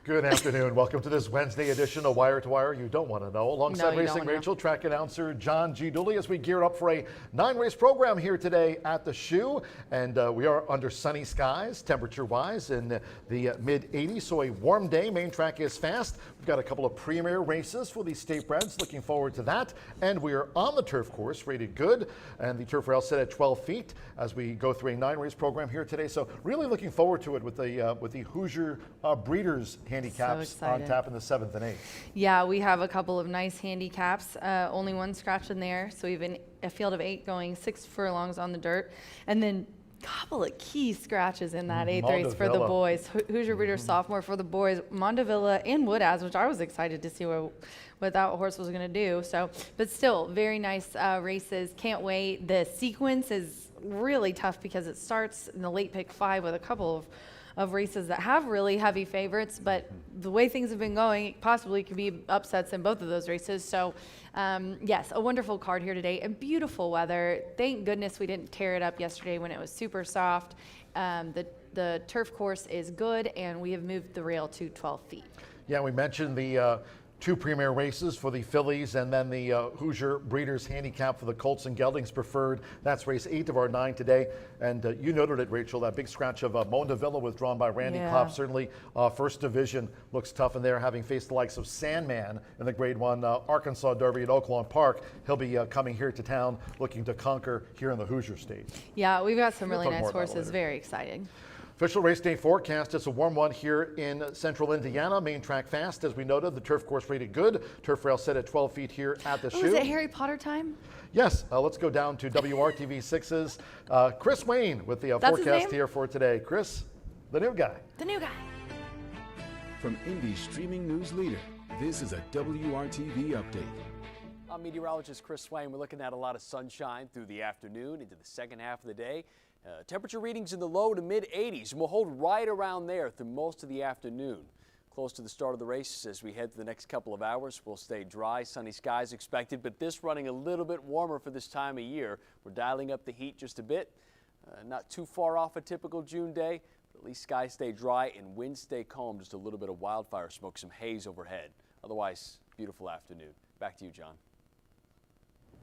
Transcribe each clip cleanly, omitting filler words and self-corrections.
Good afternoon. Welcome to this Wednesday edition of Wire to Wire. You don't want to know. Alongside Racing Rachel, track announcer John G. Dooley, as we gear up for a 9-race program here today at the Shoe. And we are under sunny skies, temperature-wise, in the mid-80s. So a warm day. Main track is fast. We've got a couple of premier races for the state breds. Looking forward to that. And we are on the turf course, rated good. And the turf rail set at 12 feet as we go through a 9-race program here today. So really looking forward to it with the Hoosier Breeders' handicaps on tap in the 7th and 8th. Yeah, we have a couple of nice handicaps. Only one scratch in there, so we have a field of 8 going 6 furlongs on the dirt, and then a couple of key scratches in that 8th race for the boys. Hoosier Breeders sophomore for the boys, Mondavilla and Woodaz, which I was excited to see what that horse was going to do. So, but still, very nice races. Can't wait. The sequence is really tough because it starts in the late pick 5 with a couple of races that have really heavy favorites, but the way things have been going, possibly could be upsets in both of those races. So yes, a wonderful card here today and beautiful weather. Thank goodness we didn't tear it up yesterday when it was super soft. The turf course is good, and we have moved the rail to 12 feet. Yeah, we mentioned the 2 premier races for the fillies, and then the Hoosier Breeders handicap for the Colts and Geldings preferred. That's race 8 of our 9 today. And you noted it, Rachel, that big scratch of Mondavilla withdrawn by Randy Klopp. Certainly first division looks tough in there, having faced the likes of Sandman in the Grade 1 Arkansas Derby at Oaklawn Park. He'll be coming here to town looking to conquer here in the Hoosier State. Yeah, we've got some really nice horses. Very exciting. Official race day forecast. It's a warm one here in central Indiana. Main track fast, as we noted. The turf course rated good. Turf rail set at 12 feet here at the Shoe. Is it Harry Potter time? Yes. Let's go down to WRTV6's Chris Wayne with the forecast here for today. Chris, the new guy. The new guy. From Indy's streaming news leader, this is a WRTV update. I'm meteorologist Chris Swain. We're looking at a lot of sunshine through the afternoon into the second half of the day. Temperature readings in the low to mid 80s, and we'll hold right around there through most of the afternoon. Close to the start of the race as we head to the next couple of hours. We'll stay dry, sunny skies expected, but this running a little bit warmer for this time of year. We're dialing up the heat just a bit. Not too far off a typical June day, but at least skies stay dry and winds stay calm. Just a little bit of wildfire smoke, some haze overhead. Otherwise, beautiful afternoon. Back to you, John.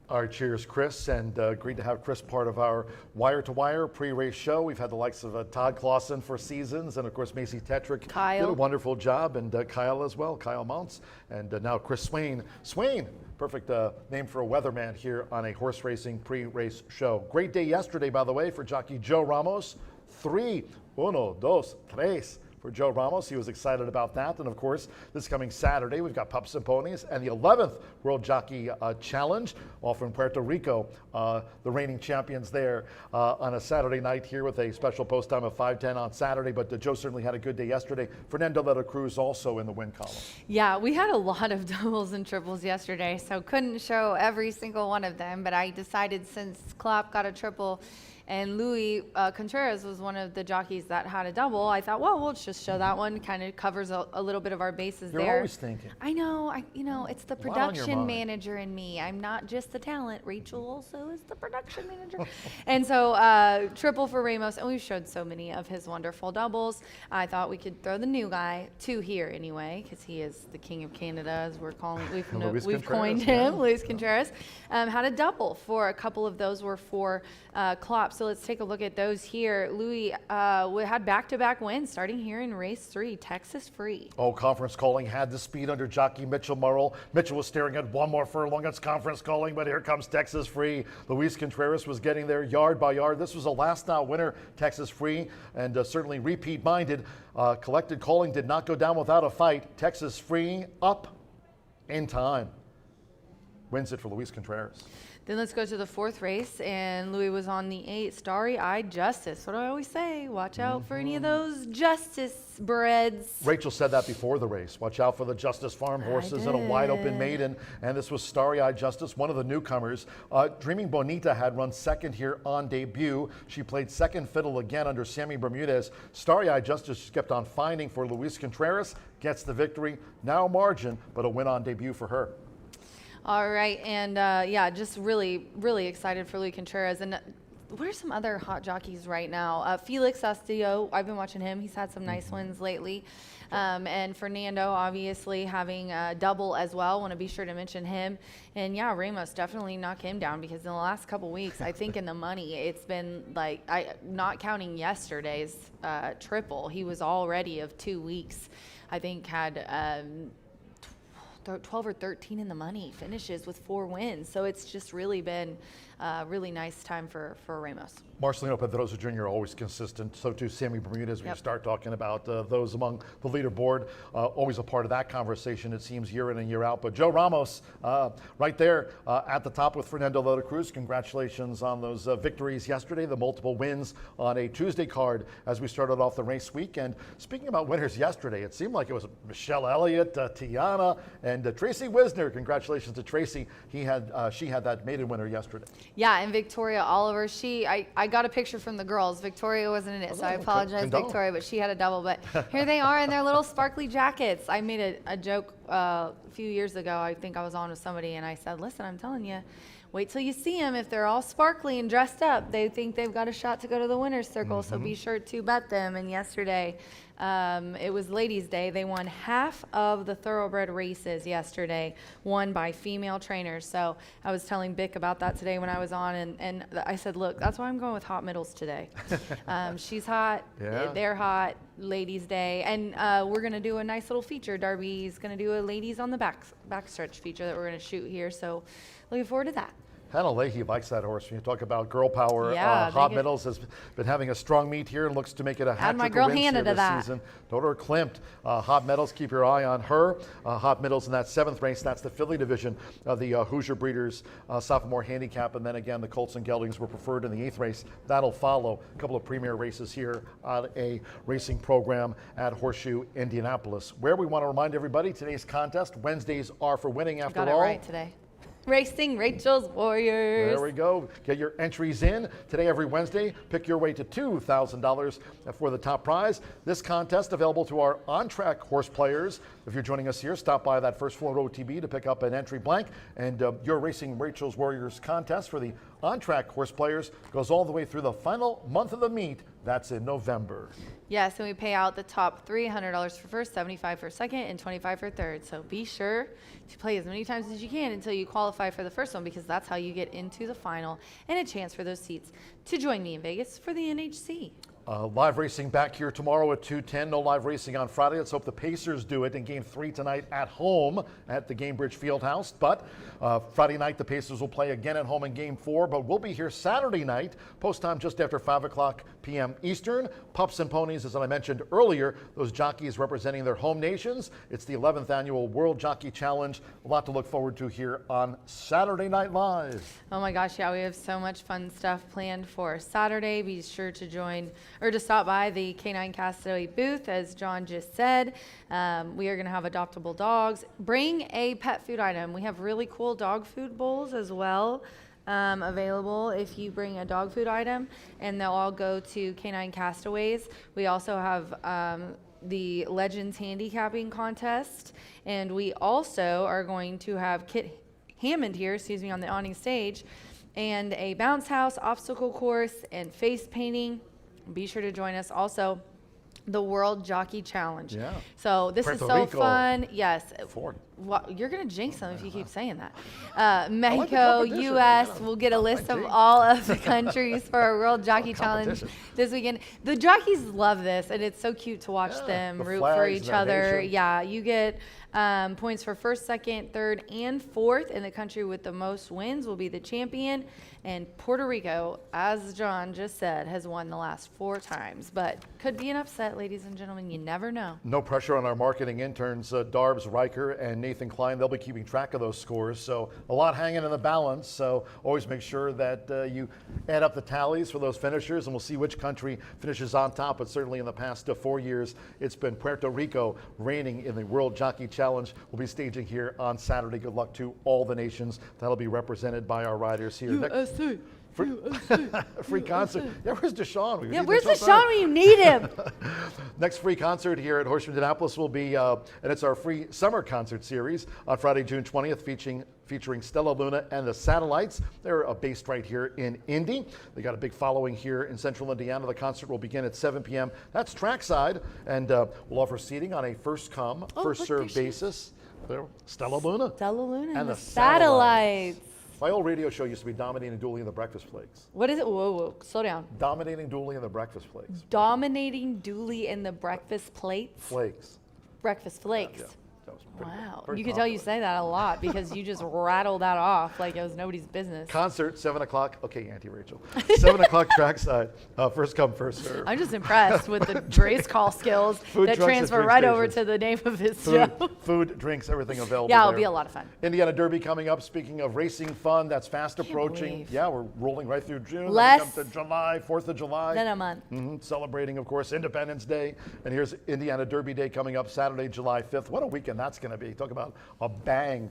All right, cheers, Chris, and great to have Chris part of our wire-to-wire pre-race show. We've had the likes of Todd Clausen for seasons, and of course Macy Tetrick did a wonderful job, and Kyle as well, Kyle Mounts, and now Chris Swain. Swain, perfect name for a weatherman here on a horse racing pre-race show. Great day yesterday, by the way, for jockey Joe Ramos. 3, 1, 2, 3. For Joe Ramos. He was excited about that. And of course, this coming Saturday, we've got Pups and Ponies and the 11th World Jockey Challenge, all from Puerto Rico, the reigning champions there on a Saturday night here with a special post time of 5:10 on Saturday. But Joe certainly had a good day yesterday. Fernando de la Cruz also in the win column. Yeah, we had a lot of doubles and triples yesterday, so couldn't show every single one of them. But I decided since Klopp got a triple and Luis Contreras was one of the jockeys that had a double, I thought, well, we'll just show that one. Kind of covers a little bit of our bases there. You're always thinking. I know. It's the production manager in me. I'm not just the talent. Rachel also is the production manager. And so triple for Ramos, and we've showed so many of his wonderful doubles. I thought we could throw the new guy, 2 here anyway, because he is the king of Canada, as we're calling. We've coined him, Luis Contreras. Had a double for a couple of those were for Klopp. So let's take a look at those here. Louis had back-to-back wins starting here in race 3, Texas Free. Oh, conference calling had the speed under jockey Mitchell Murrell. Mitchell was staring at one more furlong. It's conference calling, but here comes Texas Free. Luis Contreras was getting there yard by yard. This was a last now winner, Texas Free, and certainly repeat-minded. Collected calling did not go down without a fight. Texas Free up in time. Wins it for Luis Contreras. Then let's go to the 4th race, and Louis was on the 8, Starry-Eyed Justice. What do I always say? Watch out for any of those Justice breds. Rachel said that before the race. Watch out for the Justice Farm horses and a wide-open maiden. And this was Starry-Eyed Justice, one of the newcomers. Dreaming Bonita had run 2nd here on debut. She played 2nd fiddle again under Sammy Bermudez. Starry-Eyed Justice kept on finding for Luis Contreras. Gets the victory. Now margin, but a win on debut for her. All right, and yeah, just really, really excited for Luis Contreras. And what are some other hot jockeys right now? Felix Astudillo, I've been watching him. He's had some nice wins lately. And Fernando, obviously, having a double as well. Want to be sure to mention him. And yeah, Ramos, definitely knock him down, because in the last couple weeks, I think in the money, it's been like, not counting yesterday's triple, he was already of 2 weeks, I think had 12 or 13 in the money finishes with 4 wins. So it's just really been a really nice time for Ramos. Marcelino Pedrosa Jr. always consistent. So too Sammy Bermudez. We start talking about those among the leaderboard. Always a part of that conversation, it seems, year in and year out. But Joe Ramos, right there at the top with Fernando de la Cruz. Congratulations on those victories yesterday, the multiple wins on a Tuesday card as we started off the race week. And speaking about winners yesterday, it seemed like it was Michelle Elliott, Tiana, and Tracy Wisner. Congratulations to Tracy. She had that maiden winner yesterday. Yeah, and Victoria Oliver, I got a picture from the girls. Victoria wasn't in it, so I apologize, Victoria, but she had a double. But here they are in their little sparkly jackets. I made a joke a few years ago. I think I was on with somebody, and I said, listen, I'm telling you, wait till you see them. If they're all sparkly and dressed up, they think they've got a shot to go to the winner's circle, so be sure to bet them. And yesterday, it was Ladies' Day. They won half of the thoroughbred races yesterday, won by female trainers. So I was telling Bick about that today when I was on, and I said, look, that's why I'm going with hot middles today. She's hot, they're hot, Ladies' Day. And we're going to do a nice little feature. Darby's going to do a ladies on the backstretch feature that we're going to shoot here. So looking forward to that. Hannah Leahy likes that horse. When you talk about girl power, Hot Middles has been having a strong meet here and looks to make it a hat trick of wins here this season. Dodor Klimt, Hot Middles, keep your eye on her. Hot Middles in that 7th race. That's the filly division of the Hoosier Breeders sophomore handicap. And then again, the Colts and Geldings were preferred in the 8th race. That'll follow a couple of premier races here on a racing program at Horseshoe Indianapolis. Where we want to remind everybody, today's contest, Wednesdays are for winning after all. Got it right today. Racing Rachel's Warriors. There we go. Get your entries in. Today, every Wednesday, pick your way to $2,000 for the top prize. This contest available to our on-track horse players. If you're joining us here, stop by that first floor OTB to pick up an entry blank. And your Racing Rachel's Warriors contest for the on-track horse players goes all the way through the final month of the meet. That's in November. Yes, and we pay out the top $300 for first, $75 for second, and $25 for third. So be sure to play as many times as you can until you qualify for the first one, because that's how you get into the final and a chance for those seats to join me in Vegas for the NHC. Live racing back here tomorrow at 2:10. No live racing on Friday. Let's hope the Pacers do it in Game 3 tonight at home at the Gamebridge Fieldhouse. But Friday night, the Pacers will play again at home in Game 4. But we'll be here Saturday night, post time just after 5 o'clock p.m. Eastern. Pups and Ponies, as I mentioned earlier, those jockeys representing their home nations. It's the 11th annual World Jockey Challenge. A lot to look forward to here on Saturday Night Live. Oh my gosh, yeah, we have so much fun stuff planned for Saturday. Be sure to join or to stop by the Canine Castaway booth, as John just said. We are going to have adoptable dogs. Bring a pet food item. We have really cool dog food bowls as well available if you bring a dog food item, and they'll all go to Canine Castaways. We also have the Legends Handicapping Contest, and we also are going to have Kit Hammond here, on the awning stage, and a bounce house, obstacle course, and face painting. Be sure to join us. Also, the World Jockey Challenge. Yeah. So this is so fun. Yes. Ford. Well, you're going to jinx them if you keep saying that. Mexico, U.S. We'll get a list of all of the countries for our World Jockey Challenge this weekend. The jockeys love this, and it's so cute to watch them root for each other. Yeah, you get points for first, second, third, and fourth, and the country with the most wins will be the champion. And Puerto Rico, as John just said, has won the last 4 times, but could be an upset, ladies and gentlemen. You never know. No pressure on our marketing interns, Darbs Riker and Nathan Klein. They'll be keeping track of those scores, so a lot hanging in the balance. So always make sure that you add up the tallies for those finishers, and we'll see which country finishes on top. But certainly in the past 4 years, it's been Puerto Rico reigning in the World Jockey Challenge. We'll be staging here on Saturday. Good luck to all the nations that'll be represented by our riders here. USA. Free concert. Yeah, where's Deshaun? Where's Deshaun when you need him? Next free concert here at Horseshoe Indianapolis will be, and it's our free summer concert series on Friday, June 20th, featuring Stella Luna and the Satellites. They're based right here in Indy. They got a big following here in Central Indiana. The concert will begin at 7 p.m. That's trackside, and we'll offer seating on a first-come, first-served basis. There, Stella Luna. Stella Luna and the Satellites. My old radio show used to be Dominating Dooley and the Breakfast Flakes. What is it? Whoa, slow down. Dominating Dooley and the Breakfast Flakes. Dominating Dooley and the Breakfast Plates? Flakes. Breakfast Flakes. Yeah. That was pretty Wow. good. Very You could tell you popular. say that a lot because you just rattled that off like it was nobody's business. Concert, 7 o'clock. Okay, Auntie Rachel. 7 o'clock trackside. First come, first serve. I'm just impressed with the race call skills Food that trucks and transfer drink right over stations. to the name of his Food, show. food, drinks, everything available. Yeah, it'll there. be a lot of fun. Indiana Derby coming up. Speaking of racing fun, that's fast approaching. believe. Yeah, we're rolling right through June. Less Then we come to July, 4th of July. Then a month. Celebrating, of course, Independence Day. And here's Indiana Derby Day coming up Saturday, July 5th. What a weekend that's going to be. Talk about a bang.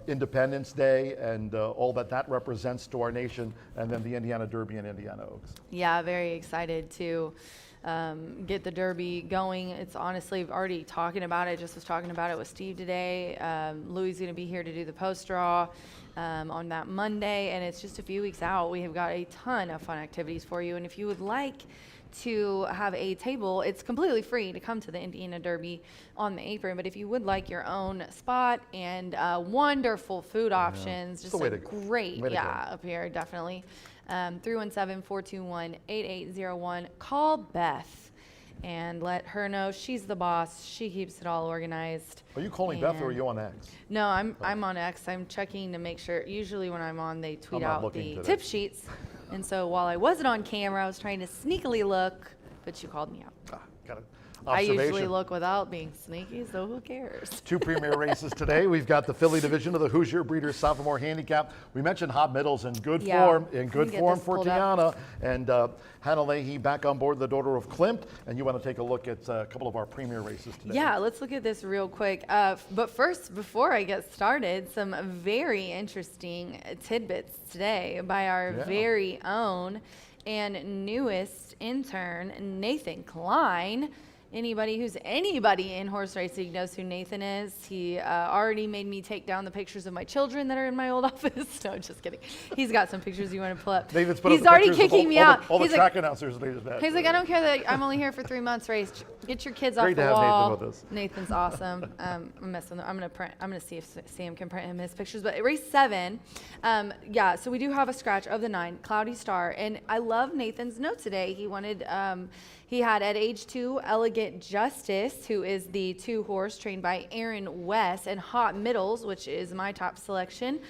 Independence Day and all that represents to our nation, and then the Indiana Derby in Indiana Oaks. Yeah, very excited to get the Derby going. It's honestly already talking about it. Just was talking about it with Steve today. Louis is going to be here to do the post draw on that Monday, and it's just a few weeks out. We have got a ton of fun activities for you, and if you would like to have a table, it's completely free to come to the Indiana Derby on the apron, but if you would like your own spot and wonderful food options, just a great, up here, definitely. 317-421-8801. Call Beth and let her know she's the boss. She keeps it all organized. Are you calling Beth or are you on X? No, I'm on X. I'm checking to make sure. Usually when I'm on, they tweet out the tip sheets. And so while I wasn't on camera, I was trying to sneakily look, but you called me out. Got it. I usually look without being sneaky, so who cares? Two premier races today. We've got the Philly division of the Hoosier Breeders Sophomore Handicap. We mentioned Hot Middles in good form, for Tiana. And Hannah Leahy back on board, the daughter of Klimt. And you want to take a look at a couple of our premier races today. Yeah, let's look at this real quick. But first, before I get started, some very interesting tidbits today by our very own and newest intern, Nathan Klein. Anybody in horse racing knows who Nathan is. He already made me take down the pictures of my children that are in my old office. No, just kidding. He's got some pictures you want to pull up. Nathan's put He's up already kicking me out. All the track announcers. He's like, I don't care that I'm only here for 3 months. Race, get your kids off the Great to have wall. Nathan with us. Nathan's awesome. I'm messing. I'm gonna see if Sam can print him his pictures. But race 7, so we do have a scratch of the 9, Cloudy Star, and I love Nathan's note today. He wanted. He had at age 2, Elegant Justice, who is the 2-horse trained by Aaron West, and Hot Middles, which is my top selection,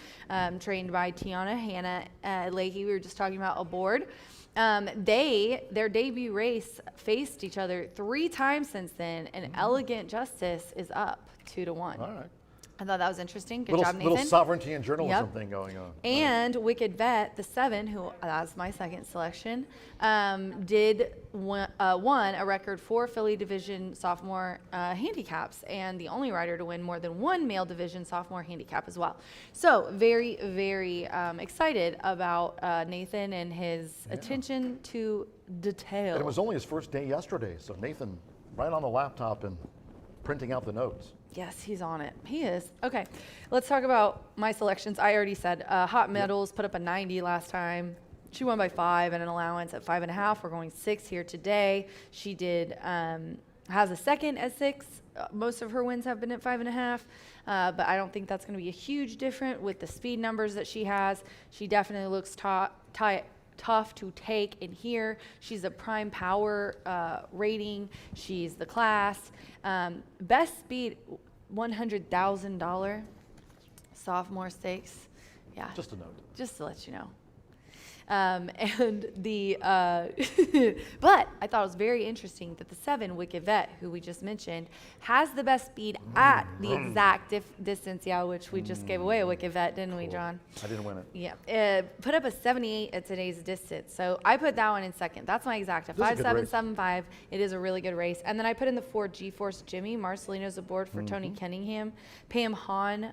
trained by Tiana Hannah Leahy. We were just talking about aboard. Their debut race faced each other 3 times since then, and Elegant Justice is up 2-1. All right. I thought that was interesting. Good job, Nathan. Little sovereignty and journalism thing going on. And Wicked Vet, the 7, who that's my second selection, won a record 4 Philly Division sophomore handicaps, and the only rider to win more than 1 male division sophomore handicap as well. So very, very excited about Nathan and his attention to detail. And it was only his first day yesterday, so Nathan right on the laptop and printing out the notes. Yes, he's on it. He is. Okay, let's talk about my selections. I already said Hot Middles put up a 90 last time. She won by 5 and an allowance at 5.5. We're going 6 here today. She did has a second at 6. Most of her wins have been at 5.5, but I don't think that's going to be a huge difference with the speed numbers that she has. She definitely looks tough to take in here. She's a prime power rating. She's the class. Best speed, $100,000 sophomore stakes. Yeah. Just a note. Just to let you know. And the, but I thought it was very interesting that the 7, Wicked Vet, who we just mentioned, has the best speed at the exact distance, which we just gave away a Wicked Vet, didn't we, John? I didn't win it. Yeah, put up a 78 at today's distance. So I put that one in second. That's my exact, a 5.775. It is a really good race. And then I put in the 4 G-Force Jimmy. Marcelino's aboard for Tony Kenningham. Pam Hahn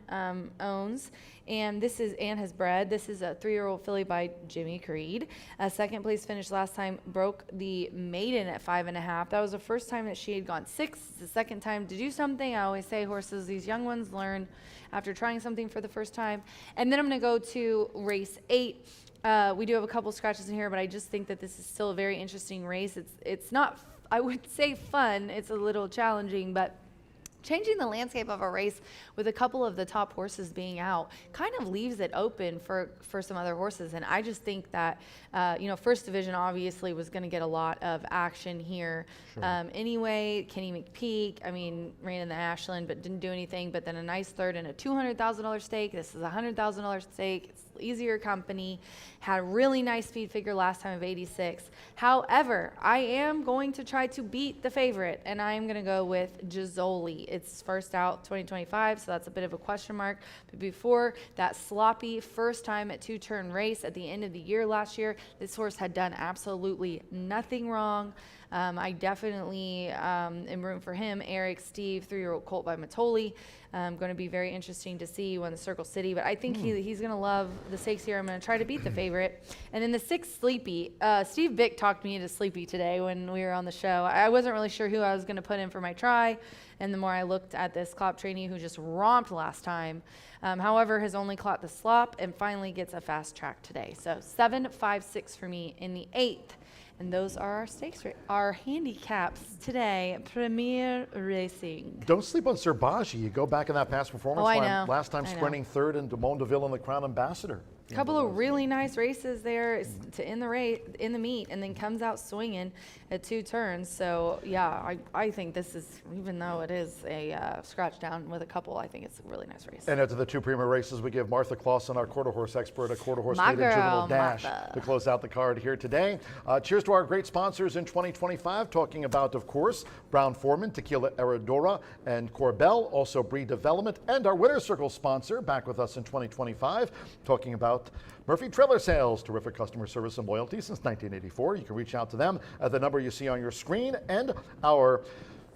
owns. And this is Anne Has Bred. This is a 3-year-old filly by Jimmy Creed. A second place finish last time, broke the maiden at 5.5. That was the first time that she had gone 6. It's the second time to do something. I always say horses, these young ones learn after trying something for the first time. And then I'm going to go to race 8. We do have a couple scratches in here, but I just think that this is still a very interesting race. It's not, I would say, fun. It's a little challenging, but changing the landscape of a race with a couple of the top horses being out kind of leaves it open for some other horses. And I just think that, First Division obviously was going to get a lot of action here. Sure. Anyway, Kenny McPeak, ran in the Ashland but didn't do anything. But then a nice third in a $200,000 stake. This is a $100,000 stake. It's easier company. Had a really nice speed figure last time of 86. However, I am going to try to beat the favorite, and I am going to go with Gisoli. It's first out 2025, so that's a bit of a question mark. But before that sloppy first time at 2-turn race at the end of the year last year, this horse had done absolutely nothing wrong. I definitely am rooting for him. Eric, Steve, 3-year-old colt by Matoli. Going to be very interesting to see when the Circle City, but I think he's going to love the stakes here. I'm going to try to beat the favorite. And then the 6 Sleepy. Steve Bick talked me into Sleepy today when we were on the show. I wasn't really sure who I was going to put in for my try, and the more I looked at this Clop trainee who just romped last time, however, has only caught the slop and finally gets a fast track today. So 7, 5, 6 for me in the 8th. And those are our stakes, our handicaps today. Premier Racing. Don't sleep on Serbaji. You go back in that past performance line. Last time sprinting third in Dumont Deville in the Crown Ambassador. A couple of really nice races there to end the race, in the meet, and then comes out swinging at 2 turns. So yeah, I think this is, even though it is a scratch down with a couple, I think it's a really nice race. And after the 2 premier races, we give Martha Clausen, our quarter horse expert, a quarter horse maiden juvenile dash to close out the card here today. Cheers to our great sponsors in 2025, talking about, of course, Brown Forman, Tequila Herradura, and Corbel, also Breed Development, and our Winner's Circle sponsor, back with us in 2025, talking about Murphy Trailer Sales, terrific customer service and loyalty since 1984. You can reach out to them at the number you see on your screen, and our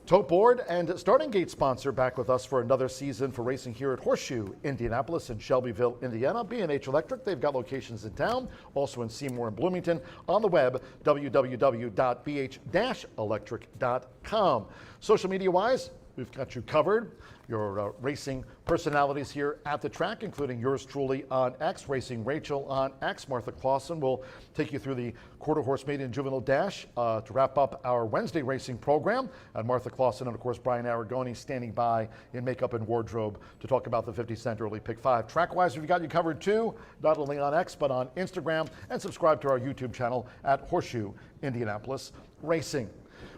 tote board and starting gate sponsor back with us for another season for racing here at Horseshoe Indianapolis and Shelbyville, Indiana. B&H Electric, they've got locations in town, also in Seymour and Bloomington. On the web, www.bh-electric.com. Social media wise, we've got you covered. Your racing personalities here at the track, including yours truly on X, Racing Rachel on X. Martha Clausen will take you through the quarter horse maiden juvenile dash to wrap up our Wednesday racing program. And Martha Clausen and, of course, Brian Aragoni standing by in makeup and wardrobe to talk about the 50-cent early pick 5. Track-wise, we've got you covered too, not only on X, but on Instagram. And subscribe to our YouTube channel at Horseshoe Indianapolis Racing.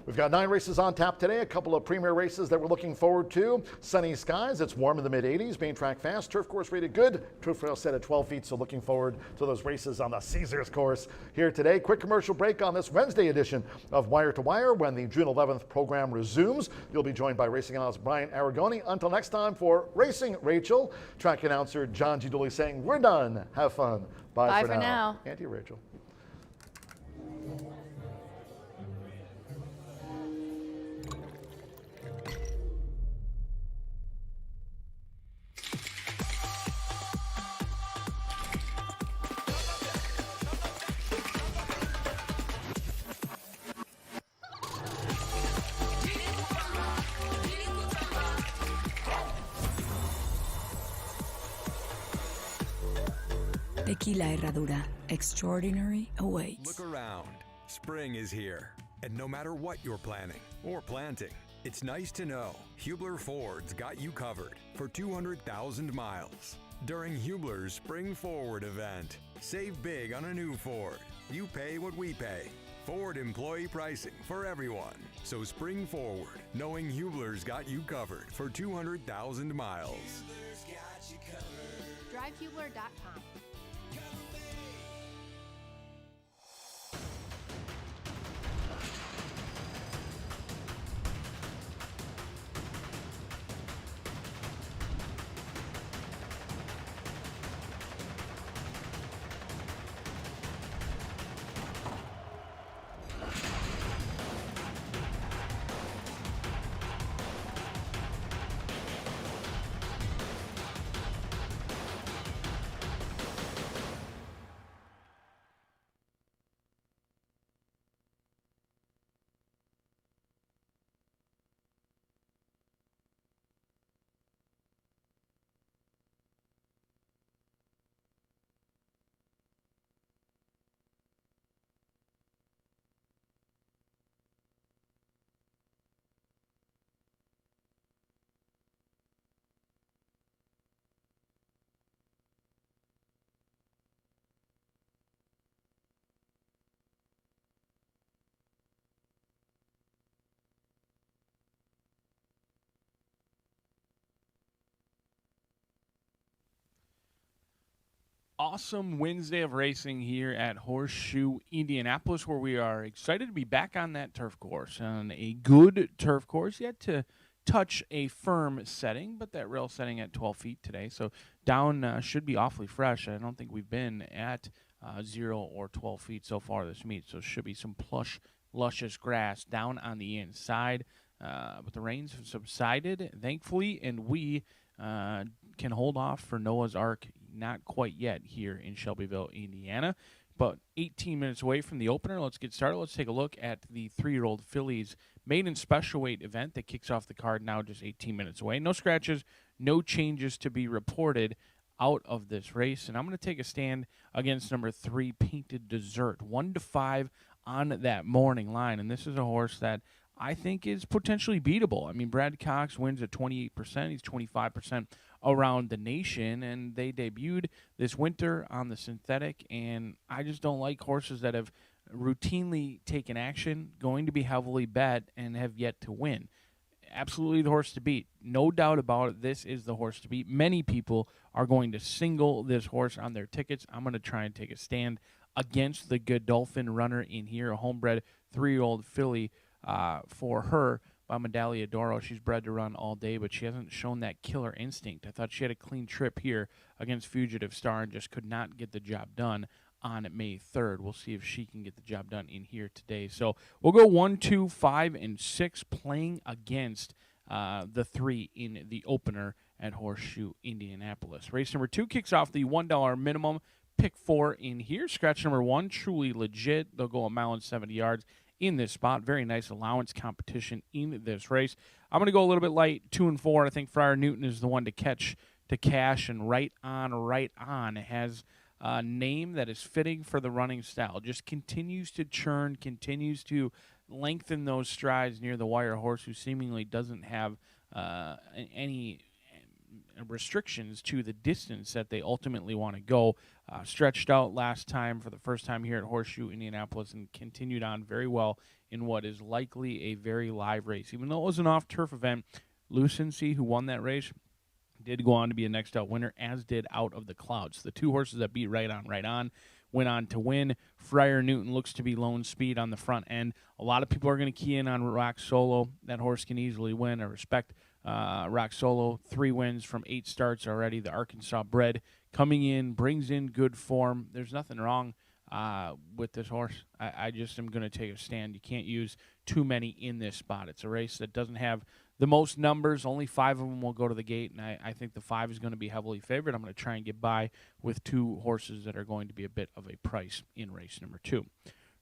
We've got 9 races on tap today, a couple of premier races that we're looking forward to. Sunny skies, it's warm in the mid-80s, main track fast, turf course rated good, turf rail set at 12 feet, so looking forward to those races on the Caesars course here today. Quick commercial break on this Wednesday edition of Wire to Wire. When the June 11th program resumes, you'll be joined by racing analyst Brian Aragoni. Until next time, for Racing Rachel, track announcer John G. Dooley saying, we're done. Have fun. Bye for now. Auntie Rachel. Tequila Herradura. Extraordinary awaits. Look around. Spring is here. And no matter what you're planning or planting, it's nice to know Hubler Ford's got you covered for 200,000 miles. During Hubler's Spring Forward event, save big on a new Ford. You pay what we pay. Ford employee pricing for everyone. So spring forward, knowing Hubler's got you covered for 200,000 miles. DriveHubler.com. awesome Wednesday of racing here at Horseshoe Indianapolis, where we are excited to be back on that turf course, on a good turf course, yet to touch a firm setting, but that rail setting at 12 feet today. So down should be awfully fresh. I don't think we've been at 0 or 12 feet so far this meet, so should be some plush, luscious grass down on the inside. But the rains have subsided, thankfully, and we can hold off for Noah's Ark, not quite yet here in Shelbyville, Indiana. But 18 minutes away from the opener, let's get started. Let's take a look at the 3-year-old fillies maiden special weight event that kicks off the card now just 18 minutes away. No scratches, no changes to be reported out of this race. And I'm going to take a stand against number 3, Painted Dessert, 1-5 on that morning line. And this is a horse that I think is potentially beatable. I mean, Brad Cox wins at 28%. He's 25% around the nation, and they debuted this winter on the synthetic, and I just don't like horses that have routinely taken action, going to be heavily bet, and have yet to win. Absolutely the horse to beat. No doubt about it, this is the horse to beat. Many people are going to single this horse on their tickets. I'm going to try and take a stand against the Godolphin runner in here, a homebred 3-year-old filly for her by Medaglia d'Oro. She's bred to run all day, but she hasn't shown that killer instinct. I thought she had a clean trip here against Fugitive Star and just could not get the job done on May 3rd. We'll see if she can get the job done in here today. So we'll go 1, 2, 5, and 6 playing against the 3 in the opener at Horseshoe Indianapolis. Race number 2 kicks off the $1 minimum. Pick 4 in here. Scratch number 1, Truly Legit. They'll go 1.70 yards in this spot. Very nice allowance competition in this race. I'm going to go a little bit light, 2 and 4. I think Friar Newton is the one to catch to cash, and right on. It has a name that is fitting for the running style. Just continues to churn, continues to lengthen those strides near the wire. Horse who seemingly doesn't have any restrictions to the distance that they ultimately want to go. Stretched out last time for the first time here at Horseshoe Indianapolis and continued on very well in what is likely a very live race. Even though it was an off-turf event, Lucency, who won that race, did go on to be a next out winner, as did Out of the Clouds. The 2 horses that beat Right On went on to win. Friar Newton looks to be lone speed on the front end. A lot of people are going to key in on Rock Solo. That horse can easily win. I respect Rock Solo. 3 wins from 8 starts already. The Arkansas bred coming in, brings in good form. There's nothing wrong with this horse. I just am going to take a stand. You can't use too many in this spot. It's a race that doesn't have the most numbers. Only 5 of them will go to the gate, and I think the 5 is going to be heavily favored. I'm going to try and get by with 2 horses that are going to be a bit of a price in race number 2.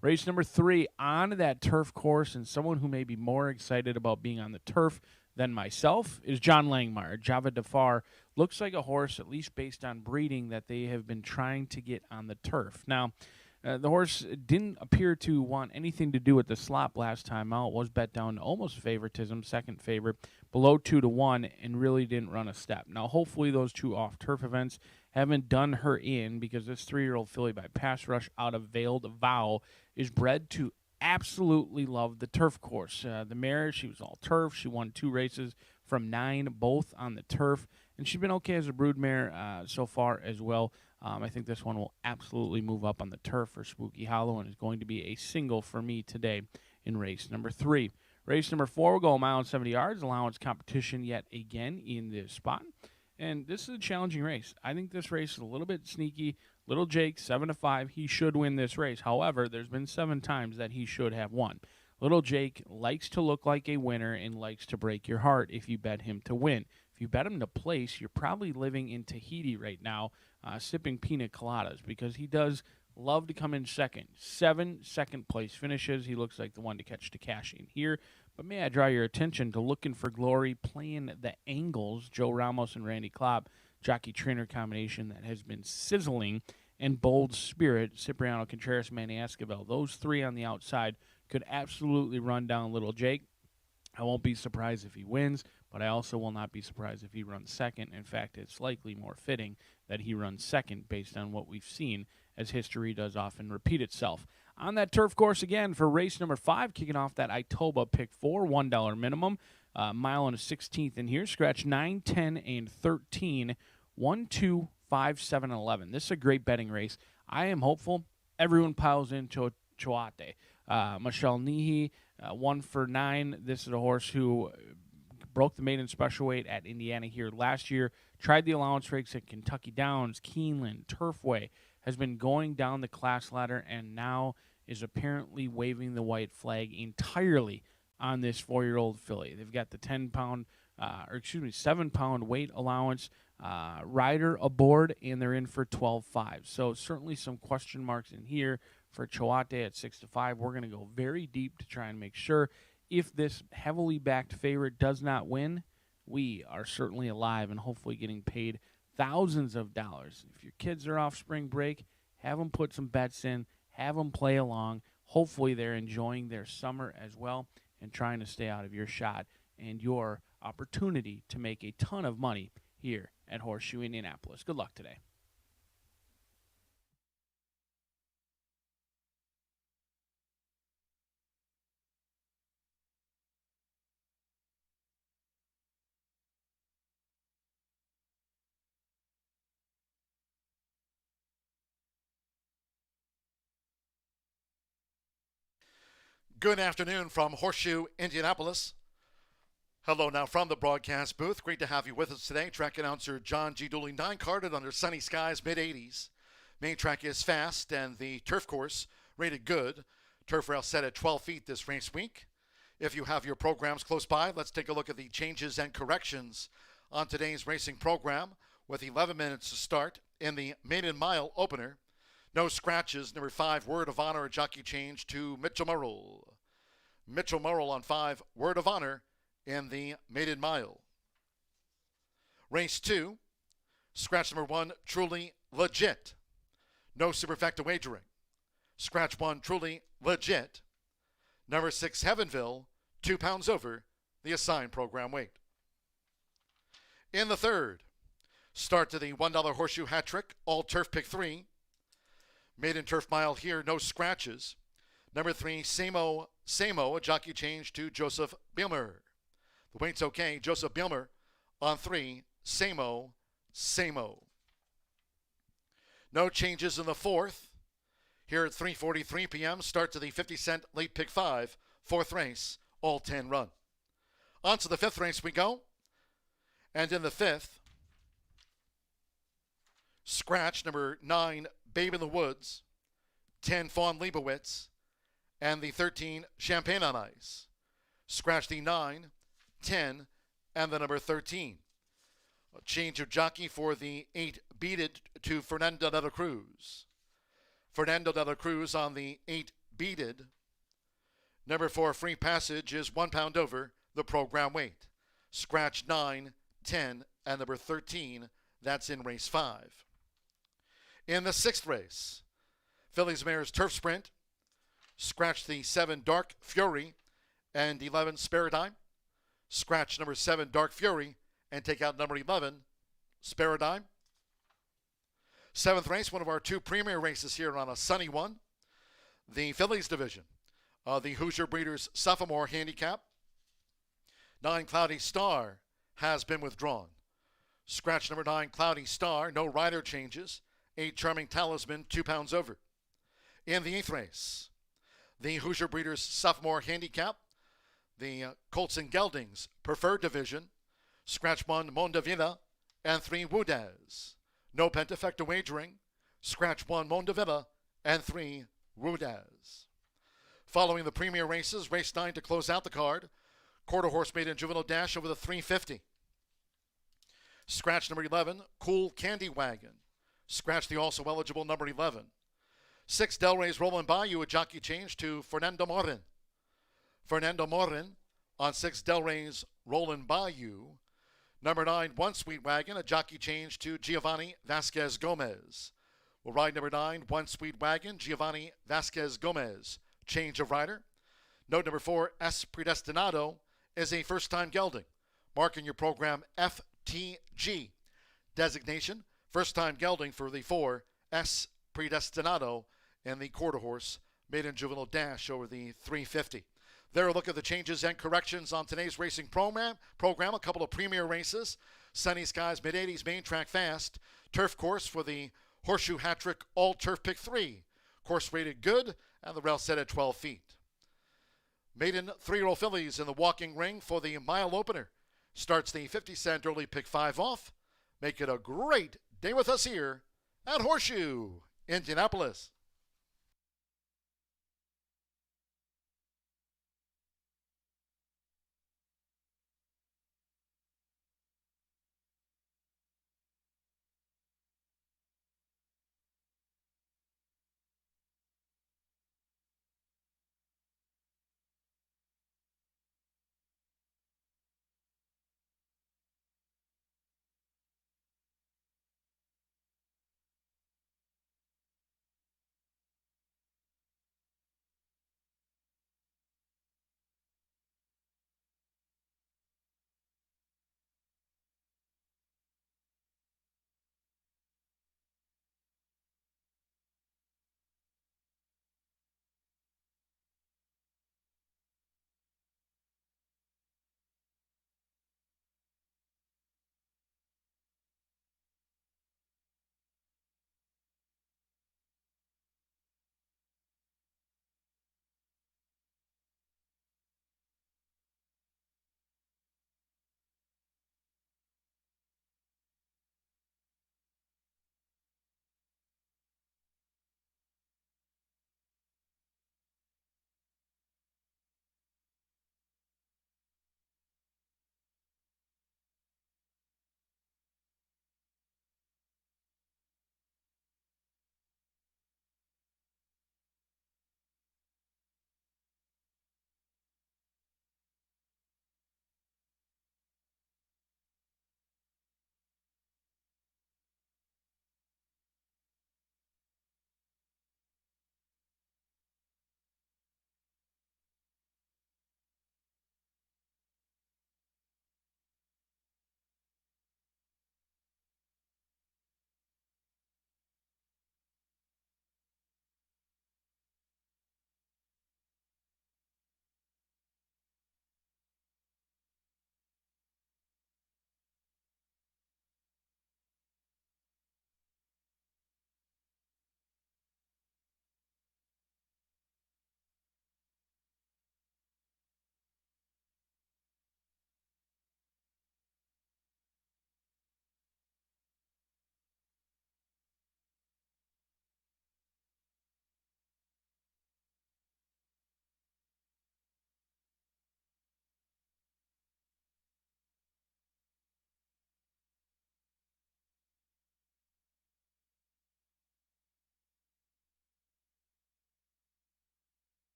Race number 3 on that turf course, and someone who may be more excited about being on the turf than myself is John Langmeyer. Java Defar looks like a horse, at least based on breeding, that they have been trying to get on the turf. Now, the horse didn't appear to want anything to do with the slop last time out. Was bet down to almost favoritism, second favorite, below 2-1, and really didn't run a step. Now, hopefully those 2 off-turf events haven't done her in, because this 3-year-old filly by Pass Rush out of Veiled Vow is bred to absolutely love the turf course. The mare, she was all turf. She won 2 races from 9, both on the turf, and she's been okay as a brood mare so far as well. I think this one will absolutely move up on the turf for Spooky Hollow and is going to be a single for me today in race number 3. Race number 4 will go 1.70 yards. Allowance competition yet again in this spot. And this is a challenging race. I think this race is a little bit sneaky. Little Jake, 7-5. He should win this race. However, there's been 7 times that he should have won. Little Jake likes to look like a winner and likes to break your heart if you bet him to win. If you bet him to place, you're probably living in Tahiti right now, sipping pina coladas, because he does love to come in second. 7 second-place finishes. He looks like the one to catch to cash in here. But may I draw your attention to Looking for Glory, playing the angles, Joe Ramos and Randy Klopp, jockey-trainer combination that has been sizzling, and Bold Spirit, Cipriano Contreras, Manny Esquivel. Those 3 on the outside could absolutely run down Little Jake. I won't be surprised if he wins, but I also will not be surprised if he runs second. In fact, it's likely more fitting that he runs second based on what we've seen, as history does often repeat itself. On that turf course again for race number 5, kicking off that Itoba pick 4, $1 minimum. Mile and a 16th in here. Scratch 9, 10, and 13. 1, 2, 5, 7, and 11. This is a great betting race. I am hopeful everyone piles into Choate. Michelle Nehe, 1 for 9. This is a horse who broke the maiden special weight at Indiana here last year. Tried the allowance race at Kentucky Downs, Keeneland, Turfway. Has been going down the class ladder and now is apparently waving the white flag entirely on this 4-year-old filly. They've got the 7-pound weight allowance rider aboard, and they're in for 12.5. So certainly some question marks in here for Choate at 6-5. We're going to go very deep to try and make sure if this heavily backed favorite does not win, we are certainly alive and hopefully getting paid thousands of dollars. If your kids are off spring break, have them put some bets in, have them play along. Hopefully they're enjoying their summer as well and trying to stay out of your shot and your opportunity to make a ton of money here at Horseshoe Indianapolis. Good luck today. Good afternoon from Horseshoe, Indianapolis. Hello now from the broadcast booth. Great to have you with us today. Track announcer John G. Dooley, 9-carded under sunny skies, mid-80s. Main track is fast, and the turf course rated good. Turf rail set at 12 feet this race week. If you have your programs close by, let's take a look at the changes and corrections on today's racing program with 11 minutes to start in the maiden mile opener. No scratches. Number 5, Word of Honor, a jockey change to Mitchell Murrell. Mitchell Murrell on 5, Word of Honor in the maiden mile. Race 2, scratch number 1, Truly Legit. No superfecta wagering. Scratch 1, Truly Legit. Number 6, Heavenville, 2 pounds over the assigned program weight. In the third, start to the $1 horseshoe hat trick, all turf pick 3. Maiden turf mile here, no scratches. Number 3, Samo, a jockey change to Joseph Bielmer. The weight's okay. Joseph Bielmer on 3, Samo. No changes in the fourth. Here at 3:43 p.m., start to the 50-cent late pick 5, fourth race, all 10 run. On to the fifth race we go. And in the fifth, scratch number 9, Babe in the Woods, 10, Fawn Leibowitz, and the 13, Champagne on Ice. Scratch the 9, 10, and the number 13. A change of jockey for the 8, Beat It, to Fernando de la Cruz. Fernando de la Cruz on the 8, Beat It. Number 4, Free Passage, is 1 pound over the program weight. Scratch 9, 10, and number 13. That's in race 5. In the sixth race, Fillies Mares Turf Sprint. Scratch the 7, Dark Fury, and 11, Sparadime. Scratch number 7, Dark Fury, and take out number 11, Sparadime. Seventh race, one of our 2 premier races here on a sunny one. The Fillies division. The Hoosier Breeders Sophomore Handicap. 9, Cloudy Star, has been withdrawn. Scratch number 9, Cloudy Star, no rider changes. 8, Charming Talisman, 2 pounds over. In the eighth race, the Hoosier Breeders Sophomore Handicap. The Colts and Geldings Preferred Division. Scratch 1, Mondavilla, and 3, Wudaz. No pentafecta wagering. Scratch 1, Mondavilla, and 3, Wudaz. Following the premier races, race 9 to close out the card. Quarter horse maiden juvenile dash over the 350. Scratch number 11, Cool Candy Wagon. Scratch the also eligible number 11. 6, Delray's Rolling Bayou, a jockey change to Fernando Morin. Fernando Morin on 6, Delray's Rolling Bayou. Number 9, One Sweet Wagon, a jockey change to Giovanni Vasquez Gomez. We'll ride number 9, One Sweet Wagon, Giovanni Vasquez Gomez. Change of rider. Note number 4, S Predestinado, is a first-time gelding. Mark in your program FTG. Designation, first-time gelding for the 4, S Predestinado, and the quarter horse maiden juvenile dash over the 350. There, a look at the changes and corrections on today's racing program. A couple of premier races. Sunny skies, mid-80s, main track fast. Turf course for the Horseshoe Hat-Trick All-Turf Pick 3. Course rated good, and the rail set at 12 feet. Maiden 3-year-old fillies in the walking ring for the mile opener. Starts the 50-cent early pick 5 off. Make it a great day with us here at Horseshoe Indianapolis.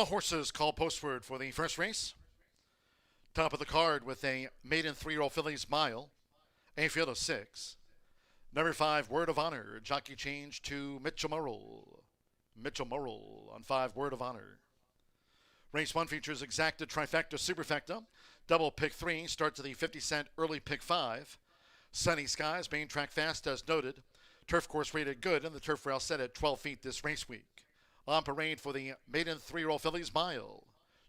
The horses called postward for the first race. Top of the card with a maiden 3-year-old fillies mile, a field of 6. Number 5, Word of Honor, jockey change to Mitchell Murrell. Mitchell Murrell on 5, Word of Honor. Race 1 features exacta, trifecta, superfecta. Double pick 3 starts at the 50-cent early pick 5. Sunny skies, main track fast as noted. Turf course rated good and the turf rail set at 12 feet this race week. On parade for the maiden 3-year-old fillies mile.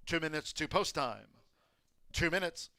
2 minutes to post time. 2 minutes.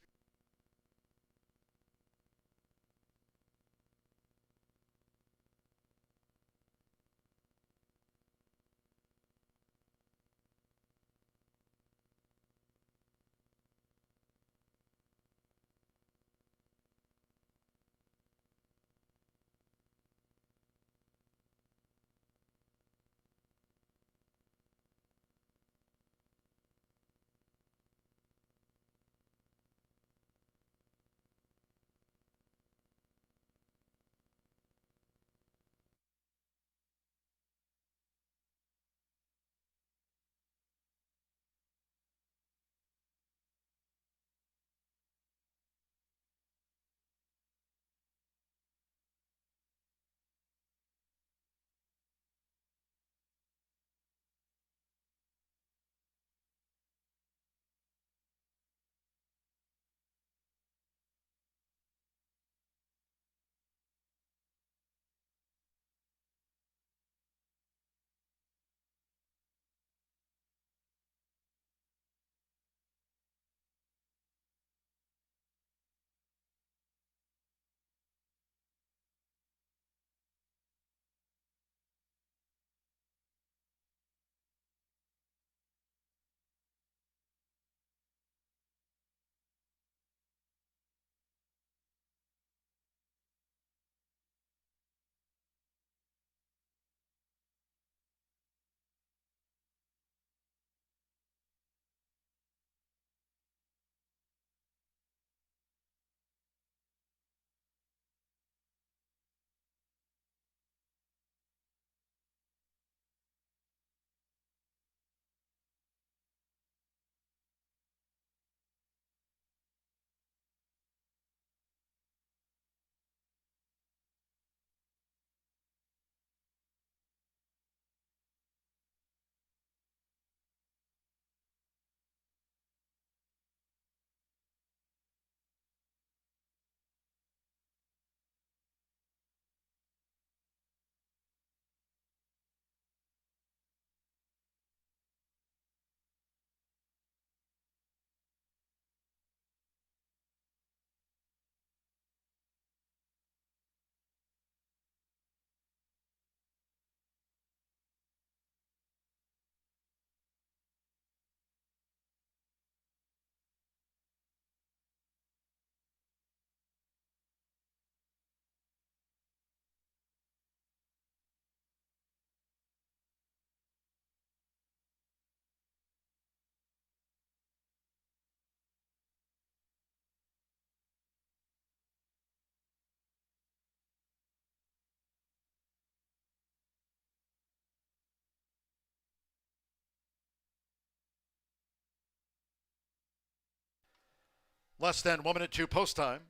Less than 1 minute to post time.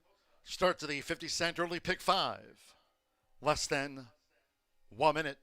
Start to the 50-cent early pick 5. Less than 1 minute.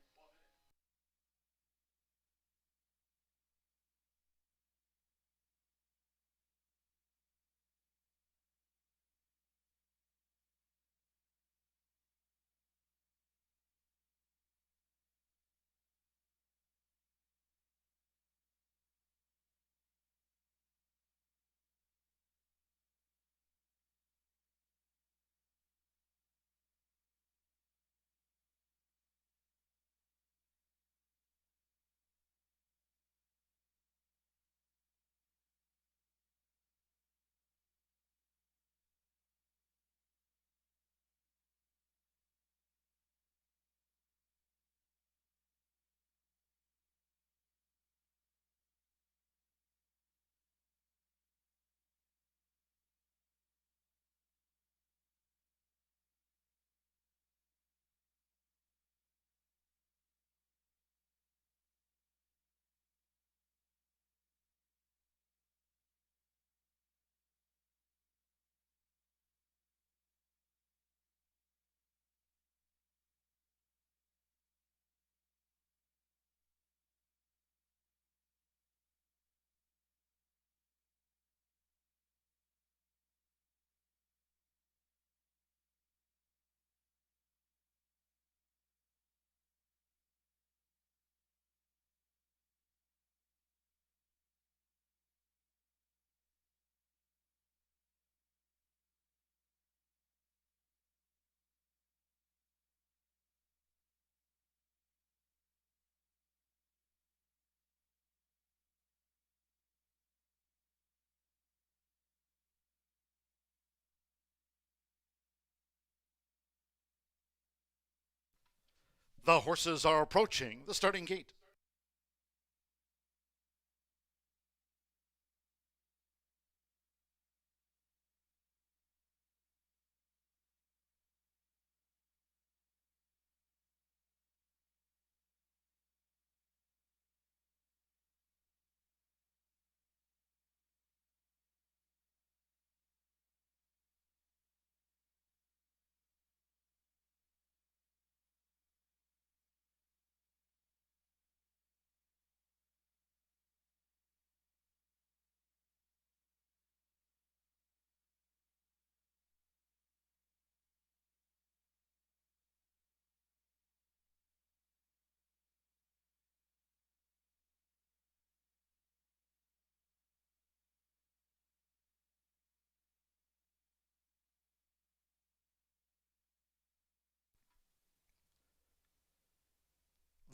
The horses are approaching the starting gate.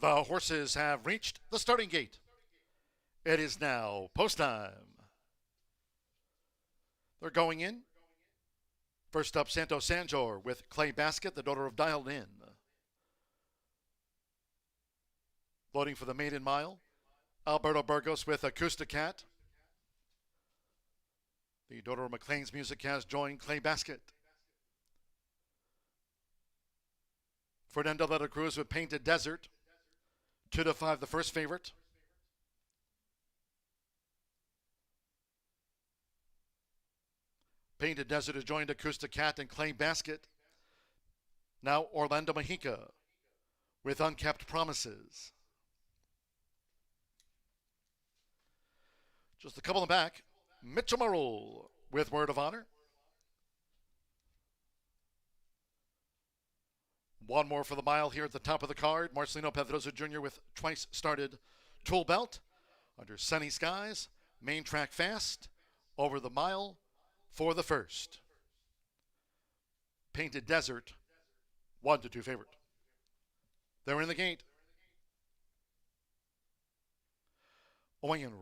The horses have reached the starting gate. It is now post time. They're going in. First up, Santo Sanjor with Clay Basket, the daughter of Dialed In. Loading for the maiden mile, Alberto Burgos with Acousticat. The daughter of McLean's Music has joined Clay Basket. Fernando Letta Cruz with Painted Desert. 2-5, the first favorite. Painted Desert has joined Acousticat and Clay Basket. Now Orlando Mexica with Unkept Promises. Just a couple in the back. Mitchell Marul with Word of Honor. One more for the mile here at the top of the card. Marcelino Pedrosa Jr. with twice started Tool Belt. Under sunny skies. Main track fast. Over the mile for the first. Painted Desert, 1-2 favorite. They're in the gate. Going and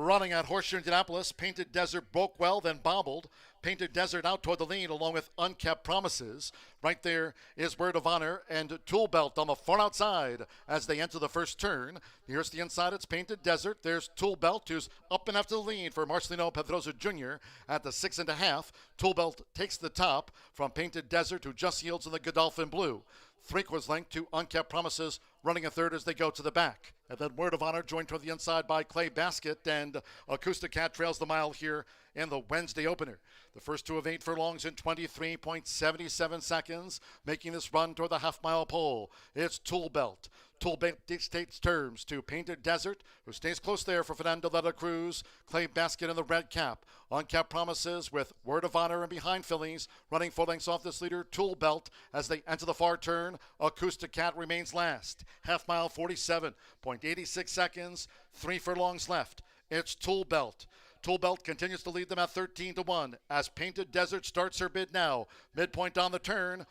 running at Horseshoe Indianapolis. Painted Desert broke well, then bobbled. Painted Desert out toward the lead along with Unkept Promises. Right there is Word of Honor and Tool Belt on the far outside as they enter the first turn. Here's the inside. It's Painted Desert. There's Tool Belt, who's up and after the lead for Marcelino Pedrosa Jr. at the 6.5. Tool Belt takes the top from Painted Desert, who just yields in the Godolphin Blue. 3/4 length to Unkept Promises, running a third as they go to the back. And then Word of Honor joined toward the inside by Clay Basket, and Acousticat trails the mile here in the Wednesday opener. The first two of 8 furlongs in 23.77 seconds, making this run toward the half-mile pole. It's Tool Belt. Tool Belt dictates terms to Painted Desert, who stays close there for Fernando Letta Cruz. Clay Basket in the red cap. Unkept Promises with Word of Honor and behind fillies, running 4 lengths off this leader, Tool Belt, as they enter the far turn. Acousticat remains last. Half mile, 47.86 seconds, 3 furlongs left. It's Tool Belt. Tool Belt continues to lead them at 13-1 as Painted Desert starts her bid now. Midpoint on the turn.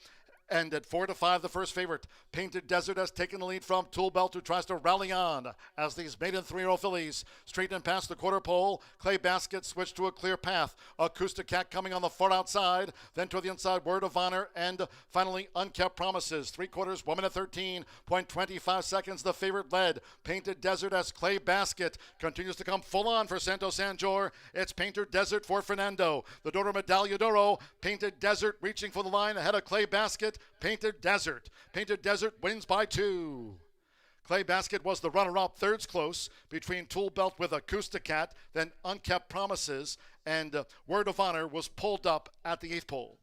And at 4-5, the first favorite, Painted Desert has taken the lead from Tool Belt, who tries to rally on as these maiden 3-year-old fillies straighten past the quarter pole. Clay Basket switched to a clear path. Acousticat coming on the far outside, then to the inside, Word of Honor, and finally Unkept Promises. 3/4, 1 minute 13.25 seconds. The favorite led. Painted Desert as Clay Basket continues to come full on for Santo Sanjor. It's Painted Desert for Fernando. The daughter of Medaglia d'Oro. Painted Desert reaching for the line ahead of Clay Basket. Painted Desert. Painted Desert wins by 2. Clay Basket was the runner-up, thirds close between Tool Belt with Acousticat, then Unkept Promises, and Word of Honor was pulled up at the 8th pole.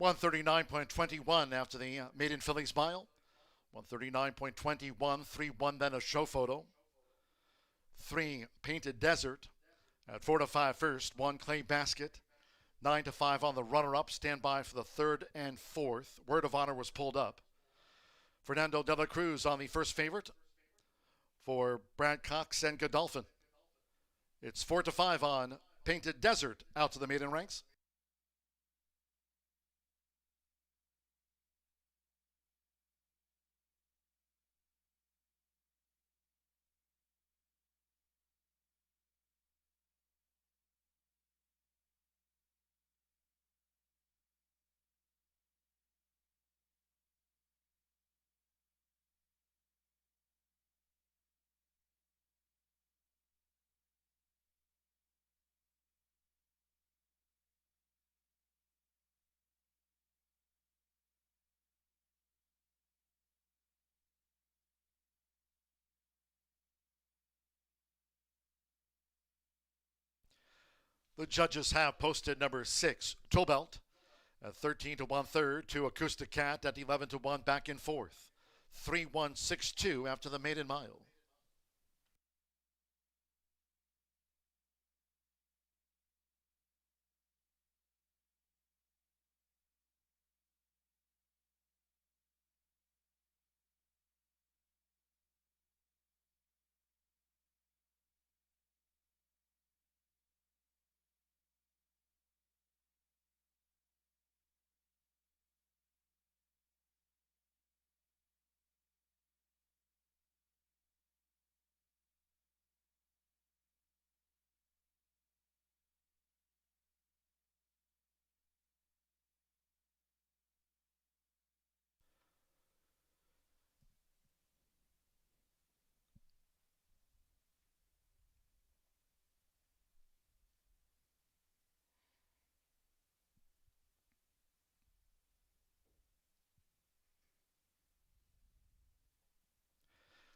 139.21 after the maiden Phillies mile. 139.21, 3-1, then a show photo. 3 Painted Desert at 4-5 first, 1 Clay Basket. 9-5 on the runner-up. Stand by for the third and fourth. Word of Honor was pulled up. Fernando de la Cruz on the first favorite for Brad Cox and Godolphin. It's 4-5 on Painted Desert out to the maiden ranks. The judges have posted number 6, Tobelt, at 13 to 1/3, to Acoustic Cat at 11 to 1 back in fourth. 3-1-6-2 after the maiden mile.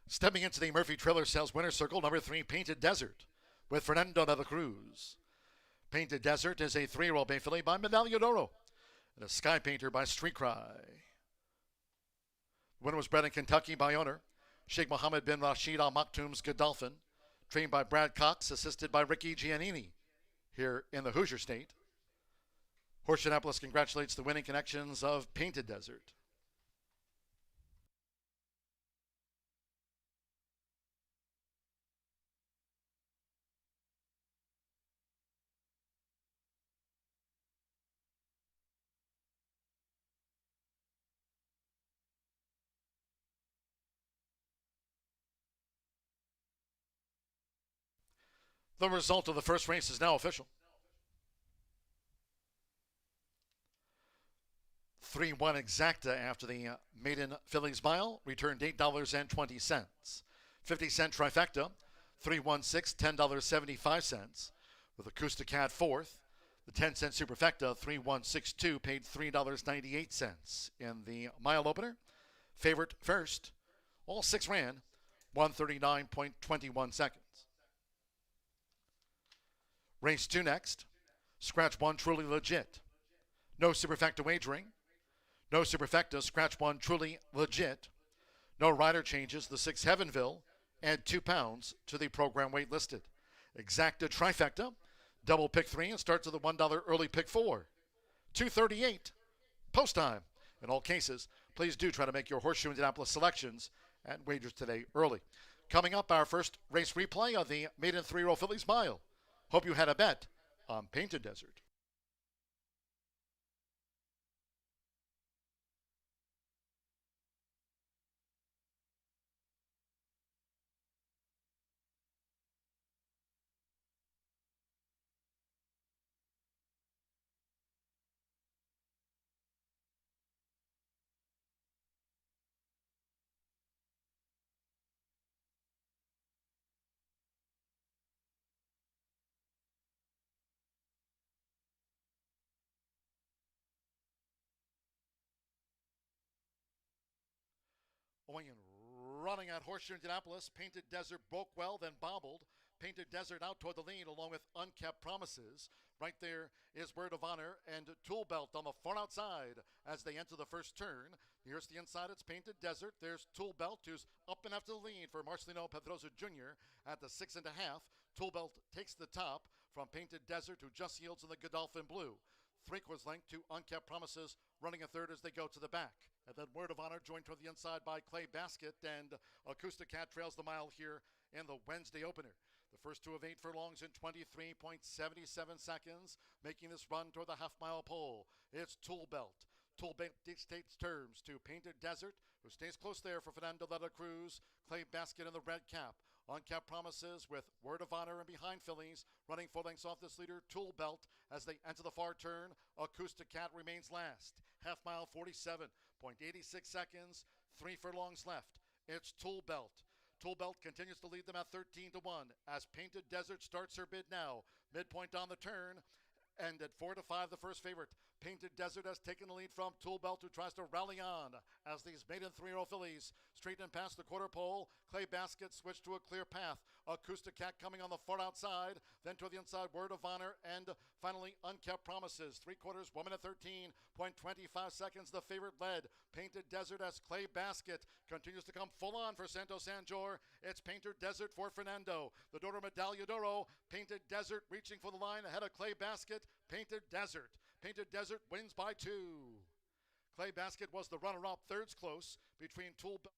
Stepping into the Murphy Trailer Sales Winner's Circle, number 3, Painted Desert, with Fernando de la Cruz. Painted Desert is a 3-year-old bay filly by Medaglia d'Oro and a Sky Painter by Street Cry. The winner was bred in Kentucky by owner Sheikh Mohammed bin Rashid Al Maktoum's Godolphin, trained by Brad Cox, assisted by Ricky Giannini here in the Hoosier State. Horseshoe Indianapolis congratulates the winning connections of Painted Desert. The result of the first race is now official. 3-1 exacta after the maiden Phillies mile, returned $8.20. 50-cent trifecta, 3-1-6, $10.75, with Acoustic Cat fourth. The 10-cent superfecta, 3-1-6-2, paid $3.98 in the mile opener. Favorite first, all 6 ran 139.21 seconds. Race 2 next. Scratch 1, Truly Legit. No superfecta wagering. No superfecta. Scratch 1, Truly Legit. No rider changes. The 6 Heavenville. Add 2 pounds to the program weight listed. Exacta trifecta. Double pick 3 and starts with a $1 early pick 4. 238. Post time. In all cases, please do try to make your Horseshoe Indianapolis selections and wagers today early. Coming up, our first race replay of the maiden 3-year-old Phillies mile. Hope you had a bet on Painted Desert. Owing and running at Horseshoe Indianapolis, Painted Desert broke well, then bobbled. Painted Desert out toward the lead along with Unkept Promises. Right there is Word of Honor and Tool Belt on the far outside as they enter the first turn. Here's the inside. It's Painted Desert. There's Tool Belt, who's up and after the lead for Marcelino Pedrosa Jr. at the 6.5. Tool Belt takes the top from Painted Desert, who just yields in the Godolphin Blue. 3/4 length to Unkept Promises, running a third as they go to the back. And then Word of Honor joined toward the inside by Clay Basket, and Acoustic Cat trails the mile here in the Wednesday opener. The first 2 of 8 furlongs in 23.77 seconds, making this run toward the half-mile pole. It's Tool Belt. Tool Belt dictates terms to Painted Desert, who stays close there for Fernando de la Cruz. Clay Basket in the red cap. Unkept Promises with Word of Honor and behind fillies, running 4 lengths off this leader, Tool Belt, as they enter the far turn. Acoustic Cat remains last. Half mile, 47.86 seconds, 3 furlongs left. It's Tool Belt. Tool Belt continues to lead them at 13-1 as Painted Desert starts her bid now. Midpoint on the turn. And at 4-5, the first favorite, Painted Desert has taken the lead from Tool Belt, who tries to rally on as these maiden 3-year-old fillies straighten past the quarter pole. Clay Basket switch to a clear path. Acoustic Cat coming on the far outside, then to the inside, Word of Honor, and finally Unkept Promises. 3/4, 1 minute 13.25 seconds. The favorite led. Painted Desert as Clay Basket continues to come full on for Santos Sanjor. It's Painted Desert for Fernando. The Doro Medaglia d'Oro. Painted Desert reaching for the line ahead of Clay Basket. Painted Desert. Painted Desert wins by 2. Clay Basket was the runner-up. Thirds close between Tool Belt.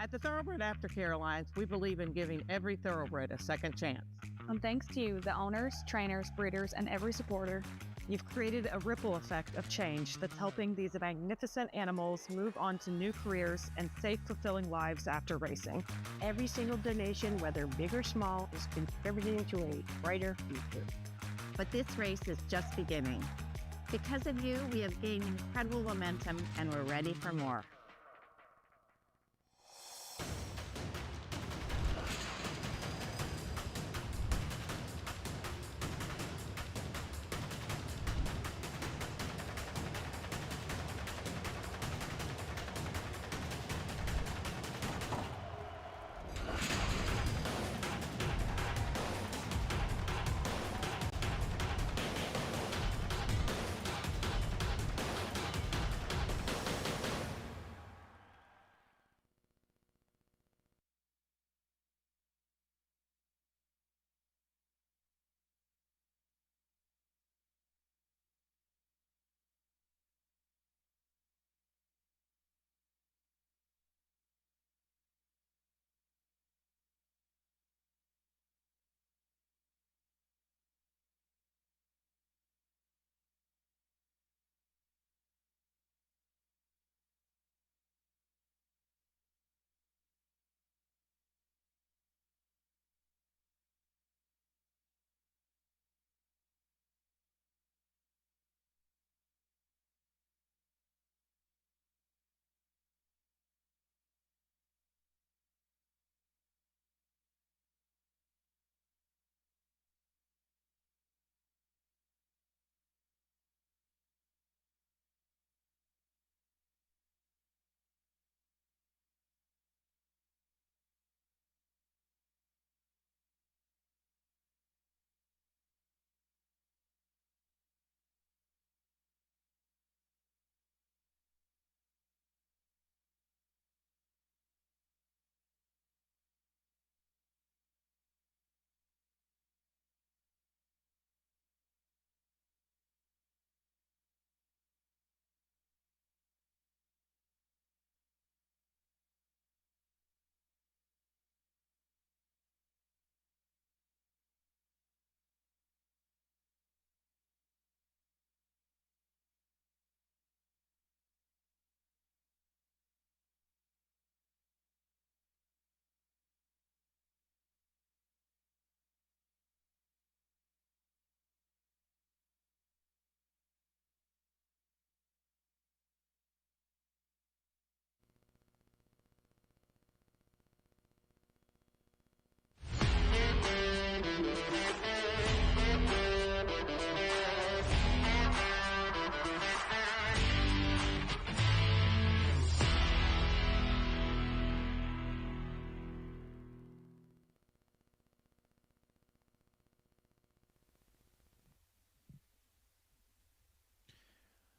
At the Thoroughbred Aftercare Alliance, we believe in giving every thoroughbred a second chance. And thanks to you, the owners, trainers, breeders, and every supporter, You've created a ripple effect of change that's helping these magnificent animals move on to new careers and safe, fulfilling lives after racing. Every single donation, whether big or small, is contributing to a brighter future. But this race is just beginning. Because of you, we have gained incredible momentum and we're ready for more.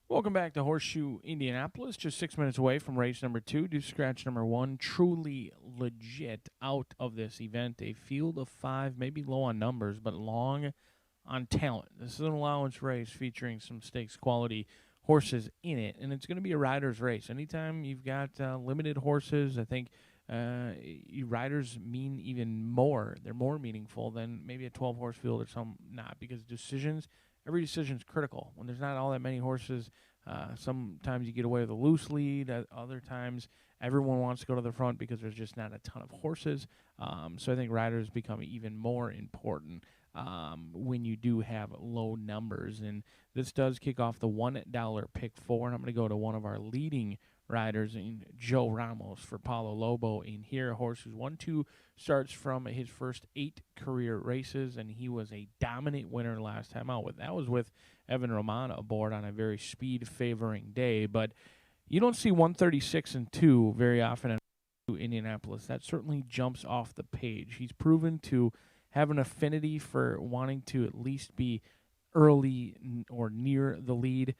Welcome back to Horseshoe Indianapolis, just 6 minutes away from race number 2. Do scratch number 1, truly legit out of this event. A field of 5, maybe low on numbers, but long on talent. This is an allowance race featuring some stakes quality horses in it, and it's going to be a rider's race. Anytime you've got limited horses, I think riders mean even more. They're more meaningful than maybe a 12-horse field or some not, because every decision is critical. When there's not all that many horses, sometimes you get away with a loose lead. Other times, everyone wants to go to the front because there's just not a ton of horses. So I think riders become even more important when you do have low numbers. And this does kick off the $1 pick 4. And I'm going to go to one of our leading riders, in Joe Ramos for Paulo Lobo in here. A horse who's 1-2 starts from his first 8 career races, and he was a dominant winner last time out. That was with Evan Roman aboard on a very speed-favoring day. But you don't see 136-2 very often in Indianapolis. That certainly jumps off the page. He's proven to have an affinity for wanting to at least be early or near the lead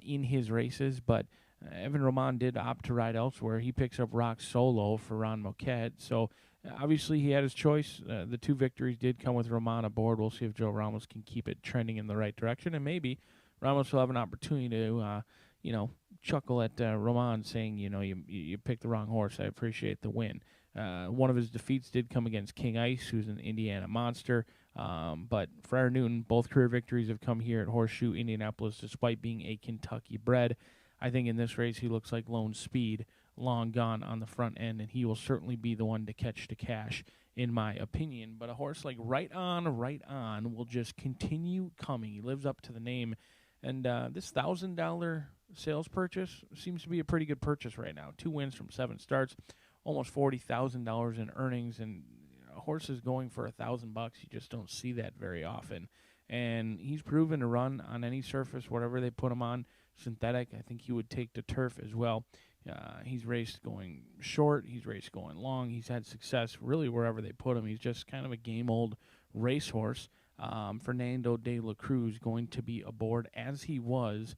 in his races, but Evan Roman did opt to ride elsewhere. He picks up Rock Solo for Ron Moquette, so obviously he had his choice. The 2 victories did come with Roman aboard. We'll see if Joe Ramos can keep it trending in the right direction, and maybe Ramos will have an opportunity to chuckle at Roman saying, you picked the wrong horse. I appreciate the win. One of his defeats did come against King Ice, who's an Indiana monster. But Friar Newton, both career victories have come here at Horseshoe Indianapolis, despite being a Kentucky bred. I think in this race he looks like Lone Speed, long gone on the front end, and he will certainly be the one to catch the cash, in my opinion. But a horse like Right On will just continue coming. He lives up to the name. And this $1,000 sales purchase seems to be a pretty good purchase right now. 2 wins from 7 starts, almost $40,000 in earnings, and a horse is going for $1,000. You just don't see that very often. And he's proven to run on any surface, whatever they put him on. Synthetic, I think he would take to turf as well. He's raced going short. He's raced going long. He's had success really wherever they put him. He's just kind of a game-old racehorse. Fernando de la Cruz going to be aboard as he was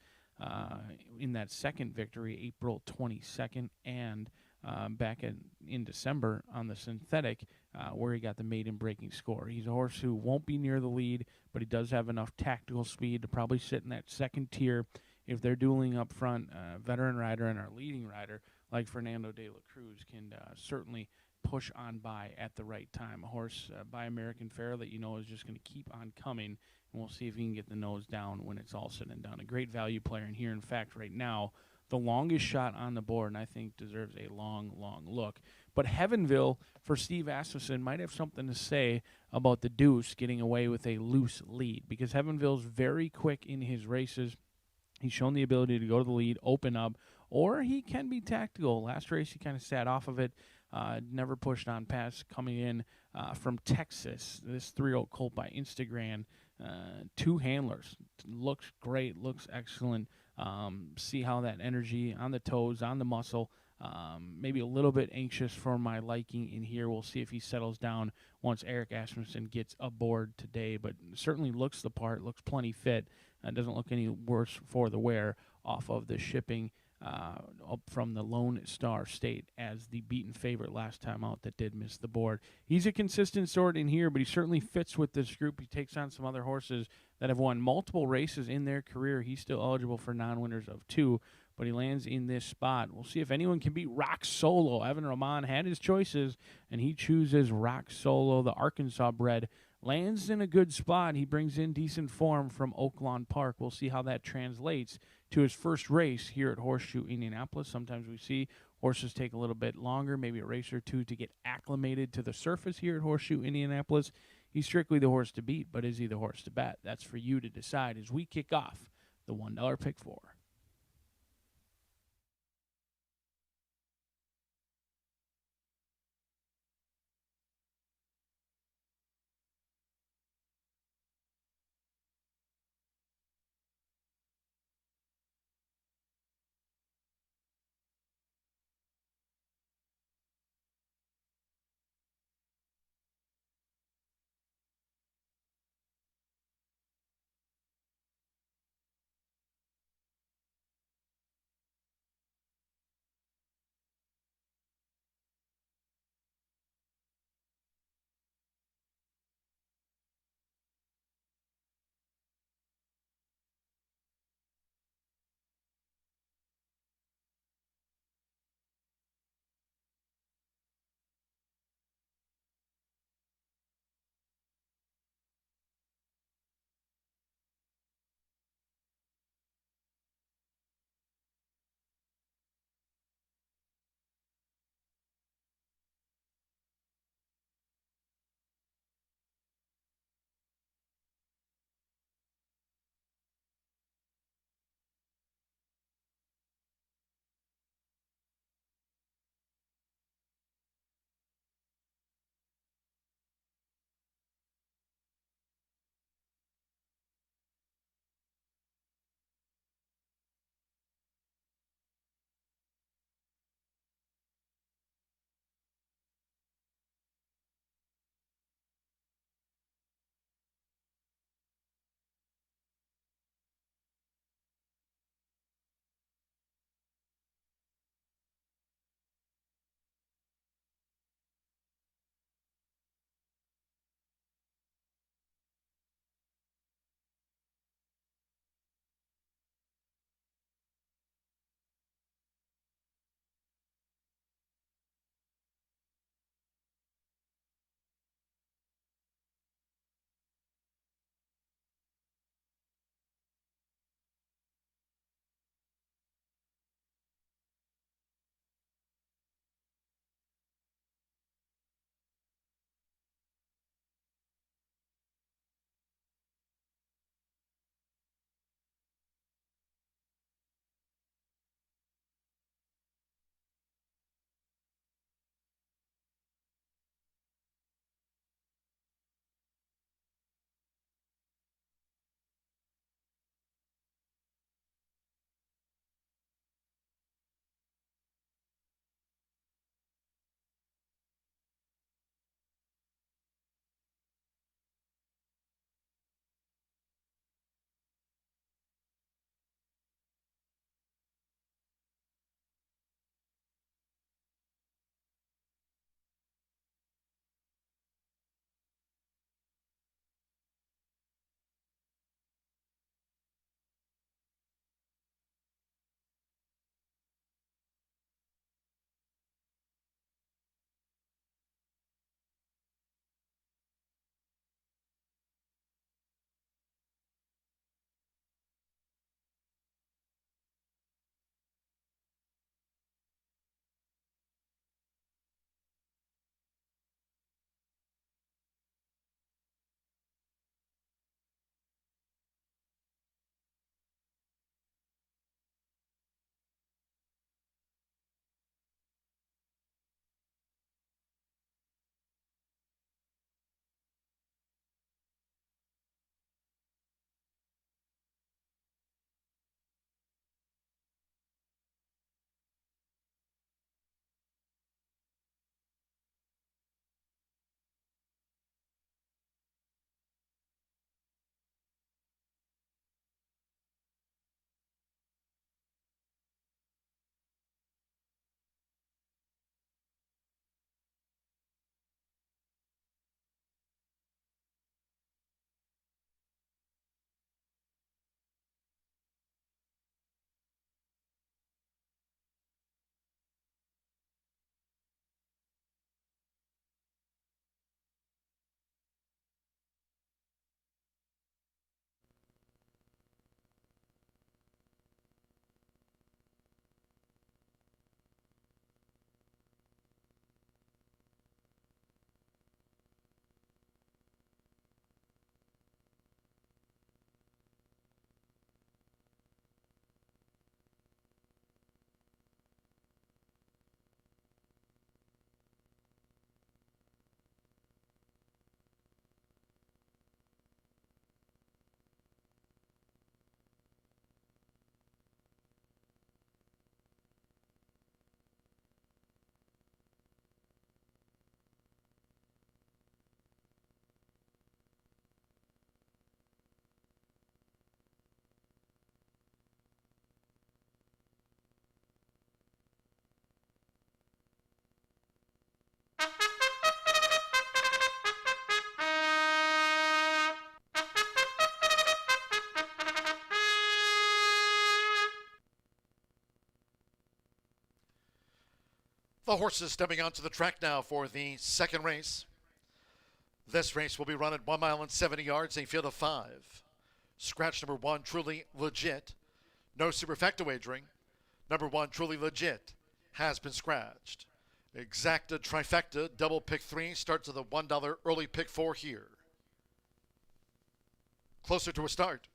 in that second victory, April 22nd, and back in December on the synthetic, where he got the maiden breaking score. He's a horse who won't be near the lead, but he does have enough tactical speed to probably sit in that second tier. If they're dueling up front, veteran rider and our leading rider, like Fernando de la Cruz, can certainly push on by at the right time. A horse by American Fair that is just going to keep on coming, and we'll see if he can get the nose down when it's all said and done. A great value player in here. In fact, right now, the longest shot on the board, and I think deserves a long, long look. But Heavenville, for Steve Asmussen, might have something to say about the Deuce getting away with a loose lead, because Heavenville's very quick in his races. He's shown the ability to go to the lead, open up, or he can be tactical. Last race, he kind of sat off of it, never pushed on past, coming in from Texas. This 3-year-old colt by Instagram, 2 handlers. Looks great, looks excellent. See how that energy on the toes, on the muscle, maybe a little bit anxious for my liking in here. We'll see if he settles down once Eric Asmussen gets aboard today, but certainly looks the part, looks plenty fit. Doesn't look any worse for the wear off of the shipping up from the Lone Star State as the beaten favorite last time out that did miss the board. He's a consistent sort in here, but he certainly fits with this group. He takes on some other horses that have won multiple races in their career. He's still eligible for non-winners of 2, but he lands in this spot. We'll see if anyone can beat Rock Solo. Evan Roman had his choices, and he chooses Rock Solo, the Arkansas bred. Lands in a good spot. He brings in decent form from Oaklawn Park. We'll see how that translates to his first race here at Horseshoe Indianapolis. Sometimes we see horses take a little bit longer, maybe a race or 2 to get acclimated to the surface here at Horseshoe Indianapolis. He's strictly the horse to beat, but is he the horse to bet? That's for you to decide as we kick off the $1 Pick 4. The horses stepping onto the track now for the second race. This race will be run at 1 mile and 70 yards, a field of 5. Scratch number 1, Truly Legit. No superfecta wagering. Number 1, Truly Legit, has been scratched. Exacta Trifecta, double pick 3, starts at the $1 early pick 4 here. Closer to a start.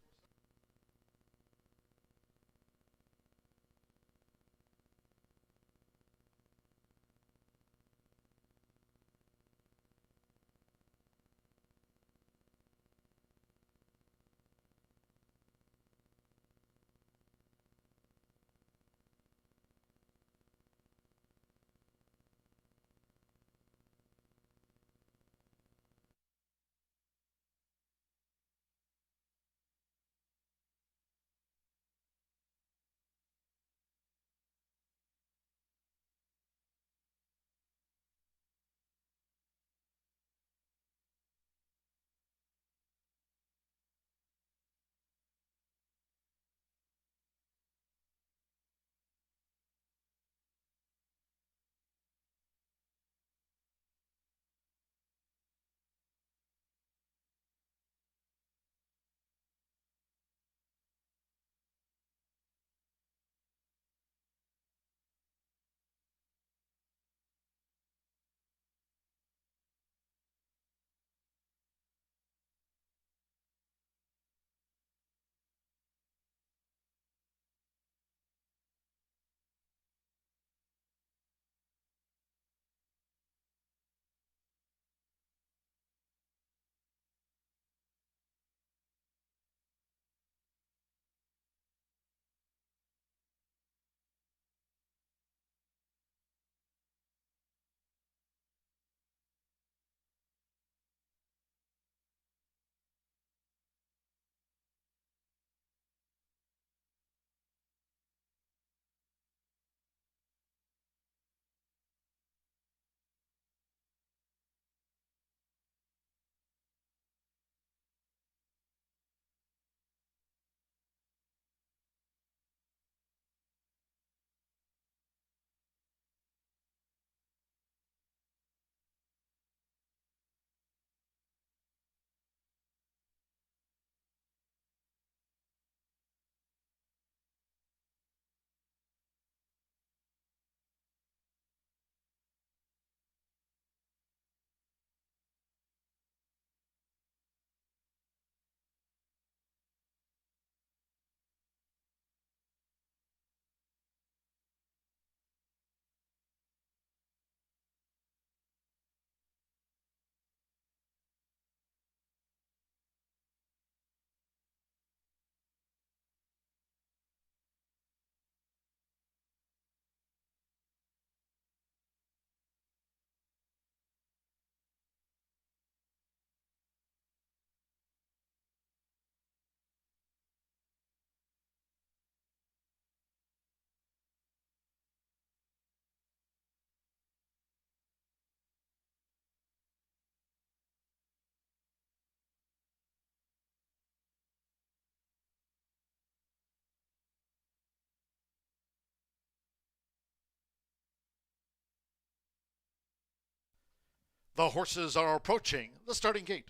The horses are approaching the starting gate.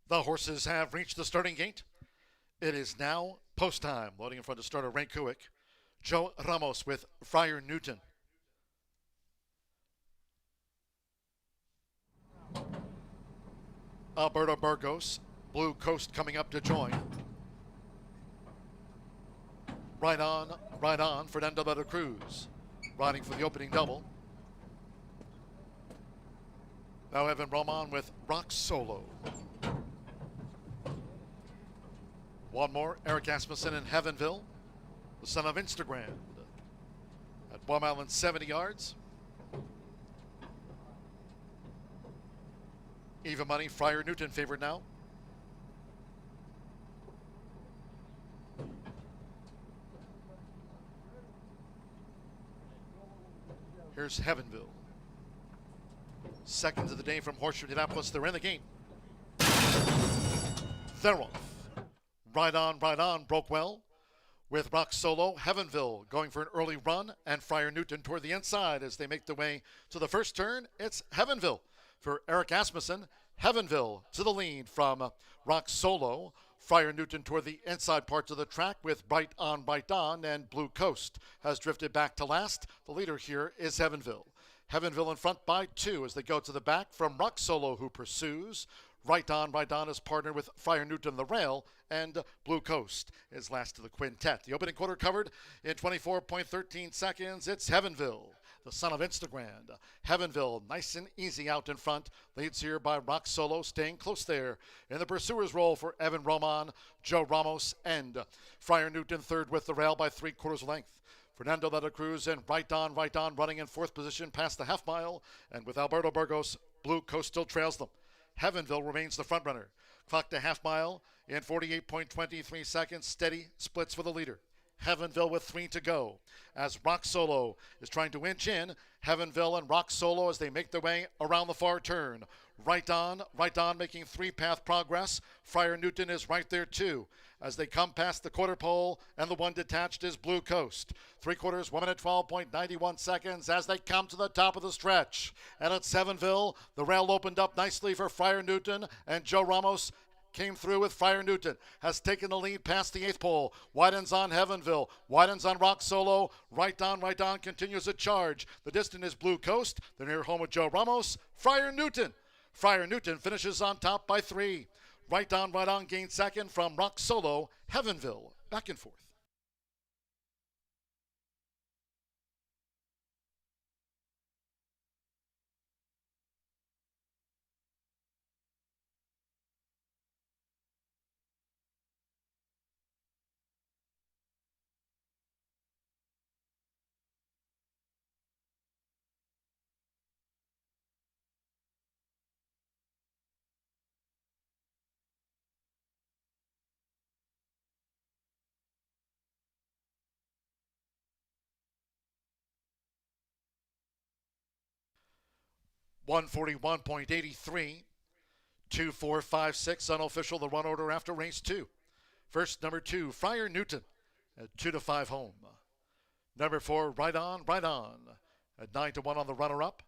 The horses have reached the starting gate. It is now post time. Loading in front of starter Ray Kuick. Joe Ramos with Friar Newton. Alberto Burgos, Blue Coast coming up to join. Right on, Fernando de la Cruz, riding for the opening double. Now Evan Roman with Rock Solo. One more, Eric Asmussen in Heavenville, the son of Instagram, at 1 mile and 70 yards. Even money, Friar Newton favored now. Here's Heavenville. Seconds of the day from Horseshoe Indianapolis. They're in the game. They're off. Right on, broke well. With Rock Solo, Heavenville going for an early run, and Friar Newton toward the inside as they make their way to the first turn. It's Heavenville for Eric Asmussen. Heavenville to the lead from Rock Solo. Friar Newton toward the inside parts of the track with Bright On, and Blue Coast has drifted back to last. The leader here is Heavenville. Heavenville in front by 2 as they go to the back from Rock Solo, who pursues. Right on is partnered with Friar Newton the rail, and Blue Coast is last to the quintet. The opening quarter covered in 24.13 seconds. It's Heavenville, the son of Instagram. Heavenville, nice and easy out in front. Leads here by Rock Solo, staying close there. In the pursuer's role for Evan Roman, Joe Ramos, and Friar Newton third with the rail by 3/4 length. Fernando de la Cruz and Right on, running in fourth position past the half mile. And with Alberto Burgos, Blue Coast still trails them. Heavenville remains the front runner. Clock to half mile in 48.23 seconds. Steady splits for the leader. Heavenville with 3 to go. As Rock Solo is trying to inch in, Heavenville and Rock Solo as they make their way around the far turn. Right on, making 3-path progress. Friar Newton is right there too. As they come past the quarter pole, and the one detached is Blue Coast. 3/4, 1 minute 12.91 seconds as they come to the top of the stretch. And at Heavenville, the rail opened up nicely for Friar Newton, and Joe Ramos came through with Friar Newton, has taken the lead past the 8th pole, widens on Heavenville, widens on Rock Solo, right on, continues a charge. The distance is Blue Coast, they're near home with Joe Ramos. Friar Newton finishes on top by 3. Right on, gains second from Rock Solo. Heavenville, back and forth. (141.83), 2, 4, 5, 6 unofficial. The run order after race 2. First, number 2, Friar Newton at 2 to 5 home. Number 4, right on at 9 to 1 on the runner-up.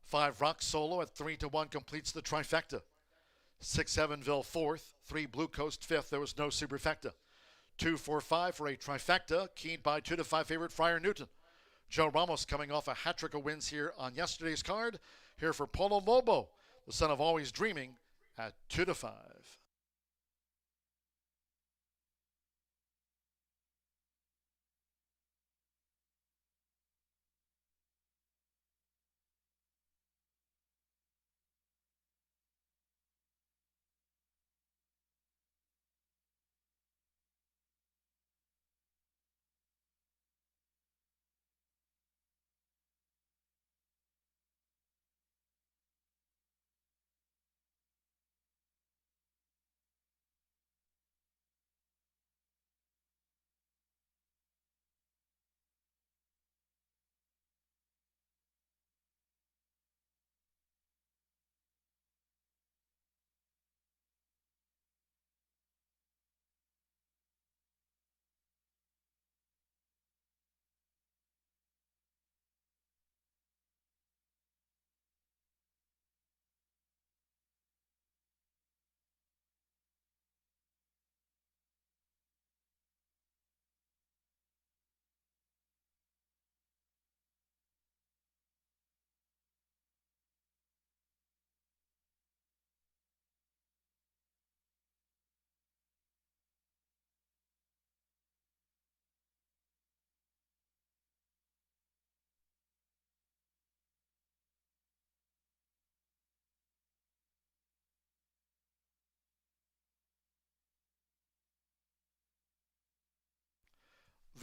5, Rock Solo at 3 to 1 completes the trifecta. 6, Heavenville 4th, 3, Blue Coast 5th. There was no superfecta. 2, 4, 5 for a trifecta, keyed by 2 to 5 favorite Friar Newton. Joe Ramos coming off a hat trick of wins here on yesterday's card. Here for Polo Lobo, the son of Always Dreaming, at 2 to 5.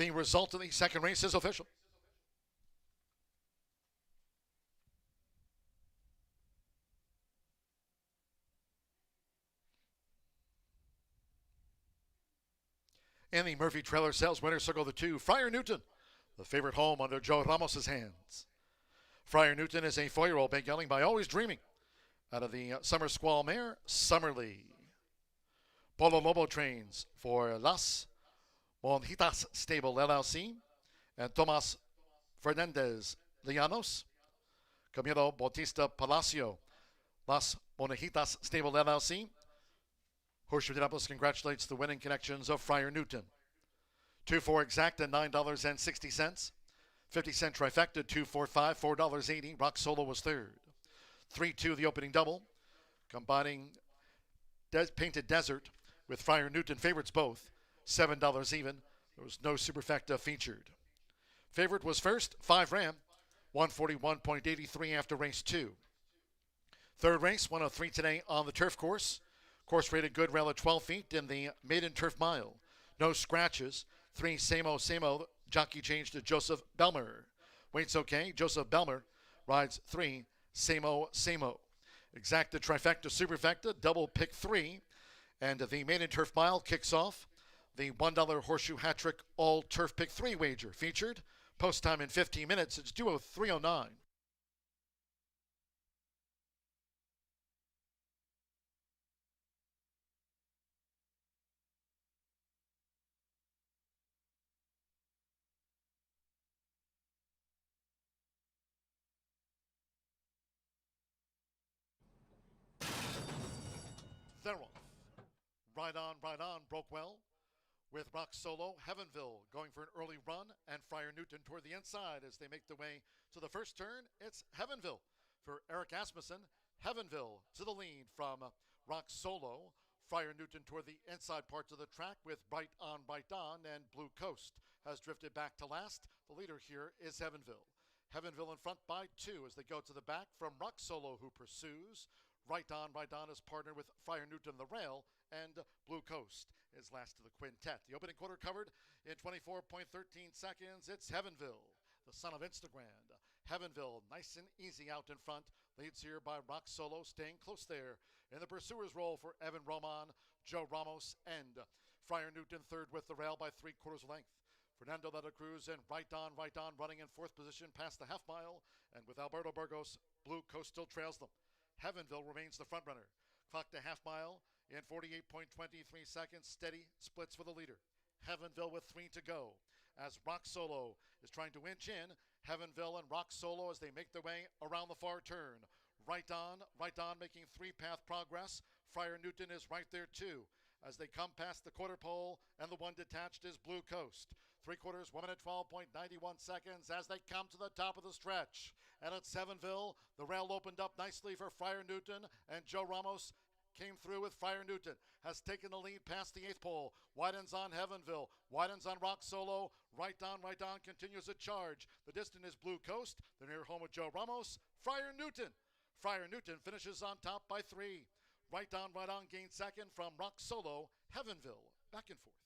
The result of the second race is official. In the Murphy Trailer Sales winner circle, the 2, Friar Newton, the favorite home under Joe Ramos' hands. Friar Newton is a 4-year-old big gelding by Always Dreaming out of the Summer Squall mare, Summerly. Polo Lobo trains for Las Monjitas Stable LLC and Tomas Fernandez Llanos. Camilo Bautista Palacio, Las Monjitas Stable LLC. Horseshoe Indianapolis congratulates the winning connections of Friar Newton. 2-4 exact at $9.60. 50-cent trifecta, 2-4-5, $4.80. Rock Solo was third. 3-2 the opening double, combining Painted Desert with Friar Newton favorites both, $7 even. There was no superfecta featured. Favorite was first, 5 Ram, 141.83 after race 2. Third race, 103 today on the turf course. Course rated good, rail at 12 feet in the maiden turf mile. No scratches. 3 Samo. Jockey change to Joseph Belmer. Weight's okay. Joseph Belmer rides 3 Samo. Exacta trifecta superfecta, double pick 3. And the maiden turf mile kicks off the $1 horseshoe hat trick all turf pick 3 wager. Featured post time in 15 minutes. It's duo 309. They're off. Right on, broke well. With Rock Solo, Heavenville going for an early run, and Friar Newton toward the inside as they make their way to the first turn. It's Heavenville for Eric Asmussen. Heavenville to the lead from Rock Solo. Friar Newton toward the inside parts of the track with Bright On, and Blue Coast has drifted back to last. The leader here is Heavenville. Heavenville in front by 2 as they go to the back from Rock Solo, who pursues. Right on is partnered with Friar Newton the rail, and Blue Coast is last to the quintet. The opening quarter covered in 24.13 seconds. It's Heavenville, the son of Instagram. Heavenville, nice and easy out in front. Leads here by Rock Solo, staying close there. In the pursuer's role for Evan Roman, Joe Ramos, and Friar Newton third with the rail by 3/4 length. Fernando de la Cruz and Right on running in 4th position past the half mile. And with Alberto Burgos, Blue Coast still trails them. Heavenville remains the front runner. Clocked a half mile in 48.23 seconds. Steady splits for the leader. Heavenville with 3 to go. As Rock Solo is trying to inch in, Heavenville and Rock Solo as they make their way around the far turn. Right on making 3-path progress. Friar Newton is right there too. As they come past the quarter pole, and the one detached is Blue Coast. 3/4, 1 minute 12.91 seconds as they come to the top of the stretch. And at Heavenville, the rail opened up nicely for Friar Newton, and Joe Ramos came through with Friar Newton, has taken the lead past the 8th pole, widens on Heavenville, widens on Rock Solo, right on, continues a charge. The distance is Blue Coast, the near home of Joe Ramos, Friar Newton. Friar Newton finishes on top by 3. Right on, gains second from Rock Solo, Heavenville, back and forth.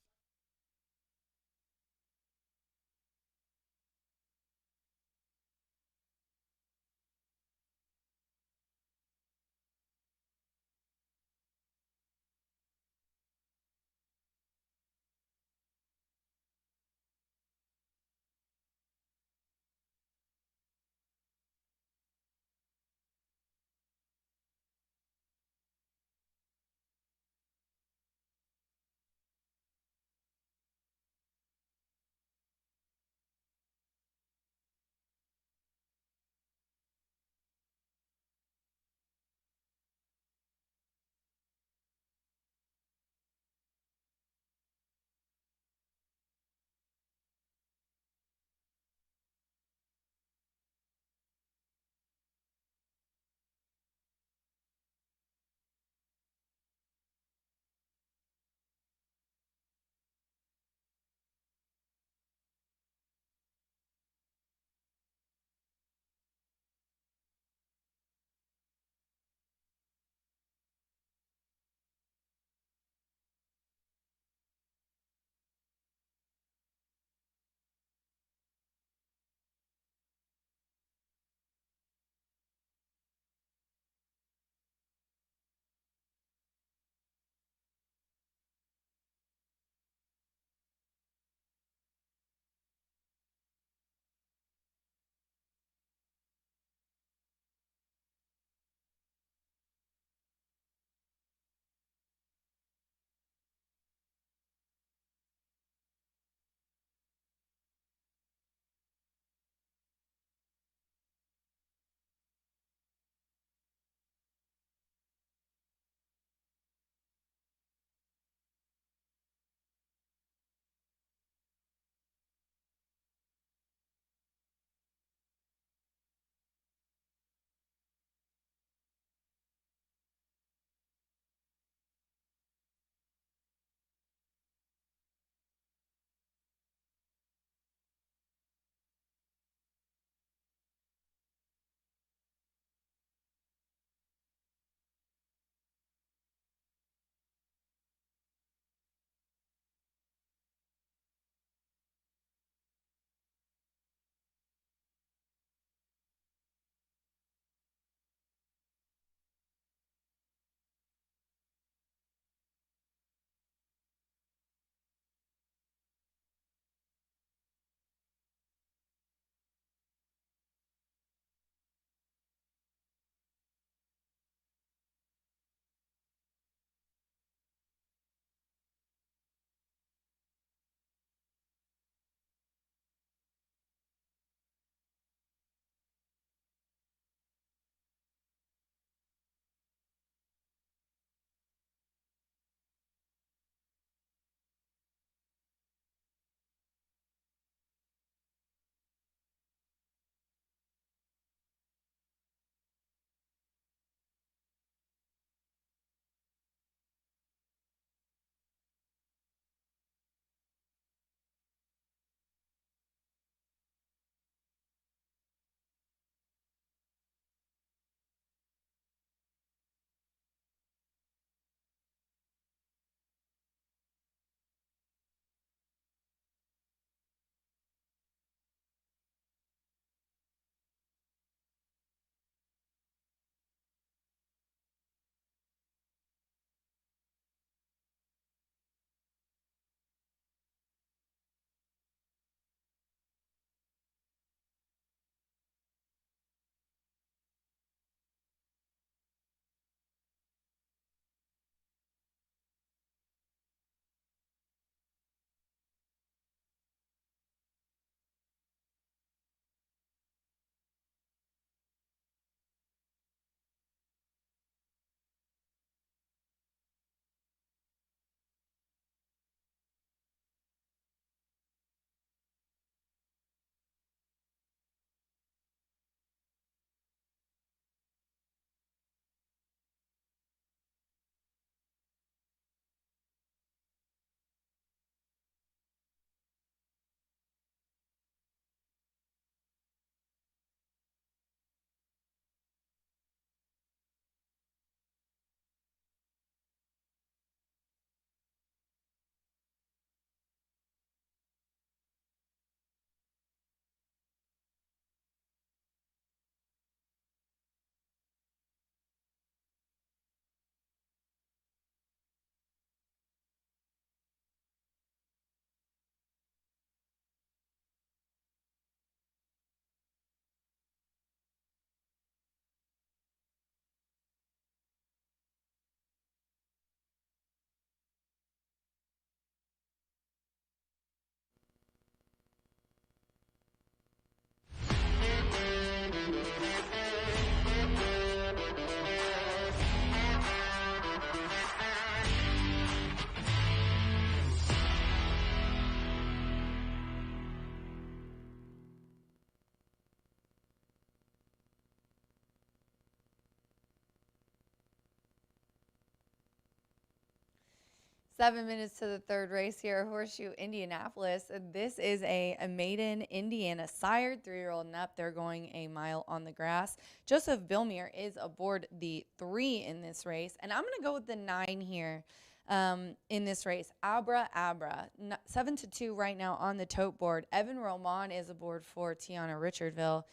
7 minutes to the third race here at Horseshoe Indianapolis. This is a maiden Indiana sired 3-year-old and up. They're going a mile on the grass. Joseph Bilmier is aboard the 3 in this race, and I'm going to go with the 9 here in this race. Abra Abra, 7-2 right now on the tote board. Evan Roman is aboard for Tiana Richardville,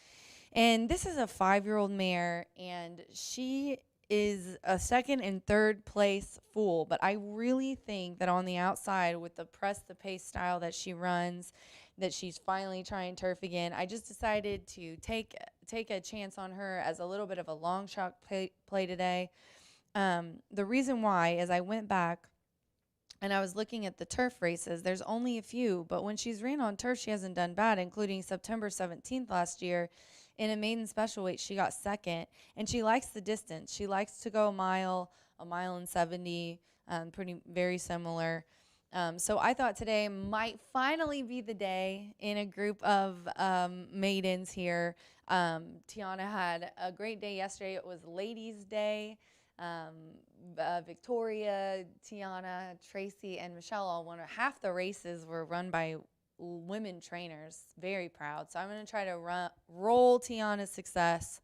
and this is a 5-year-old mare, and she is a second and third place fool, but I really think that on the outside with the press the pace style that she runs, that she's finally trying turf again. I just decided to take a chance on her as a little bit of a long shot play today. The reason why is I went back and I was looking at the turf races. There's only a few, but when she's ran on turf, she hasn't done bad, including September 17th last year. In a maiden special weight, she got second, and she likes the distance. She likes to go a mile and 70, very similar. So I thought today might finally be the day in a group of maidens here. Tiana had a great day yesterday. It was Ladies' Day. Victoria, Tiana, Tracy, and Michelle all won. Half the races were run by women trainers. Very proud. So I'm going to try to roll Tiana's success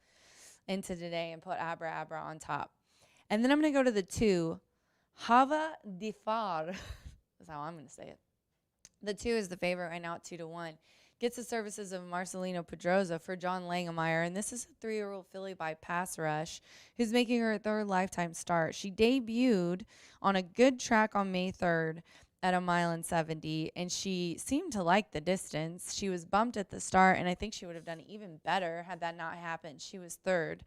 into today and put Abra Abra on top. And then I'm going to go to the 2, Hava Difar. That's how I'm going to say it. The 2 is the favorite right now at 2-1. Gets the services of Marcelino Pedroza for John Langemeyer, and this is a 3-year-old filly by Pass Rush, who's making her 3rd lifetime start. She debuted on a good track on May 3rd at a mile and 70, and she seemed to like the distance. She was bumped at the start, and I think she would have done even better had that not happened. She was 3rd.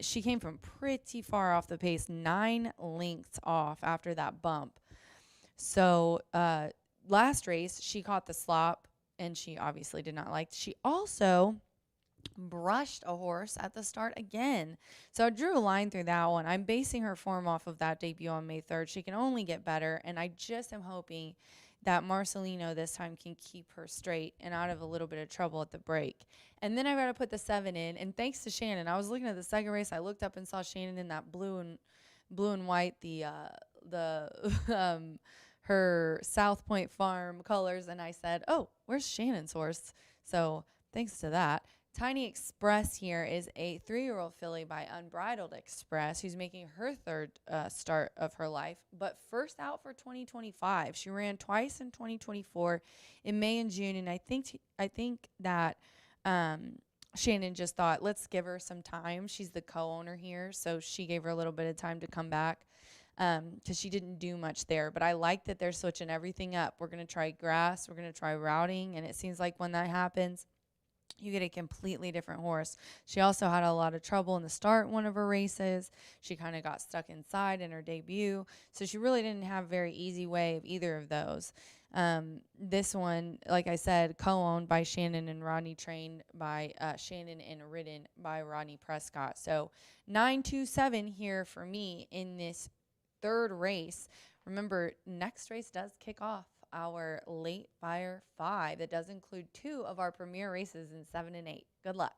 She came from pretty far off the pace, 9 lengths off after that bump. So last race, she caught the slop, and she obviously did not like it. She also brushed a horse at the start again. So I drew a line through that one. I'm basing her form off of that debut on May 3rd. She can only get better, and I just am hoping that Marcelino this time can keep her straight and out of a little bit of trouble at the break. And then I got to put the 7 in, and thanks to Shannon, I was looking at the second race. I looked up and saw Shannon in that blue and white, her South Point Farm colors, and I said, oh, where's Shannon's horse? So thanks to that. Tiny Express here is a 3-year-old filly by Unbridled Express, who's making her 3rd start of her life, but first out for 2025. She ran twice in 2024 in May and June, and I think that Shannon just thought, let's give her some time. She's the co-owner here, so she gave her a little bit of time to come back. Because she didn't do much there. But I like that they're switching everything up. We're going to try grass. We're going to try routing. And it seems like when that happens, you get a completely different horse. She also had a lot of trouble in the start one of her races. She kind of got stuck inside in her debut. So she really didn't have a very easy way of either of those. This one, like I said, co-owned by Shannon and Rodney, trained by Shannon and ridden by Rodney Prescott. So 9-2-7 here for me in this 3rd race. Remember, next race does kick off our late Fire 5. That does include 2 of our premier races in 7 and 8. Good luck.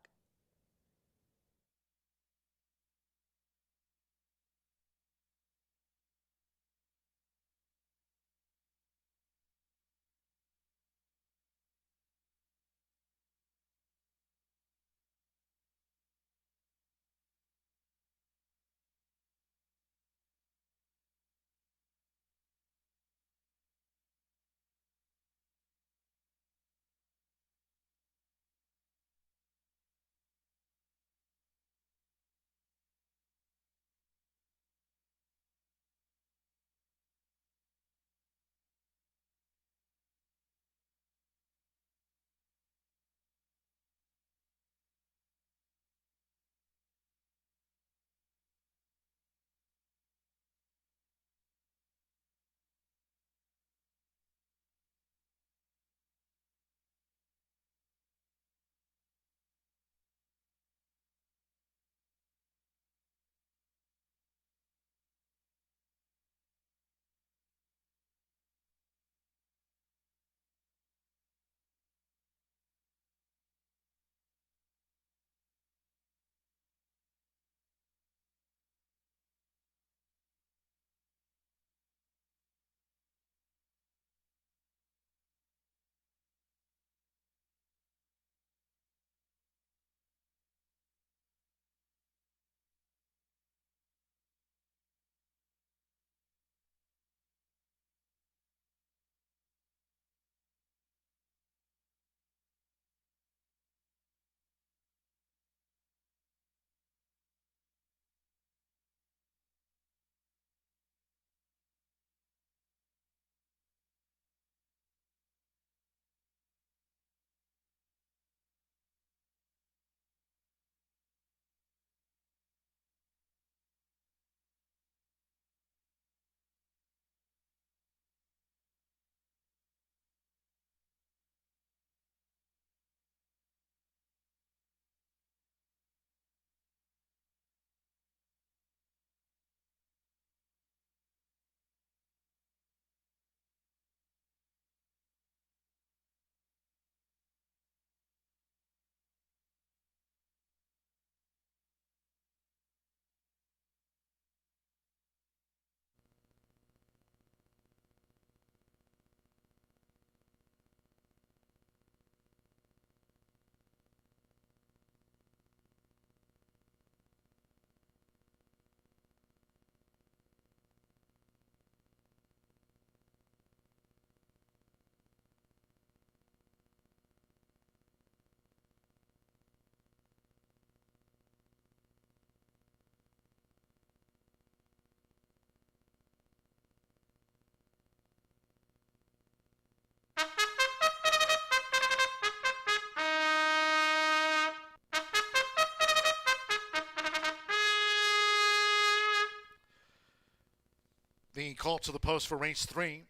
The call to the post for race 3.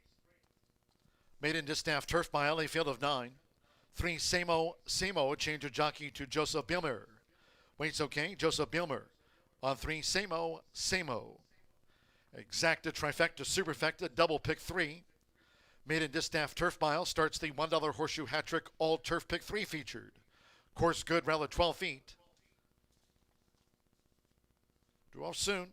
Maiden Distaff Turf Mile, a field of 9. 3, Samo, a change of jockey to Joseph Bilmer. Waits okay, Joseph Bilmer. On 3, Samo. Exacta, Trifecta, Superfecta, double pick 3. Maiden Distaff Turf Mile starts the $1 Horseshoe Hat Trick All Turf Pick 3 featured. Course good, round at 12 feet. Due off soon.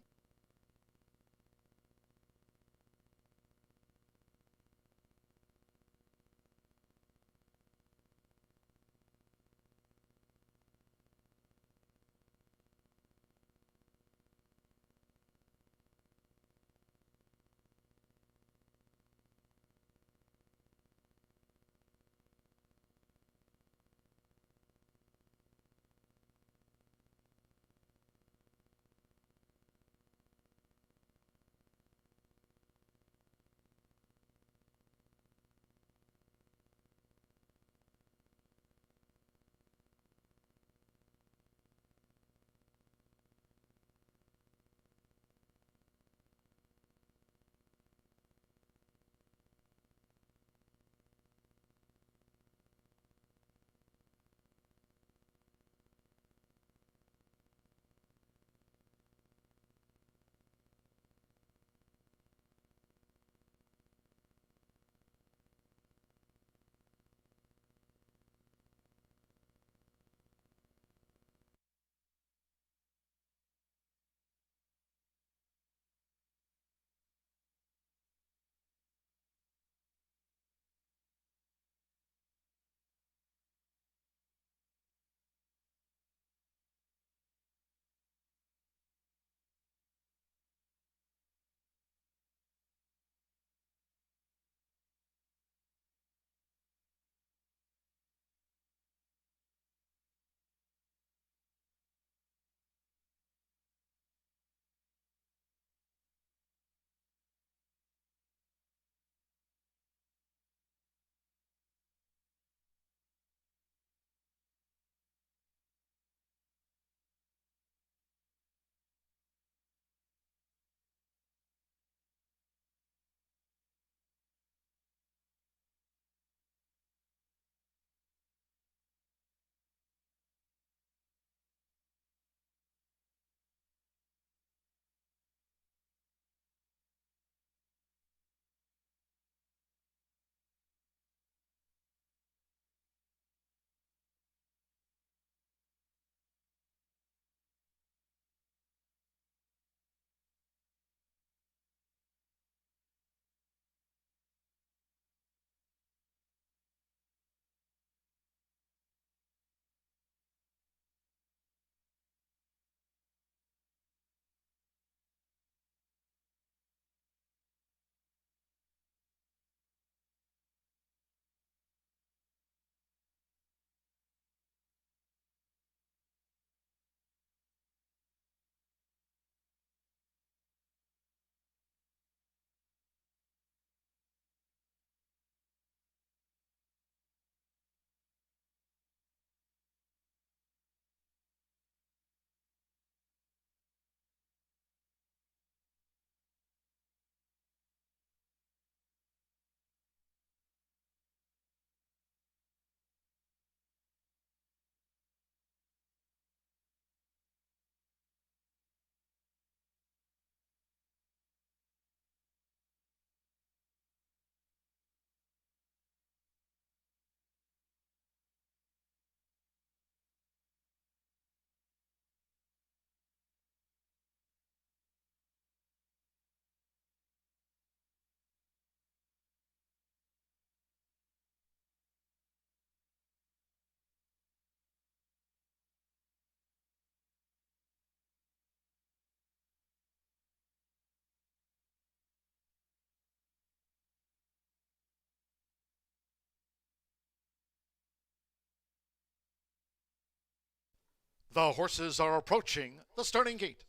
The horses are approaching the starting gate.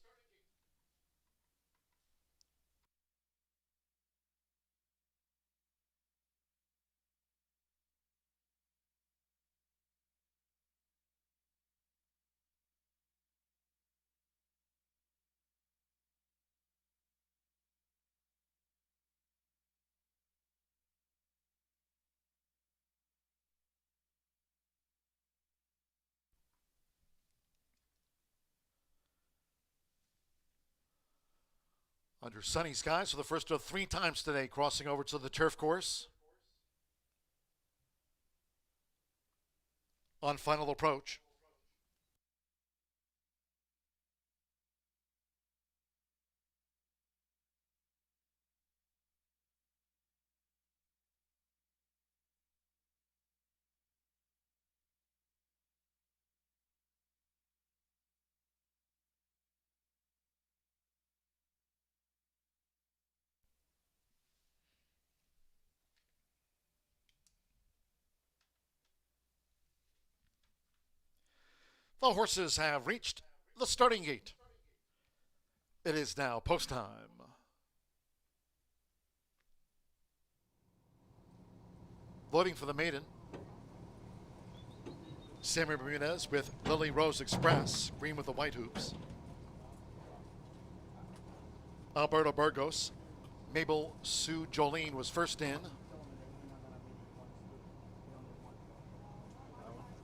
Under sunny skies for the first of 3 times today, crossing over to the turf course. On final approach. The horses have reached the starting gate. It is now post time. Loading for the maiden. Sammy Bermudez with Lily Rose Express, green with the white hoops. Alberto Burgos, Mabel Sue Jolene was first in.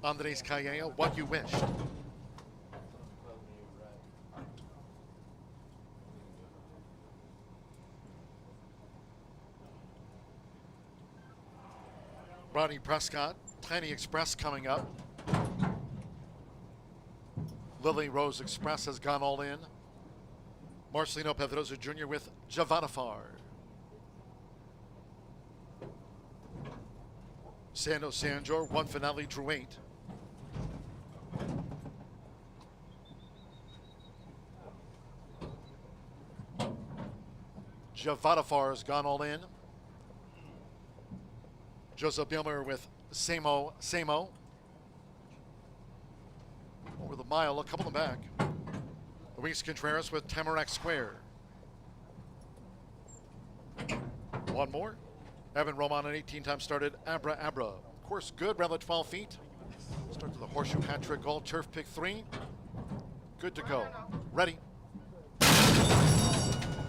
Andres Calleja, What You Wish. Rodney Prescott, Tiny Express coming up. Lily Rose Express has gone all in. Marcelino Pedroza Jr. with Javanafar. Sando Sanjor, One Finale, drew 8. Javanafar has gone all in. Joseph Bilmer with Samo. Over the mile, a couple of them back. Luis Contreras with Tamarack Square. One more. Evan Roman, an 18-time started Abra Abra. Of course, good, around the 12 feet. Start to the Horseshoe Hat Trick Gold Turf Pick 3. Good to go. Ready.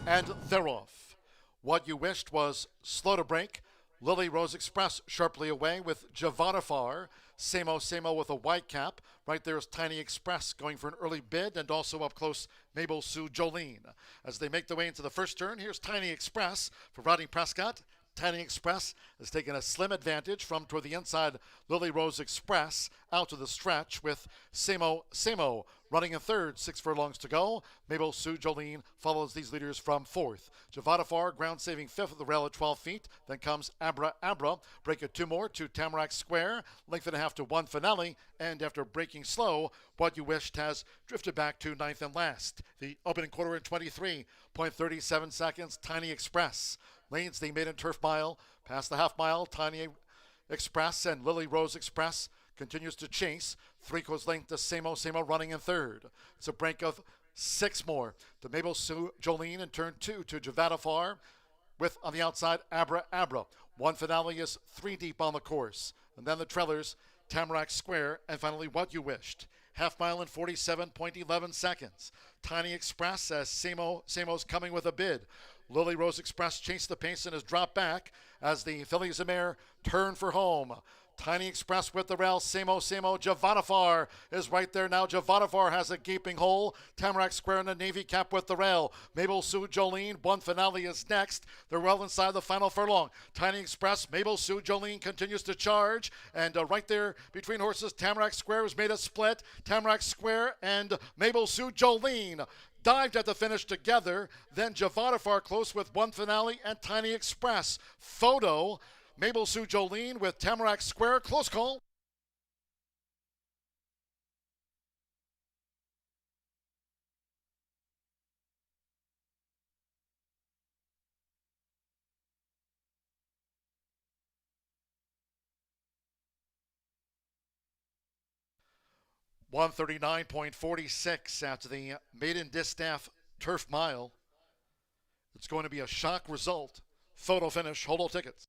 And they're off. What You Wished was slow to break. Lily Rose Express sharply away with Javanafar. Samo with a white cap. Right there is Tiny Express going for an early bid, and also up close Mabel Sue Jolene. As they make their way into the first turn, here's Tiny Express for Rodney Prescott. Tiny Express has taken a slim advantage from toward the inside Lily Rose Express out to the stretch with Samo running in third, 6 furlongs to go. Mabel Sue Jolene follows these leaders from fourth. Javanafar ground saving fifth at the rail at 12 feet. Then comes Abra Abra. Break it 2 more to Tamarack Square. Length and a half to One Finale. And after breaking slow, What You Wished has drifted back to ninth and last. The opening quarter in 23.37 seconds. Tiny Express leads the maiden turf mile. Past the half mile, Tiny Express and Lily Rose Express continues to chase. 3/4 length to Samo running in third. It's a break of 6 more to Mabel Sue Jolene in turn 2 to Javanafar with on the outside Abra Abra. One Finale is 3 deep on the course. And then the trailers, Tamarack Square, and finally What You Wished. Half mile in 47.11 seconds. Tiny Express as Samo's coming with a bid. Lily Rose Express chased the pace and has dropped back as the fillies and mare turn for home. Tiny Express with the rail. Samo. Javanafar is right there now. Javanafar has a gaping hole. Tamarack Square in the navy cap with the rail. Mabel Sue Jolene. One Finale is next. They're well inside the final furlong. Tiny Express. Mabel Sue Jolene continues to charge. And right there between horses, Tamarack Square has made a split. Tamarack Square and Mabel Sue Jolene dived at the finish together. Then Javanafar close with One Finale and Tiny Express. Photo. Mabel Sue Jolene with Tamarack Square. Close call. (139.46) after the maiden distaff turf mile. It's going to be a shock result. Photo finish. Hold all tickets.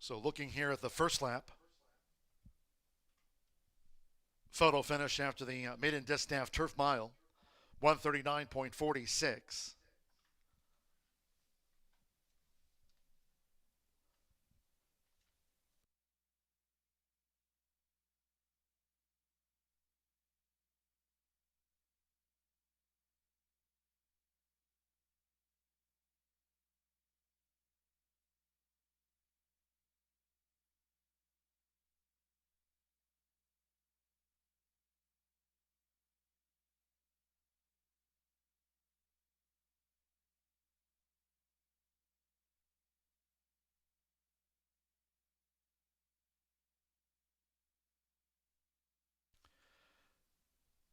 So looking here at the first lap. Photo finish after the maiden distaff turf mile. 139.46.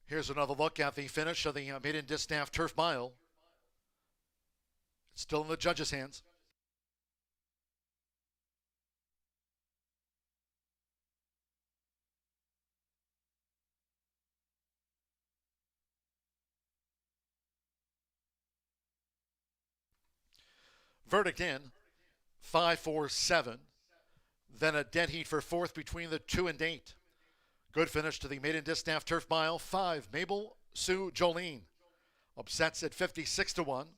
Here's another look at the finish of the maiden distaff turf mile. It's still in the judges' hands. Verdict in 5-4-7. Then a dead heat for fourth between the 2 and 8. Good finish to the maiden distaff turf mile. 5, Mabel Sue Jolene. Upsets at 56-1.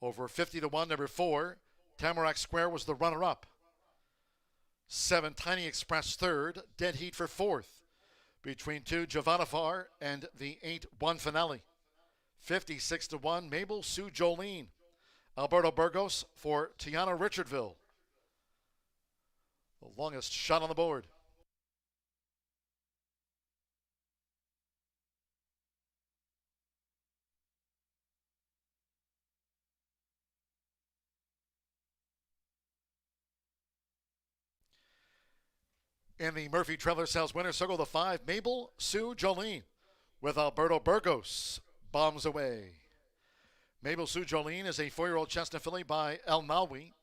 Over 50-1, number 4, Tamarack Square was the runner-up. 7, Tiny Express third. Dead heat for fourth between 2, Javanafar and the 8, One Finale. 56-1, Mabel Sue Jolene. Alberto Burgos for Tiana Richardville. The longest shot on the board. In the Murphy Trailer Sales winner circle, the 5, Mabel Sue Jolene with Alberto Burgos bombs away. Mabel Sue Jolene is a 4-year-old Chestnut filly by El Maui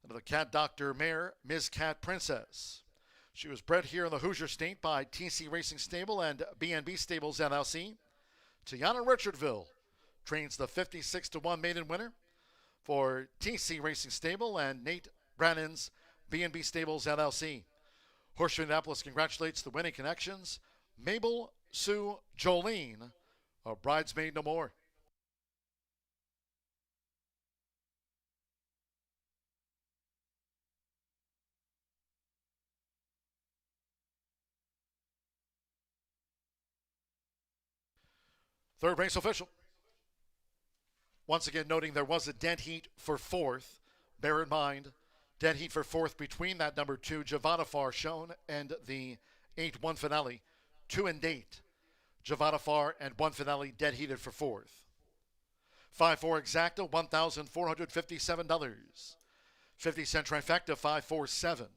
under the Cat Doctor mare, Ms. Cat Princess. She was bred here in the Hoosier State by TC Racing Stable and B&B Stables LLC. Tiana Richardville trains the 56-1 maiden winner for TC Racing Stable and Nate Brannan's B&B Stables LLC. Horseshoe Indianapolis congratulates the winning connections. Mabel Sue Jolene, a bridesmaid no more. Third race official. Once again, noting there was a dead heat for fourth. Bear in mind, dead heat for fourth between that number 2, Javanafar shown, and the 8, One Finale. 2 and 8, Javanafar and One Finale dead heated for fourth. 5-4 exacta, $1,457. 50-cent trifecta, 5-4-7.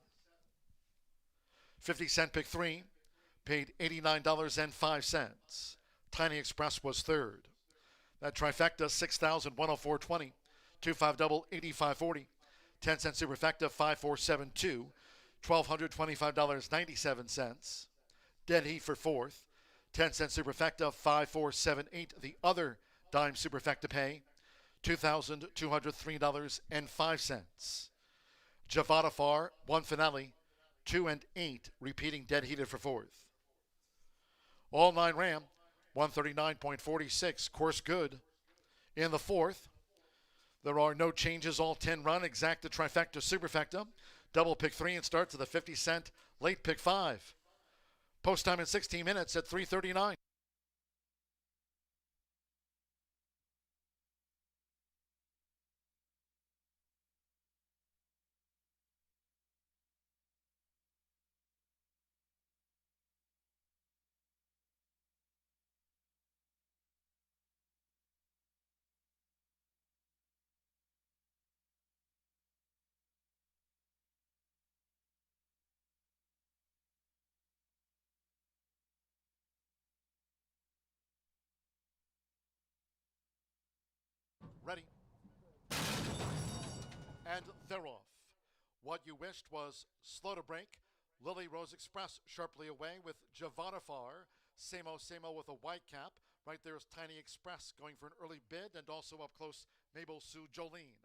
50-cent pick 3, paid $89.05. Tiny Express was third. That trifecta, $6,104.20. 2-5 double, $85.40. 10-cent superfecta, 5-4-7-2. $1,225.97. Dead heat for fourth. 10-cent superfecta, 5-4-7-8. The other dime superfecta pay, $2,203.05. Javanafar, One Finale, 2 and 8, repeating dead heated for fourth. All 9 ran, 139.46, course good. In the fourth, there are no changes, all 10 run, exacta, trifecta, superfecta, double pick 3 and start to the 50-cent late pick 5. Post time in 16 minutes at 3:39. Ready. And they're off. What you wished was slow to break. Lily Rose Express sharply away with Javanafar. Samo with a white cap. Right there is Tiny Express going for an early bid, and also up close Mabel Sue Jolene.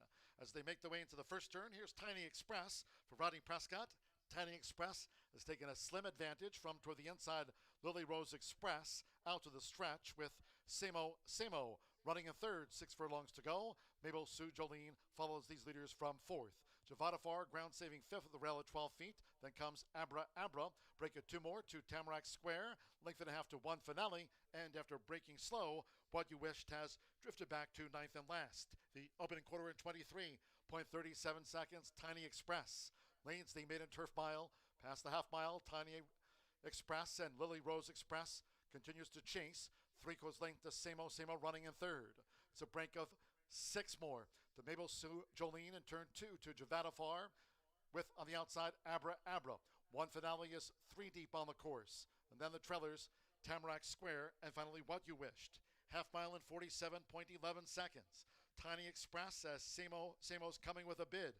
as they make their way into the first turn. Here's Tiny Express for Rodney Prescott. Tiny Express has taken a slim advantage from toward the inside. Lily Rose Express out to the stretch with Samo running in third, 6 furlongs to go. Mabel Sue Jolene follows these leaders from fourth. Javadafar ground saving fifth at the rail at 12 feet. Then comes Abra. Break it 2 more to Tamarack Square. Length and a half to 1 Finale. And after breaking slow, What You Wished has drifted back to ninth and last. The opening quarter in 23.37 seconds. Tiny Express leads the maiden turf mile. Past the half mile, Tiny Express and Lily Rose Express continues to chase. 3/4 length to Samo running in third. It's a break of 6 more. To Mabel Sue Jolene in turn 2 to Javadafar with on the outside Abra. 1 Finale is 3 deep on the course. And then the trailers, Tamarack Square, and finally What You Wished. Half mile in 47.11 seconds. Tiny Express as Samo's coming with a bid.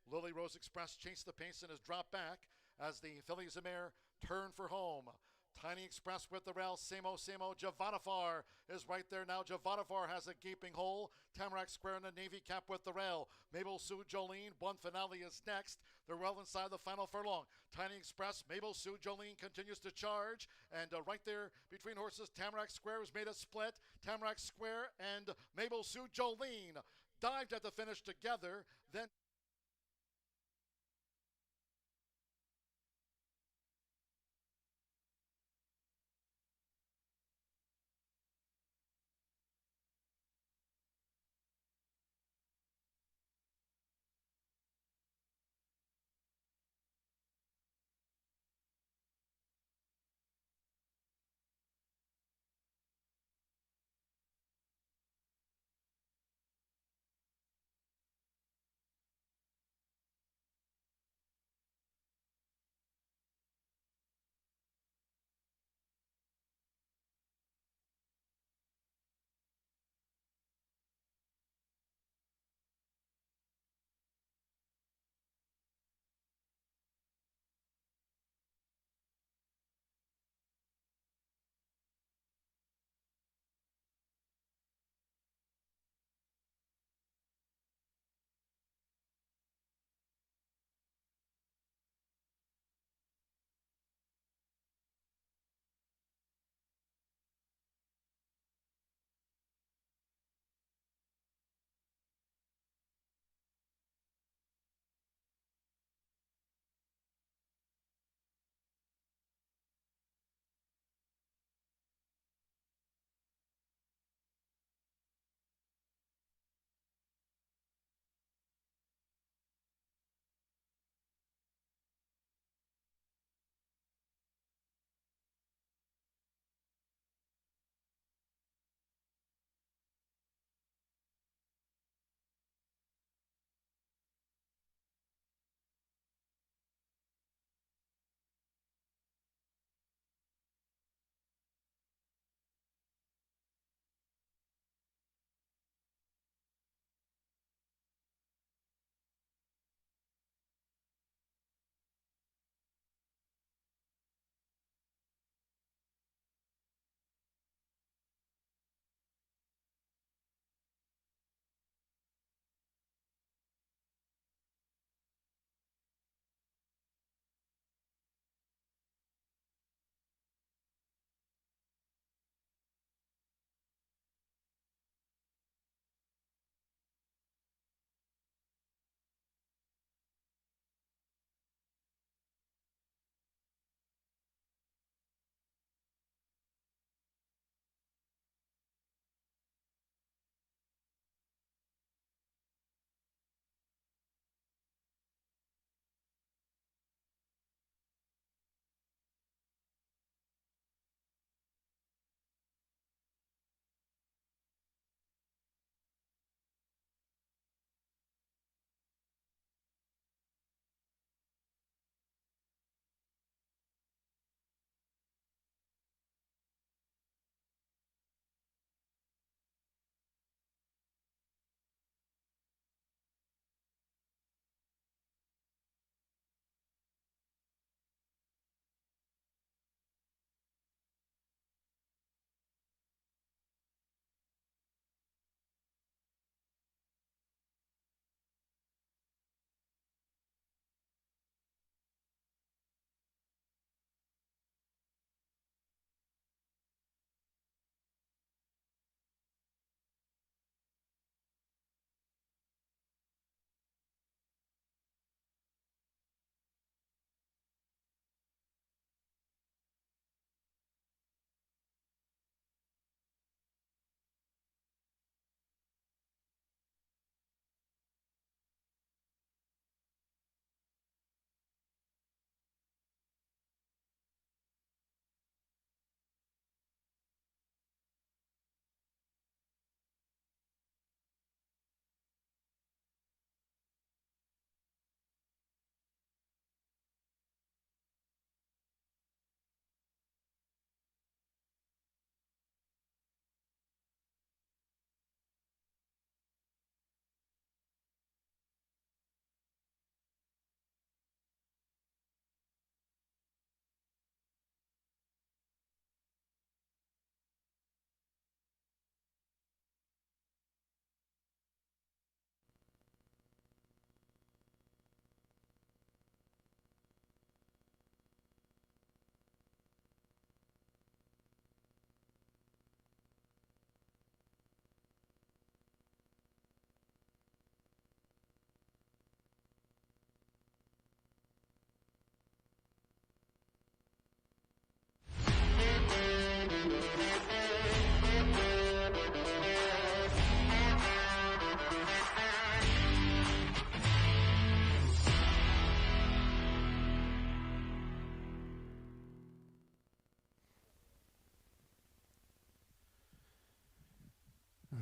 Lily Rose Express chased the pace and has dropped back as the fillies and mare turn for home. Tiny Express with the rail. Samo. Javadafar is right there now. Javadafar has a gaping hole. Tamarack Square in the navy cap with the rail. Mabel Sue Jolene. 1 Finale is next. They're well inside the final furlong. Tiny Express. Mabel Sue Jolene continues to charge. And right there between horses, Tamarack Square has made a split. Tamarack Square and Mabel Sue Jolene dived at the finish together. Then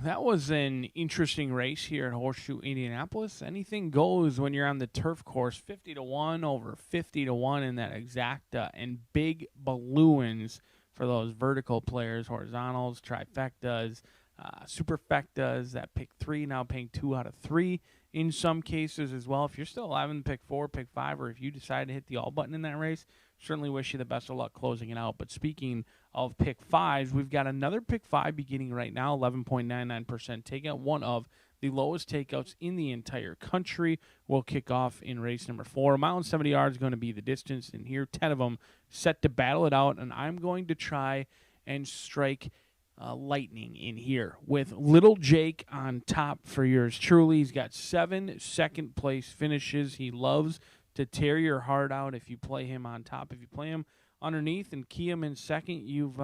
that was an interesting race here at Horseshoe Indianapolis. Anything goes when you're on the turf course. 50-1 over 50-1 in that exacta, and big balloons for those vertical players, horizontals, trifectas, superfectas. That pick 3 now paying 2 out of 3 in some cases as well. If you're still alive in pick 4, pick 5, or if you decide to hit the all button in that race, certainly wish you the best of luck closing it out. But speaking of pick 5s, we've got another pick 5 beginning right now, 11.99% takeout, one of the lowest takeouts in the entire country. Will kick off in race number 4. A mile and 70 yards is going to be the distance, and here 10 of them set to battle it out, and I'm going to try and strike lightning in here with Little Jake on top for yours truly. He's got 7 second-place finishes. He loves to tear your heart out if you play him on top. If you play him underneath and key him in second, you've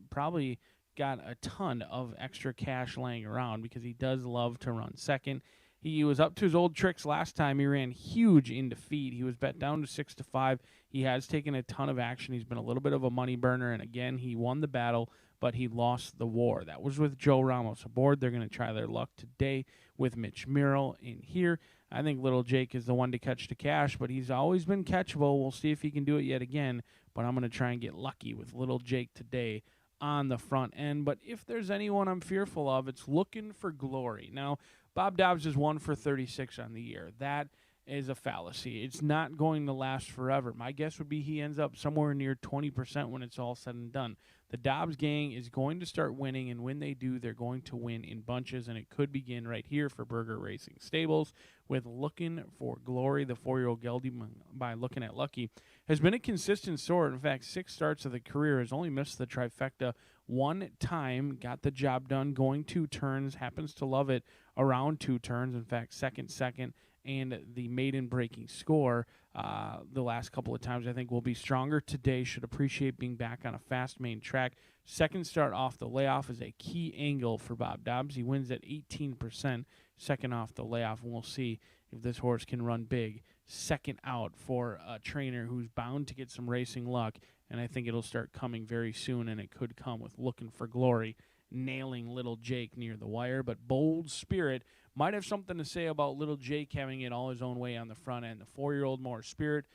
probably got a ton of extra cash laying around because he does love to run second. He was up to his old tricks last time. He ran huge in defeat. He was bet down to 6-5. He has taken a ton of action. He's been a little bit of a money burner, and again, he won the battle, but he lost the war. That was with Joe Ramos aboard. They're going to try their luck today with Mitch Merrill in here. I think Little Jake is the one to catch the cash, but he's always been catchable. We'll see if he can do it yet again, but I'm going to try and get lucky with Little Jake today on the front end. But if there's anyone I'm fearful of, it's Looking for Glory. Now, Bob Dobbs is 1 for 36 on the year. That is a fallacy. It's not going to last forever. My guess would be he ends up somewhere near 20% when it's all said and done. The Dobbs gang is going to start winning, and when they do, they're going to win in bunches, and it could begin right here for Burger Racing Stables with Looking for Glory. The 4-year-old gelding, by looking at Lucky, has been a consistent sort. In fact, 6 starts of the career, has only missed the trifecta 1 time, got the job done, going 2 turns, happens to love it around 2 turns. In fact, second, and the maiden breaking score the last couple of times I think will be stronger today. Should appreciate being back on a fast main track. Second start off the layoff is a key angle for Bob Dobbs. He wins at 18% second off the layoff, and we'll see if this horse can run big second out for a trainer who's bound to get some racing luck, and I think it'll start coming very soon, and it could come with Looking for Glory nailing Little Jake near the wire. But Bold Spirit might have something to say about Little Jake having it all his own way on the front end. The 4-year-old More Spirit,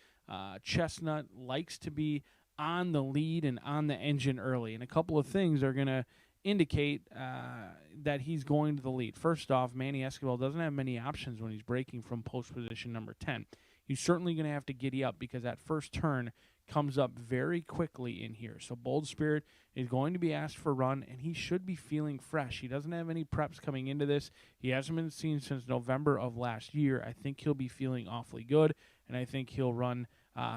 Chestnut, likes to be on the lead and on the engine early. And a couple of things are going to indicate that he's going to the lead. First off, Manny Escobar doesn't have many options when he's breaking from post position number 10. He's certainly going to have to giddy up because that first turn comes up very quickly in here. So Bold Spirit is going to be asked for run, and he should be feeling fresh. He doesn't have any preps coming into this. He hasn't been seen since November of last year. I think he'll be feeling awfully good, and I think he'll run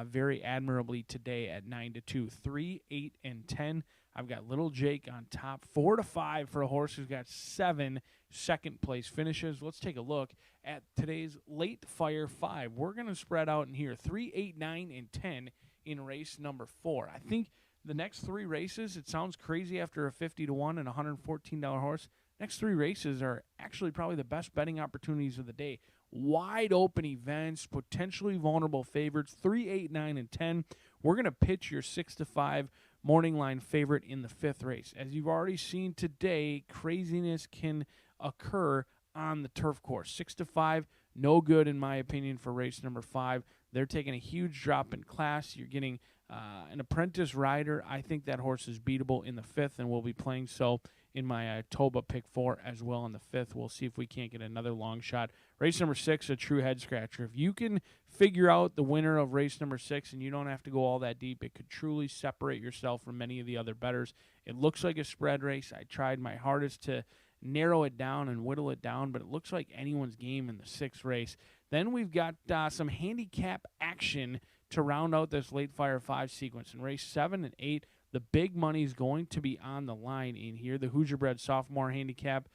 very admirably today at 9-2. 3, 8, and 10. I've got Little Jake on top. 4-5 for a horse who's got 7 second-place finishes. Let's take a look at today's late fire 5. We're going to spread out in here 3, 8, 9, and 10 in race number 4. I think the next 3 races, it sounds crazy after a 50-1 and $114 horse. Next 3 races are actually probably the best betting opportunities of the day. Wide open events, potentially vulnerable favorites, 3, 8, 9, and 10. We're going to pitch your 6-5 morning line favorite in the 5th race. As you've already seen today, craziness can occur on the turf course. 6-5, no good in my opinion for race number 5. They're taking a huge drop in class. You're getting an apprentice rider. I think that horse is beatable in the 5th, and we'll be playing so in my Toba pick 4 as well in the 5th. We'll see if we can't get another long shot. Race number 6, a true head scratcher. If you can figure out the winner of race number 6 and you don't have to go all that deep, it could truly separate yourself from many of the other bettors. It looks like a spread race. I tried my hardest to narrow it down and whittle it down, but it looks like anyone's game in the 6th race. Then we've got some handicap action to round out this late fire 5 sequence. In race 7 and 8, the big money is going to be on the line in here. The Hoosier Bred sophomore handicap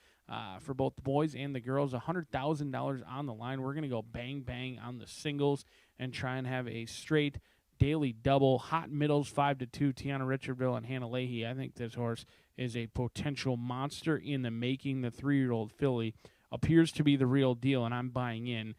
for both the boys and the girls, $100,000 on the line. We're going to go bang, bang on the singles and try and have a straight daily double. Hot middles, 5-2, Tiana Richardville and Hannah Leahy. I think this horse is a potential monster in the making. The 3-year-old filly appears to be the real deal, and I'm buying in.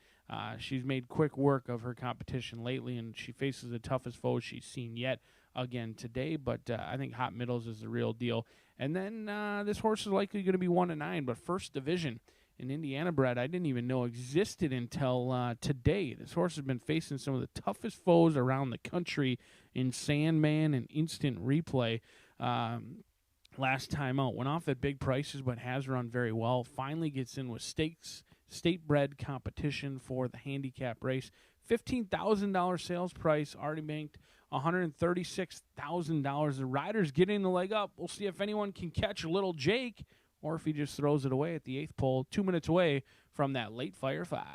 She's made quick work of her competition lately, and she faces the toughest foes she's seen yet again today, but I think Hot Middles is the real deal. And then this horse is likely going to be 1-9, but First Division, an Indiana bred I didn't even know existed until today. This horse has been facing some of the toughest foes around the country in Sandman and Instant Replay. Last time out, went off at big prices, but has run very well. Finally gets in with stakes, state-bred competition for the handicap race. $15,000 sales price, already banked $136,000. The rider's getting the leg up. We'll see if anyone can catch little Jake, or if he just throws it away at the 8th pole, 2 minutes away from that late fire 5.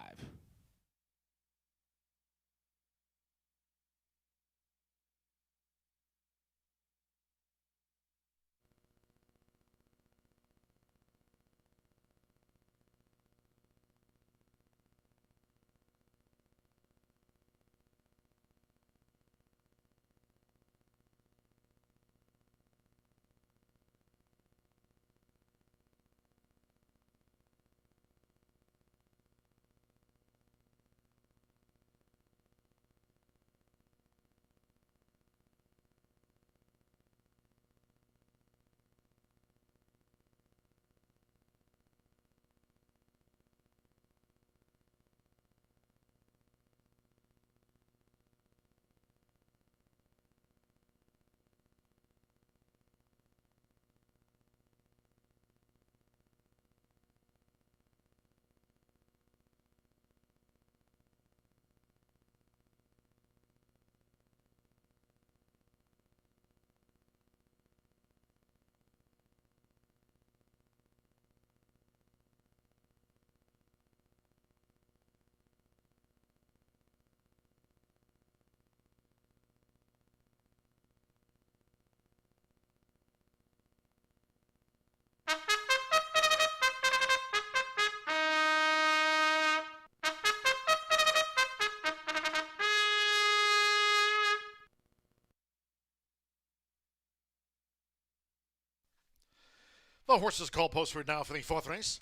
The horses call posted now for the 4th race.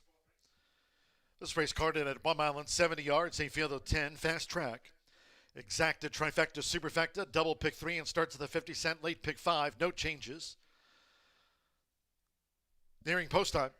This race carded at 1 mile and 70 yards, a field of 10, fast track. Exacta, trifecta, superfecta, double pick 3 and starts at the 50 cent, late pick 5, no changes. Nearing post time.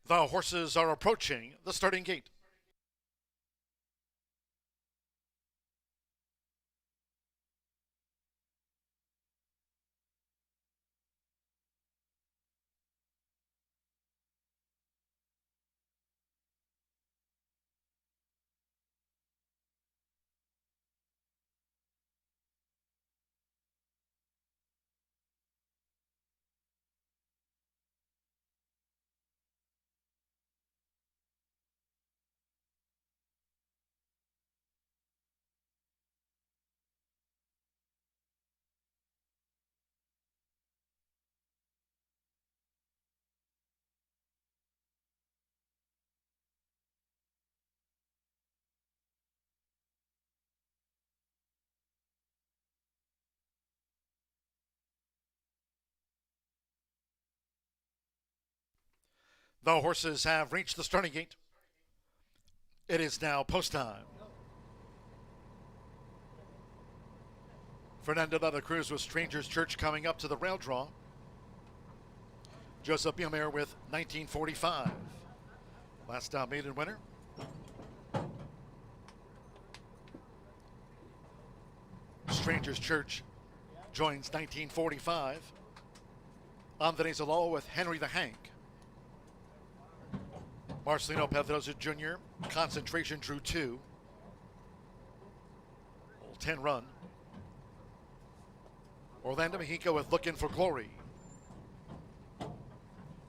The horses are approaching the starting gate. The horses have reached the starting gate. It is now post time. Fernando de la Cruz with Strangers Church coming up to the rail draw. Joseph Bielmeier with 1945. Last down maiden winner. Strangers Church joins 1945. Andres Aloa with Henry the Hank. Marcelino Pedroza Jr. Concentration drew 2. 10 run. Orlando Mexico with Looking for Glory.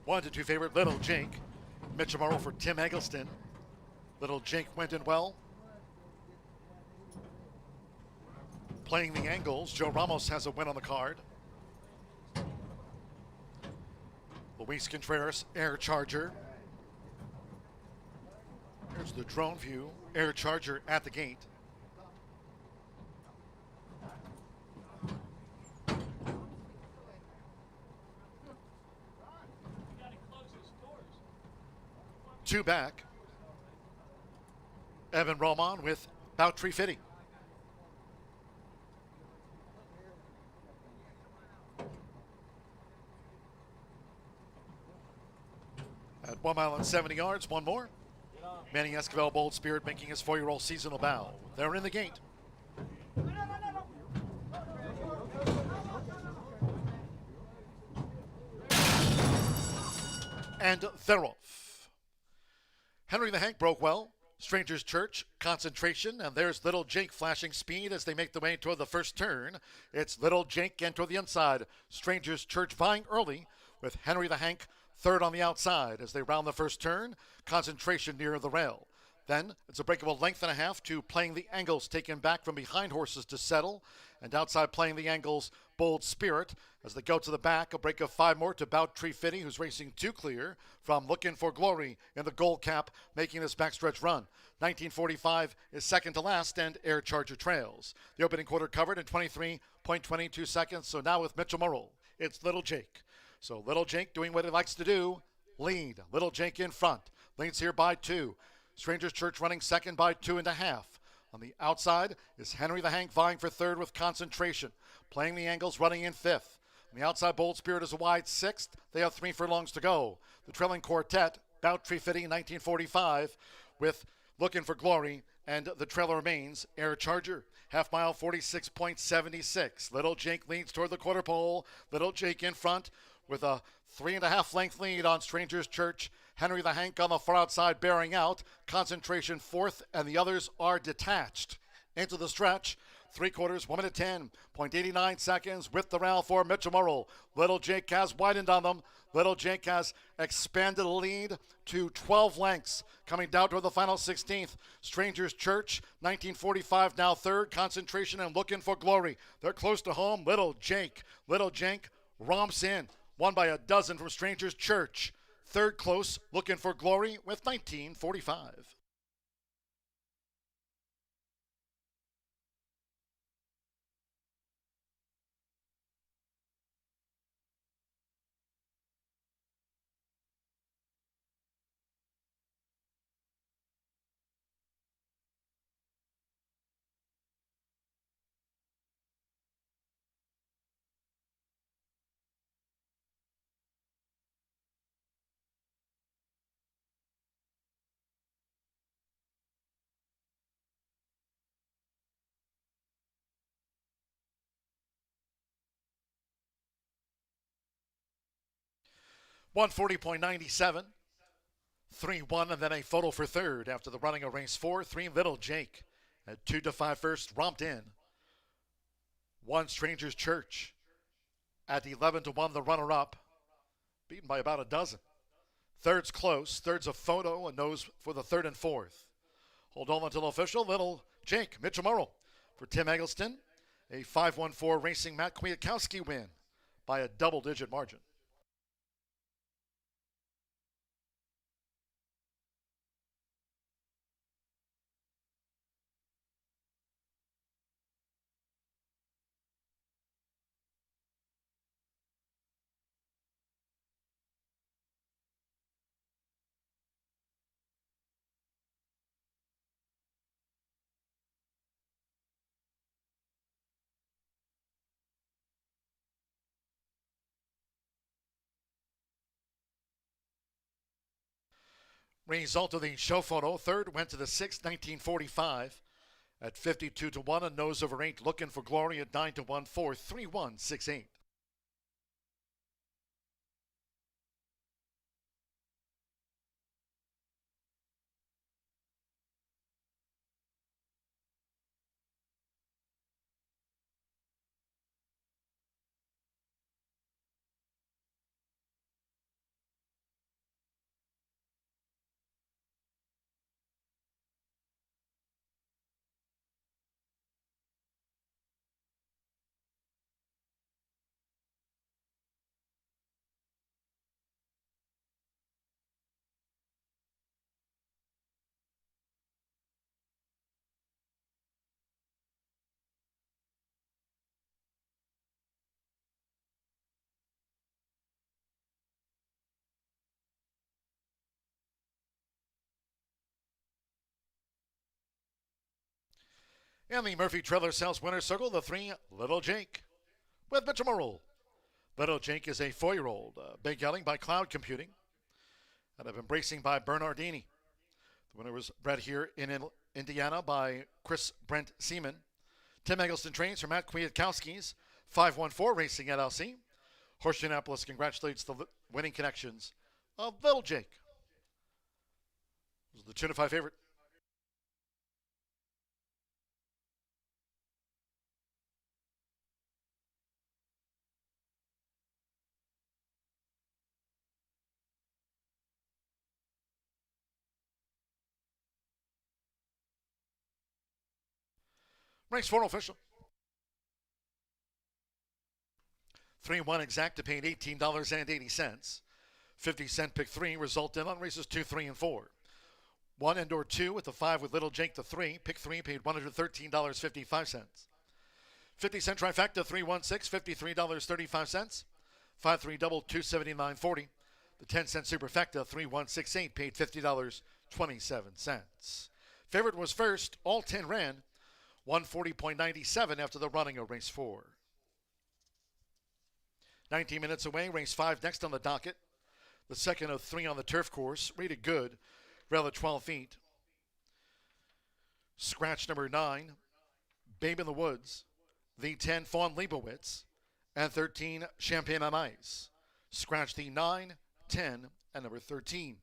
1-2 favorite Little Jake. Mitchell Morrow for Tim Eggleston. Little Jake went in well. Playing the angles, Joe Ramos has a win on the card. Luis Contreras, Air Charger. Here's the drone view. Air Charger at the gate. Two back. Evan Roman with Boutry Fitty. At 1 mile and 70 yards, one more. Manny Escobar, Bold Spirit, making his 4-year-old seasonal bow. They're in the gate. And they're off. Henry the Hank broke well. Strangers Church, Concentration, and there's Little Jake flashing speed as they make the way toward the first turn. It's Little Jake and toward the inside. Strangers Church vying early with Henry the Hank third on the outside as they round the first turn. Concentration near the rail. Then it's a break of a length and a half to Playing the Angles, taken back from behind horses to settle. And outside Playing the Angles, Bold Spirit. As they go to the back, a break of 5 more to Boutry Fitty, who's racing 2 clear from Looking for Glory in the gold cap, making this backstretch run. 1945 is second to last, and Air Charger trails. The opening quarter covered in 23.22 seconds. So now with Mitchell Morrow, it's Little Jake. So Little Jake doing what he likes to do, lead. Little Jake in front. Leads here by 2. Strangers Church running second by 2.5. On the outside is Henry the Hank vying for third with Concentration. Playing the Angles running in 5th. On the outside, Bold Spirit is a wide 6th. They have 3 furlongs to go. The trailing quartet, Boutry Fitty 1945 with Looking for Glory, and the trailer remains Air Charger. Half mile 46.76. Little Jake leads toward the quarter pole. Little Jake in front with a 3.5 length lead on Strangers Church. Henry the Hank on the far outside bearing out. Concentration 4th, and the others are detached. Into the stretch. 3/4, 1 minute 10.89 seconds with the rail for Mitchell Morrow. Little Jake has widened on them. Little Jake has expanded the lead to 12 lengths. Coming down toward the final 16th. Strangers Church, 1945 now third. Concentration and Looking for Glory. They're close to home. Little Jake romps in. Won by a dozen from Strangers Church. Third close, Looking for Glory with 1945. 140.97. 3-1, and then a photo for third after the running of race 4. 3 Little Jake at 2-5 first, romped in. 1 Stranger's Church at 11-1, the runner-up, beaten by about a dozen. Third's close. Third's a photo, a nose for the third and fourth. Hold on until official. Little Jake, Mitchell Murrow for Tim Eggleston. A 5-1-4 Racing Matt Kwiatkowski win by a double-digit margin. Result of the show photo. Third went to the 6th, 1945 at 52-1. A nose over 8 looking for glory at 9-1. Fourth, 3-1, 6-8. And the Murphy Trailer Sales Winner's Circle, the 3 Little Jake with Mitchell Murrow. Little Jake is a 4-year-old, big yelling by Cloud Computing, out of Embracing by Bernardini. The winner was bred here in Indiana by Chris Brent Seaman. Tim Eggleston trains for Matt Kwiatkowski's 514 Racing LLC. Horseshoe Indianapolis congratulates the winning connections of Little Jake. This is the 2-5 favorite. Race 4 official. 3-1 exact to paid $18.80. 50-cent pick 3 result in on races 2, 3, and 4. 1 Indoor 2 with the 5 with Little Jake the 3. Pick 3 paid $113.55. 50-cent trifecta 316, $53.35. 5-3 double 279.40. The 10-cent superfecta 3168 paid $50.27. Favorite was first. All 10 ran 140.97 after the running of race 4. 19 minutes away, race 5 next on the docket. The second of 3 on the turf course, rated good, rail at 12 feet. Scratch number 9, Babe in the Woods. The 10, Fawn Leibowitz. And 13, Champagne on Ice. Scratch the 9, 10, and number 13.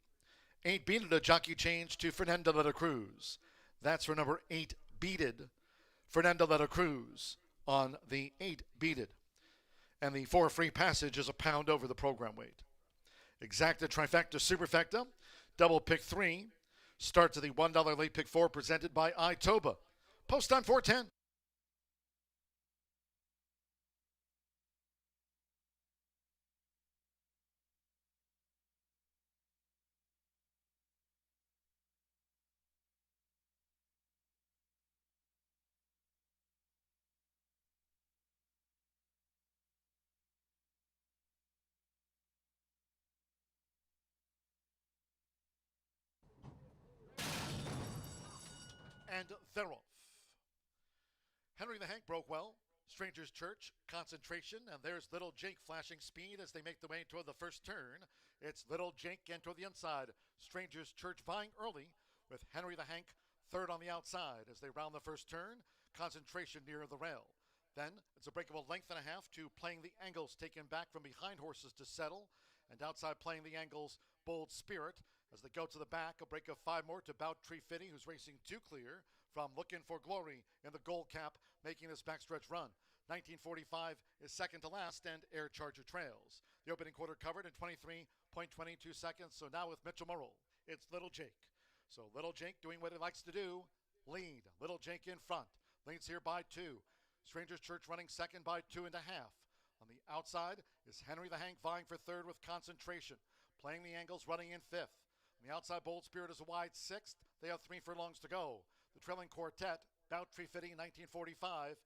8 Beated, a jockey change to Fernando de la Cruz. That's for number 8, Beated. Fernando de la Cruz on the 8 Beated. And the 4 free passage is a pound over the program weight. Exacta, trifecta, superfecta, double pick 3. Start to the $1 late pick 4 presented by iToba. Post time 4:10. And they're off. Henry the Hank broke well. Stranger's Church, concentration, and there's Little Jake flashing speed as they make the way toward the first turn. It's Little Jake and toward the inside. Stranger's Church vying early with Henry the Hank third on the outside as they round the first turn. Concentration near the rail. Then it's a break of a length and a half to Playing the Angles, taken back from behind horses to settle. And outside playing the angles, Bold Spirit. As they go to the back, a break of 5 more to Bout Tree Fitty, who's racing 2 clear from Looking for Glory in the gold cap, making this backstretch run. 1945 is second to last, and Air Charger trails. The opening quarter covered in 23.22 seconds. So now with Mitchell Murrell, it's Little Jake. So Little Jake doing what he likes to do, lead. Little Jake in front. Leads here by 2. Strangers Church running second by 2.5. On the outside is Henry the Hank vying for third with Concentration. Playing the angles, running in 5th. On the outside, Bold Spirit is a wide 6th. They have 3 furlongs to go. The trailing quartet, Bout Tree Fitty, 1945,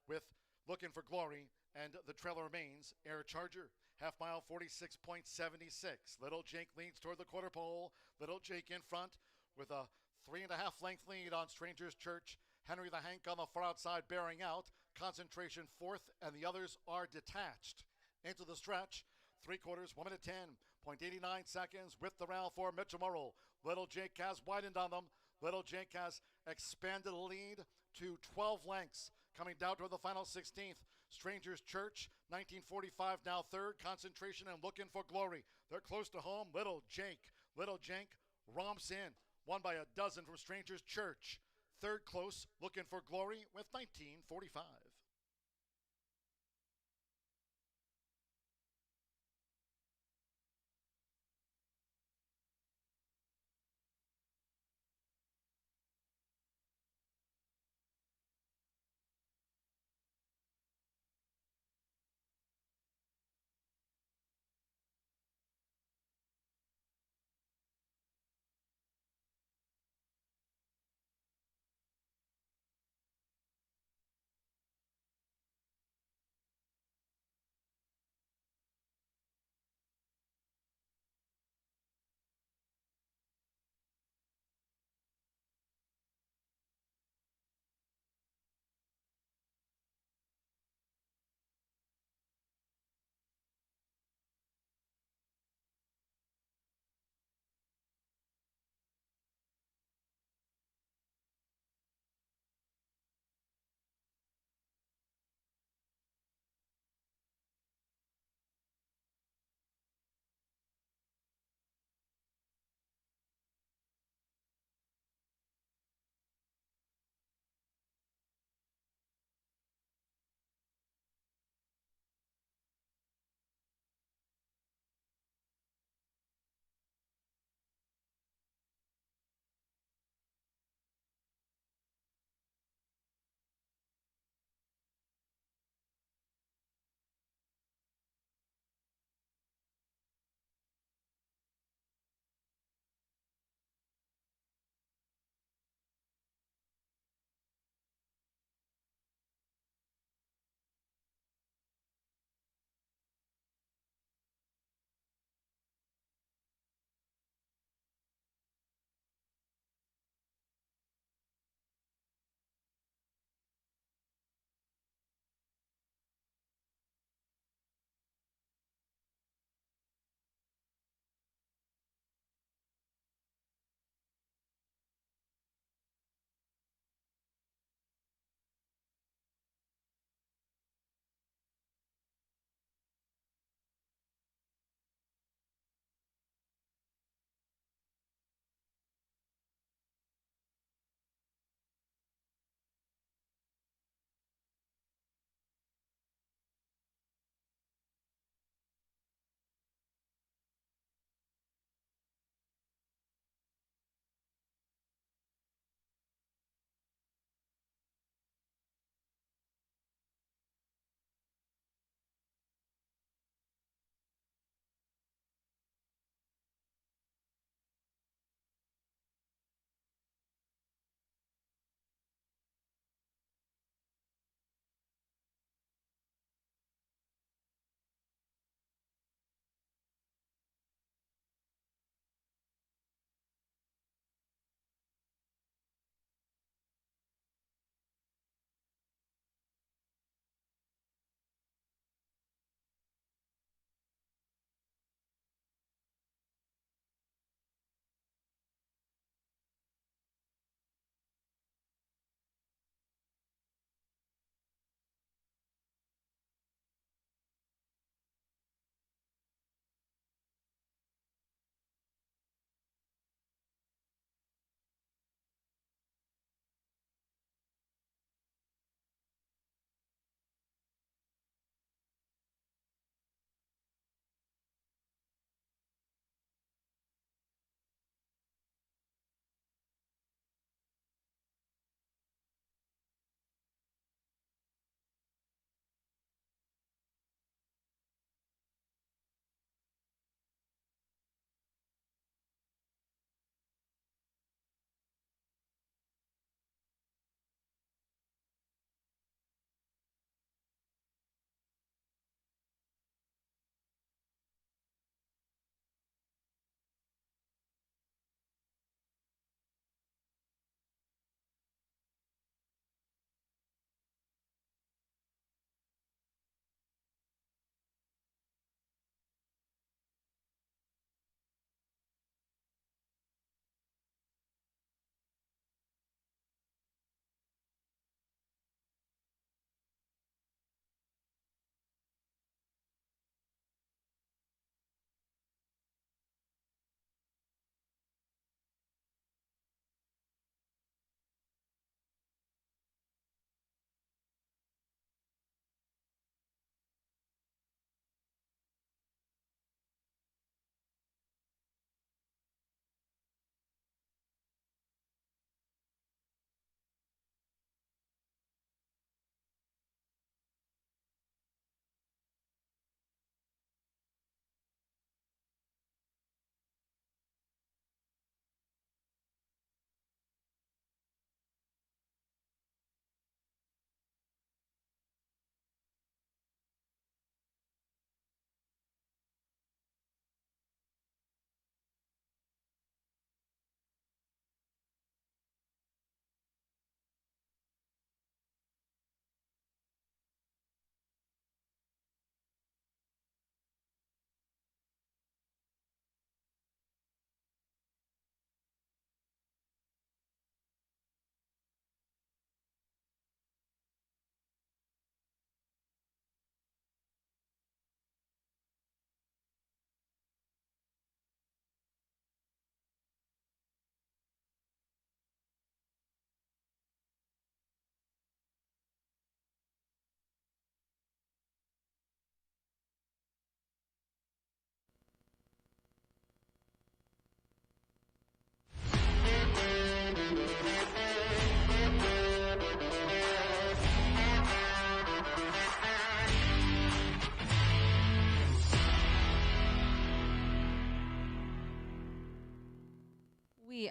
with Looking for Glory, and the trailer remains Air Charger. Half mile, 46.76. Little Jake leads toward the quarter pole. Little Jake in front with a 3.5 length lead on Strangers Church. Henry the Hank on the far outside bearing out. Concentration 4th, and the others are detached. Into the stretch, 3/4, 1 minute 10.89 seconds with the rail for Mitchell Murrell. Little Jake has widened on them. Little Jake has expanded the lead to 12 lengths. Coming down toward the final 16th. Strangers Church, 1945 now third. Concentration and Looking for Glory. They're close to home. Little Jake romps in. Won by a dozen from Strangers Church. Third close, Looking for Glory with 1945.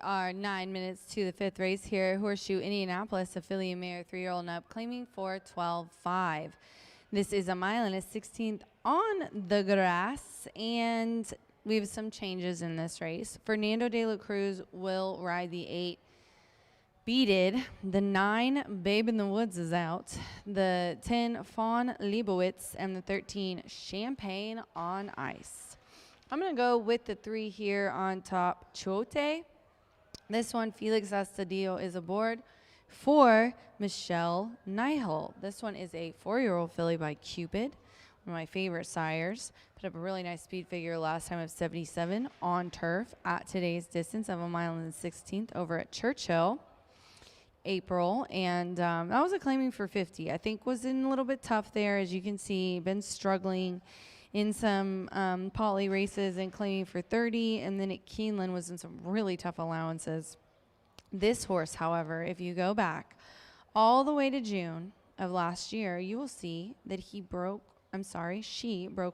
are 9 minutes to the 5th race here at Horseshoe Indianapolis, a filly and mare 3-year-old and up, claiming for 12.5. This is a mile and a 16th on the grass, and we have some changes in this race. Fernando de la Cruz will ride the 8. Beaded. The 9, Babe in the Woods, is out. The 10, Fawn Leibowitz, and the 13, Champagne on Ice. I'm going to go with the 3 here on top, Chote. This one, Felix Astudillo, is aboard. 4, Michelle Nihal. This one is a 4-year-old filly by Cupid, one of my favorite sires. Put up a really nice speed figure last time of 77 on turf at today's distance of a mile and 16th over at Churchill. April, and that was a claiming for 50. I think was in a little bit tough there, as you can see. Been struggling in some poly races and claiming for 30, and then at Keeneland was in some really tough allowances. This horse, however, if you go back all the way to June of last year, you will see that she broke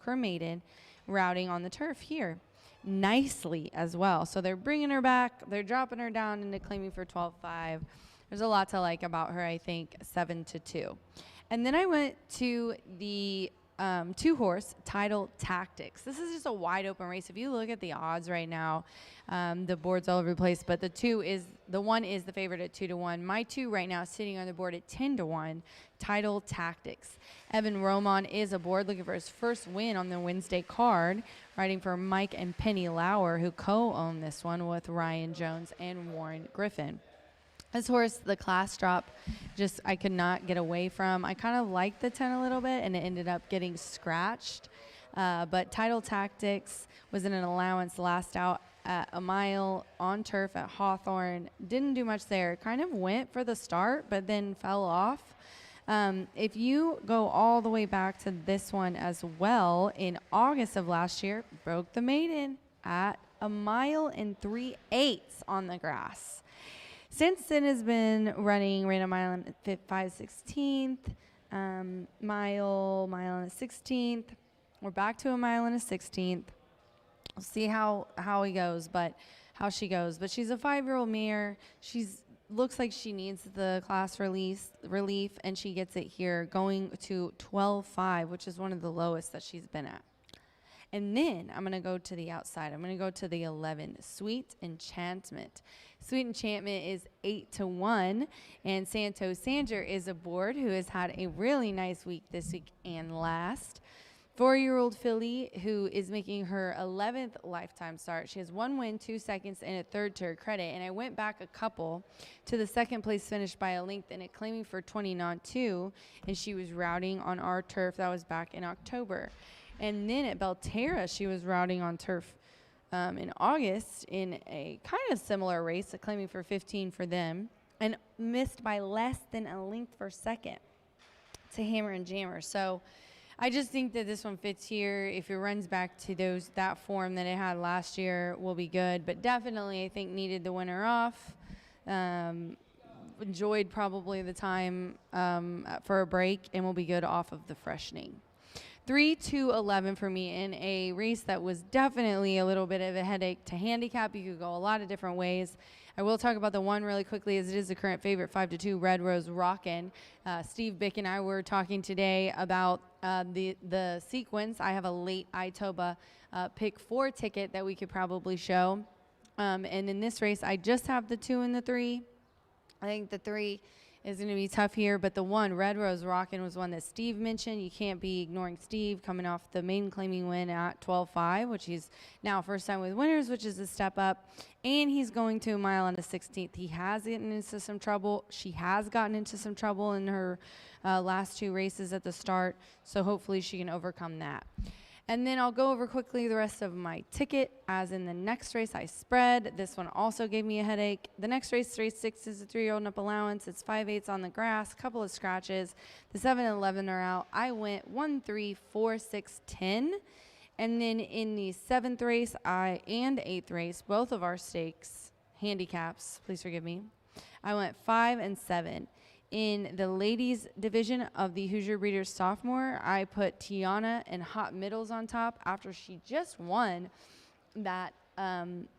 her maiden routing on the turf here nicely as well. So they're bringing her back, they're dropping her down into claiming for 12.5. There's a lot to like about her, I think, 7-2. And then I went to the 2-horse Title Tactics. This is just a wide open race. If you look at the odds right now, the board's all over the place, but the 1 is the favorite at 2-1. My 2 right now is sitting on the board at 10-1. Title Tactics. Evan Roman is aboard, looking for his first win on the Wednesday card, riding for Mike and Penny Lauer, who co-own this one with Ryan Jones and Warren Griffin. This horse, the class drop, I could not get away from. I kind of liked the 10 a little bit, and it ended up getting scratched. But Title Tactics was in an allowance last out at a mile on turf at Hawthorne. Didn't do much there. Kind of went for the start, but then fell off. If you go all the way back to this one as well, in August of last year, broke the maiden at a mile and 3/8 on the grass. Since then has been ran a mile and 5/16, mile and a 16th. We're back to a mile and a 16th. We'll see how she goes, but she's a 5-year-old mare. Looks like she needs the class relief, and she gets it here, going to 12.5, which is one of the lowest that she's been at. And then I'm going to go to the outside. I'm going to go to the 11, Sweet Enchantment. Sweet Enchantment is 8-1, and Santos Sanger is aboard, who has had a really nice week this week and last. 4-year-old filly who is making her 11th lifetime start. She has 1 win, 2 seconds, and a 3rd to her credit. And I went back a couple to the 2nd place finish by a length and it claiming for 20-2, and she was routing on our turf. That was back in October. And then at Belterra, she was routing on turf in August in a kind of similar race, claiming for 15 for them, and missed by less than a length for second to Hammer and Jammer. So I just think that this one fits here. If it runs back to that form that it had last year, will be good. But definitely, I think, needed the winner off. Enjoyed probably the time for a break, and will be good off of the freshening. 3-11 for me in a race that was definitely a little bit of a headache to handicap. You could go a lot of different ways. I will talk about the 1 really quickly, as it is the current favorite, 5-2, Red Rose Rockin'. Steve Bick and I were talking today about the sequence. I have a late Itoba pick 4 ticket that we could probably show. And in this race, I just have the 2 and the 3. I think the 3 is going to be tough here, but the 1, Red Rose Rockin', was one that Steve mentioned. You can't be ignoring Steve, coming off the main claiming win at 12.5, which he's now first time with winners, which is a step up, and he's going to a mile and a 16th. He has gotten into some trouble. She has gotten into some trouble in her last 2 races at the start, so hopefully she can overcome that. And then I'll go over quickly the rest of my ticket, as in the next race I spread. This one also gave me a headache. The next race, race 6, is a 3-year-old and up allowance. It's 5/8 on the grass, couple of scratches. The 7 and 11 are out. I went 1, 3, 4, 6, 10. And then in the 7th race and 8th race, both of our stakes, handicaps, please forgive me, I went 5 and 7. In the ladies division of the Hoosier Breeders Sophomore, I put Tiana and Hot Middles on top after she just won that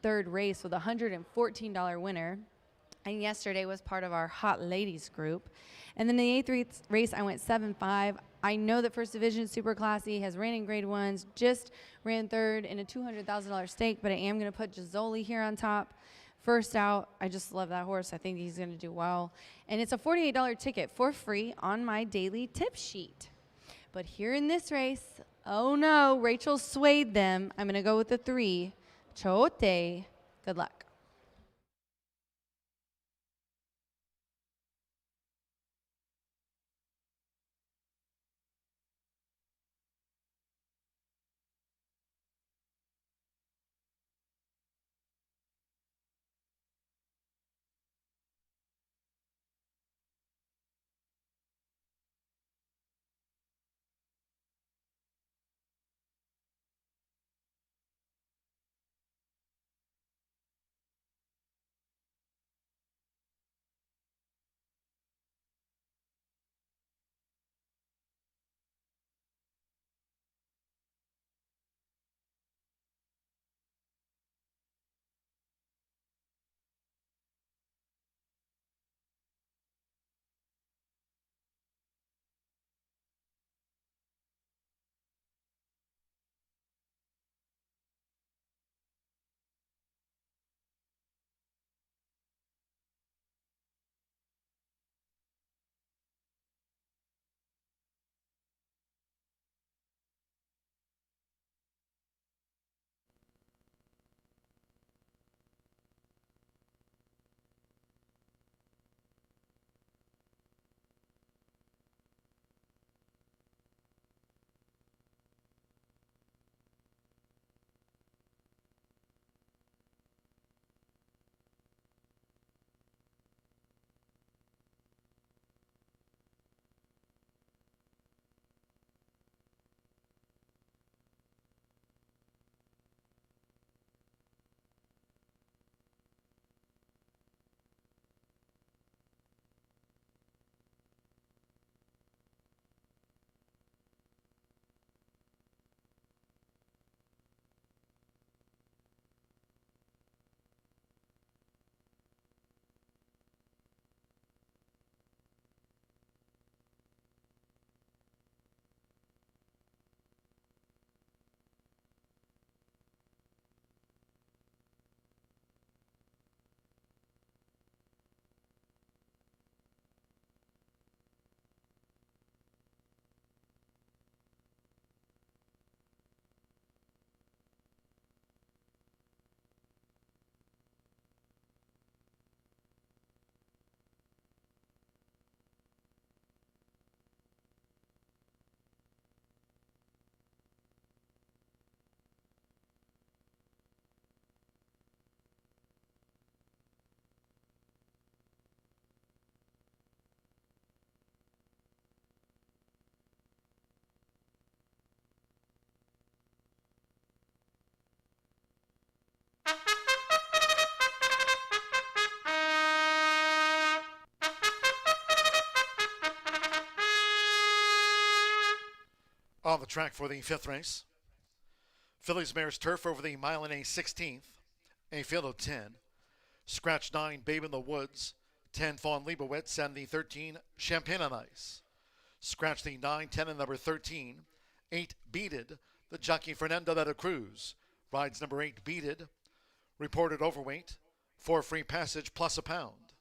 third race with a $114 winner. And yesterday was part of our Hot Ladies group. And then the eighth race, I went 7-5. I know that First Division is super classy, has ran in grade ones, just ran third in a $200,000 stake, but I am going to put Gisoli here on top. First out, I just love that horse. I think he's going to do well. And it's a $48 ticket for free on my daily tip sheet. But here in this race, oh no, Rachel swayed them. I'm going to go with the 3, Chote. Good luck. On the track for the 5th race, Phillies Mares Turf over the mile and a 16th, a field of 10. Scratch 9, Babe in the Woods, 10, Fawn Leibowitz, and the 13, Champagne on Ice. Scratch the 9, 10, and number 13, 8, Beaded, the jockey Fernando de la Cruz. Rides number 8, Beaded, reported overweight, 4 free passage plus a pound.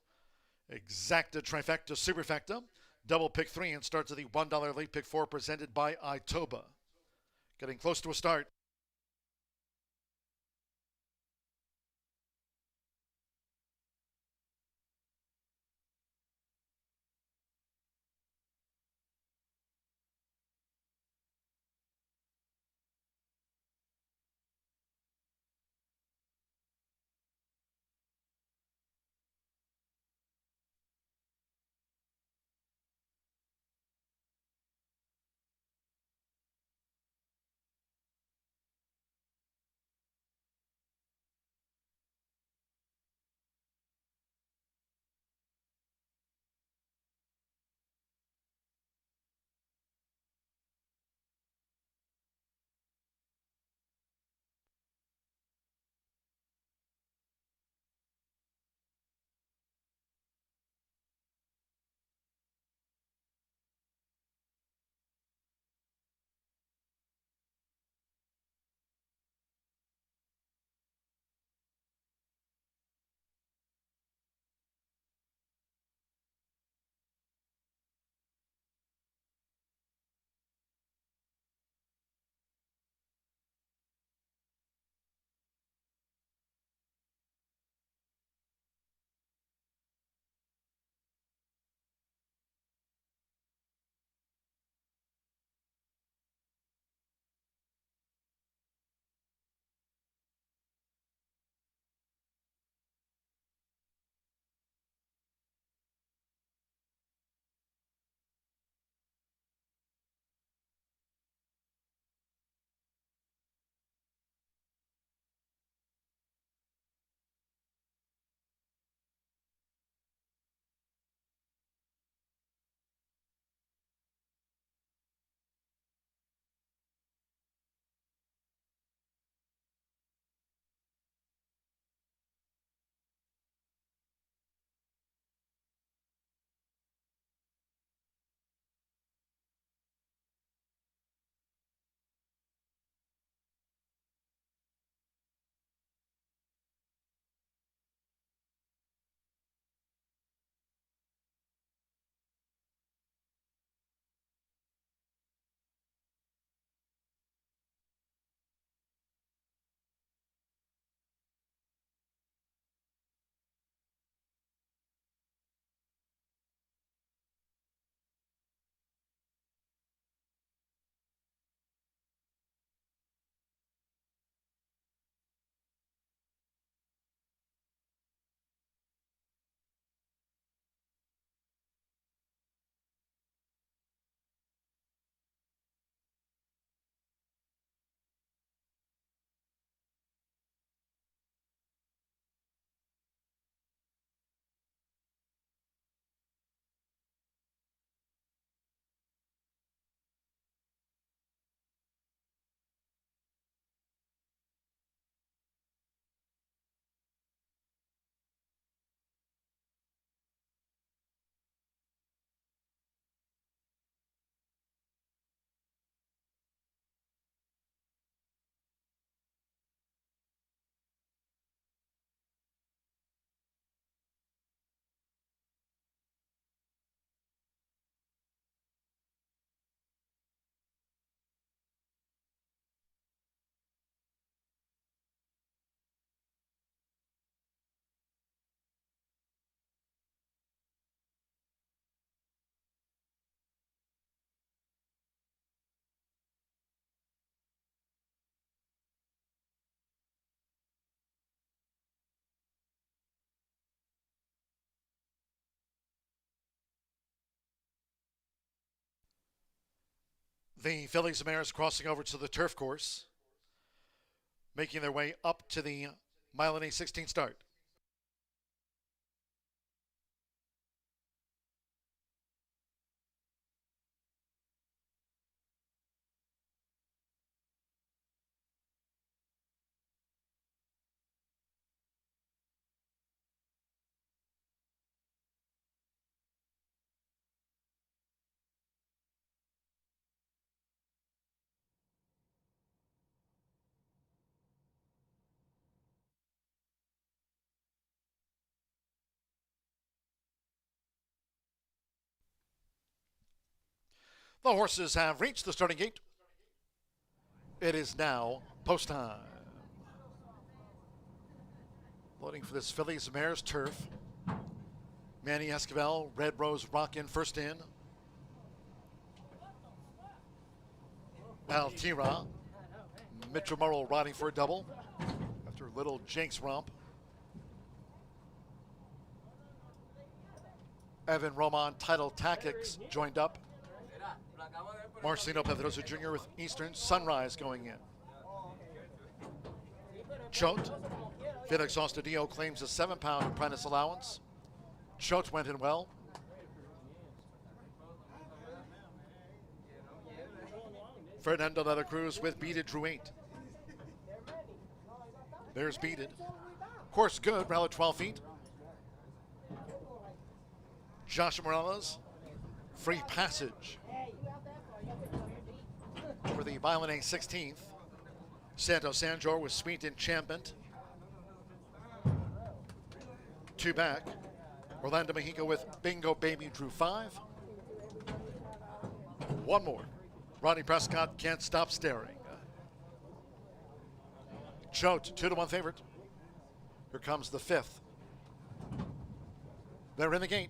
Exacta Trifecta Superfecta, double pick 3 and starts at the $1 late pick 4 presented by Itoba. Getting close to a start. The fillies and mares crossing over to the turf course, making their way up to the mile and a 16 start. The horses have reached the starting gate. It is now post time. Loading for this fillies and mares turf. Manny Esquivel, Red Rose Rockin' first in. Altira, Mitchell Murrow riding for a double after a little Jinx romp. Evan Roman, Title Tactics joined up. Marcelino Pedrosa Jr. with Eastern Sunrise going in. Choate, Felix Ostadillo claims a 7-pound apprentice allowance. Choate went in well. Fernando de la Cruz with Beaded drew 8. There's Beaded. Course good, rally 12 feet. Joshua Morales, Free Passage. For the Violent A 16th. Santos Sanjor with Sweet Enchantment. 2 back. Orlando Mexico with Bingo Baby drew 5. 1 more. Ronnie Prescott Can't Stop Staring. Choate, 2-1 favorite. Here comes the 5th. They're in the gate.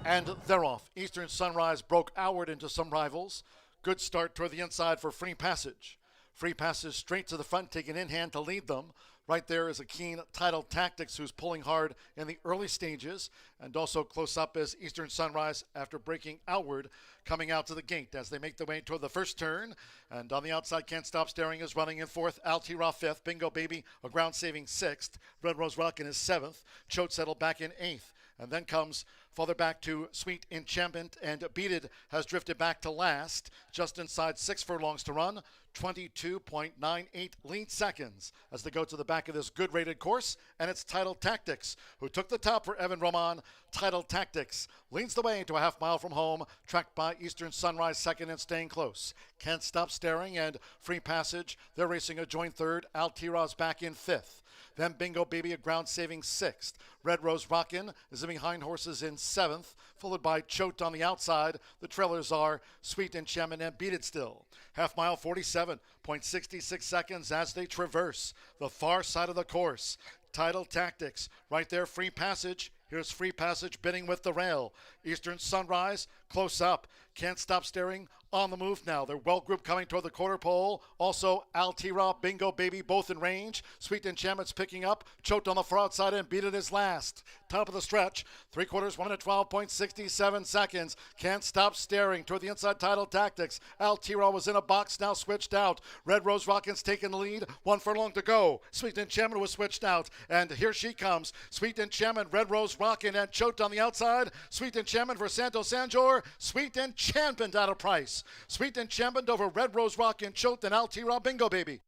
And they're off. Eastern Sunrise broke outward into some rivals. Good start toward the inside for Free Passage. Free Passage straight to the front, taking in hand to lead them. Right there is a keen Title Tactics who's pulling hard in the early stages. And also close up is Eastern Sunrise after breaking outward, coming out to the gate as they make their way toward the first turn. And on the outside, Can't Stop Staring is running in 4th. Altira 5th. Bingo Baby, a ground saving 6th. Red Rose Rockin' is 7th. Choate settled back in 8th. And then comes farther back to Sweet Enchantment, and Beaded has drifted back to last, just inside 6 furlongs to run, 22.98 lead seconds as they go to the back of this good rated course, and it's Title Tactics who took the top for Evan Roman. Title Tactics leads the way to a half mile from home, tracked by Eastern Sunrise second and staying close. Can't Stop Staring and Free Passage, they're racing a joint third. Altira's back in 5th. Then Bingo Baby, a ground-saving 6th. Red Rose Rockin' is in behind horses in 7th, followed by Choate on the outside. The trailers are Sweet Enchantment and Beat It Still. Half mile, 47.66 seconds as they traverse the far side of the course. Title Tactics, right there, Free Passage. Here's Free Passage bidding with the rail. Eastern Sunrise, close up. Can't Stop Staring on the move now. They're well grouped coming toward the quarter pole. Also, Altira, Bingo Baby, both in range. Sweet Enchantment's picking up. Choked on the far outside and Beat It is last. Top of the stretch. 3/4, 1 minute 12.67 seconds. Can't Stop Staring toward the inside. Title Tactics. Altira was in a box, now switched out. Red Rose Rockin's taking the lead. 1 furlong to go. Sweet Enchantment was switched out. And here she comes. Sweet Enchantment, Red Rose Rockin, and Choked on the outside. Sweet Enchantment for Santos Sanjor. Sweet Enchantment out of price. Sweet Enchantment over Red Rose Rockin, Choked, and Altira Bingo Baby.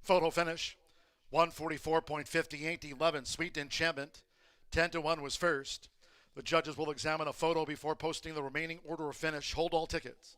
Photo finish. 144.58 11. Sweet Enchantment. 10-1 was first. The judges will examine a photo before posting the remaining order of finish. Hold all tickets.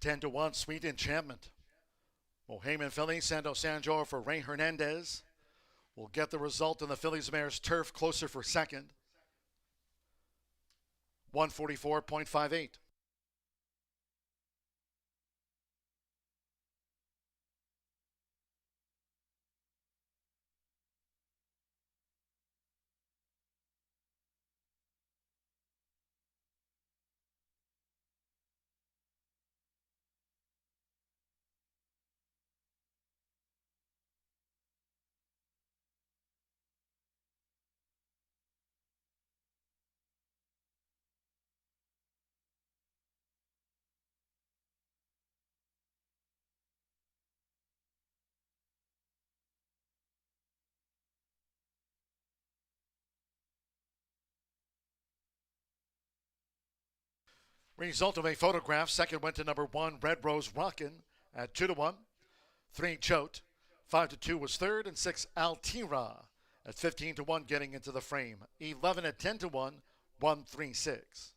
10-1, Sweet Enchantment. Mohamed Phillies, Santo Sanjor for Ray Hernandez. Will get the result in the Phillies Mares turf, closer for second. 144.58. Result of a photograph. Second went to number 1, Red Rose Rockin' at 2-1. 3, Choate. 5-2 was third, and 6, Altira at 15-1 getting into the frame. 11 at 10-1, 136.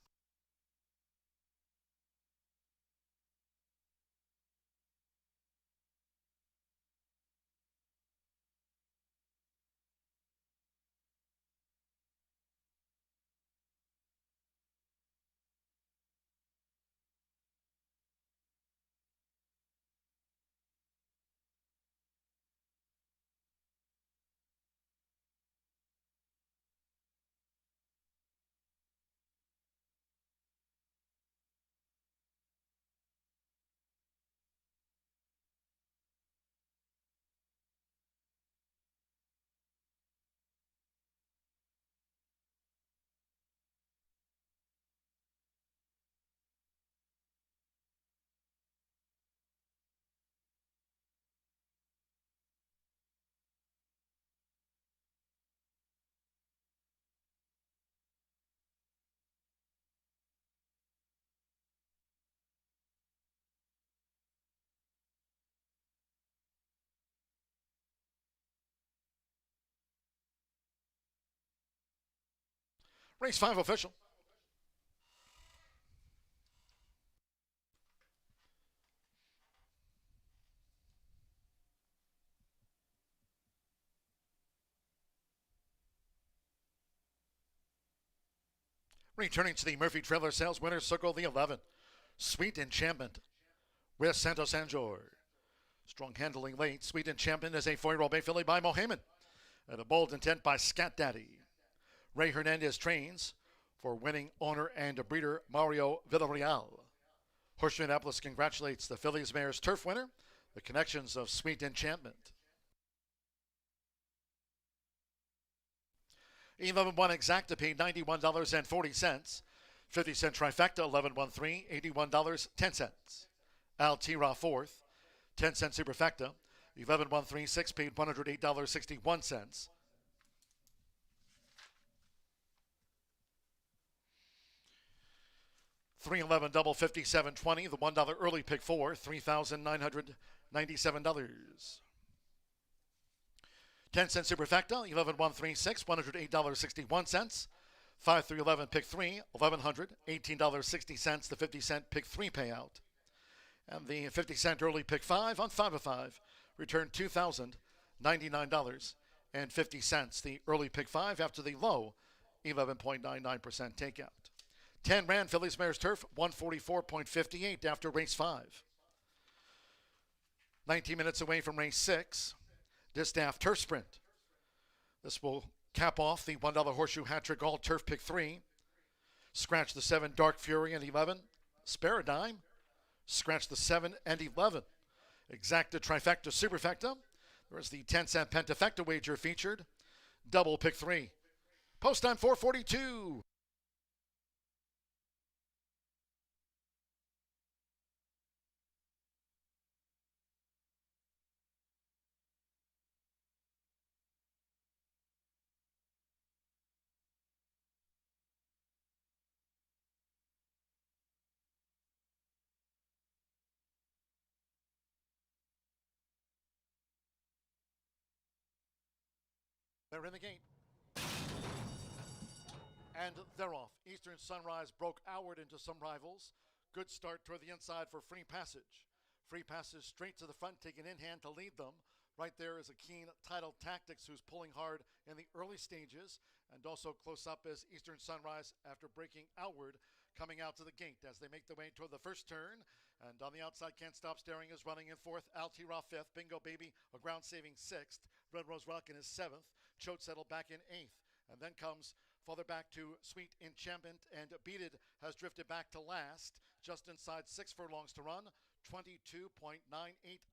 Race 5 official. Returning to the Murphy Trailer Sales Winners Circle, the 11. Sweet Enchantment with Santo Sanjor. Strong handling late. Sweet Enchantment is a 4-year-old bay filly by Mohamed. And a bold intent by Scat Daddy. Ray Hernandez trains for winning owner and breeder Mario Villarreal. Horseshoe Indianapolis congratulates the Phillies Mares turf winner, the connections of Sweet Enchantment. 11-1 exacta paid $91.40. 50-cent trifecta, 11-1-3, $81.10. Altira fourth, 10-cent superfecta, 11-1-3-6 paid $108.61. 3-11 double 57.20. The $1 early pick 4, $3,997. 10-cent superfecta, 11-1-3-6, $108.61. 5-3-11 pick 3, $1,100, $18.60. The 50-cent pick 3 payout. And the 50-cent early pick 5 on 5 of 5 returned $2,099.50. The early pick 5 after the low 11.99% takeout. 10 ran Phillies Mares Turf, 144.58 after race 5. 19 minutes away from race 6. Distaff Turf Sprint. This will cap off the $1 Horseshoe Hat Trick All Turf Pick 3. Scratch the 7 Dark Fury and 11. Spare a dime. Scratch the 7 and 11. Exacta Trifecta Superfecta. There's the 10-cent Pentafecta wager featured. Double Pick 3. Post time 4:42. They're in the gate. And they're off. Eastern Sunrise broke outward into some rivals. Good start toward the inside for Free Passage. Free Passage straight to the front, taking in hand to lead them. Right there is a keen Title Tactics who's pulling hard in the early stages, and also close up is Eastern Sunrise after breaking outward, coming out to the gate as they make their way toward the first turn. And on the outside, Can't Stop Staring is running in fourth, Altira fifth, Bingo Baby a ground saving sixth, Red Rose Rockin' is seventh, Choate Settle back in eighth. And then comes farther back to Sweet Enchantment, and Beat It has drifted back to last, just inside 6 furlongs to run, 22.98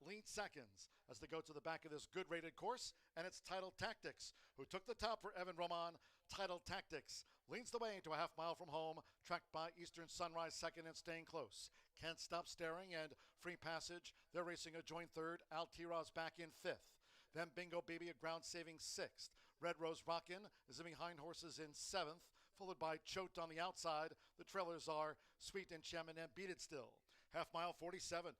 lead seconds as they go to the back of this good rated course, and it's Title Tactics who took the top for Evan Roman. Title Tactics leads the way to a half mile from home, tracked by Eastern Sunrise second and staying close. Can't Stop Staring and Free Passage, they're racing a joint third. Altira's back in fifth. Then Bingo Baby a ground saving sixth. Red Rose Rockin' is the behind horses in seventh, followed by Choate on the outside. The trailers are Sweet Enchantment and Beat It Still. Half mile 47.66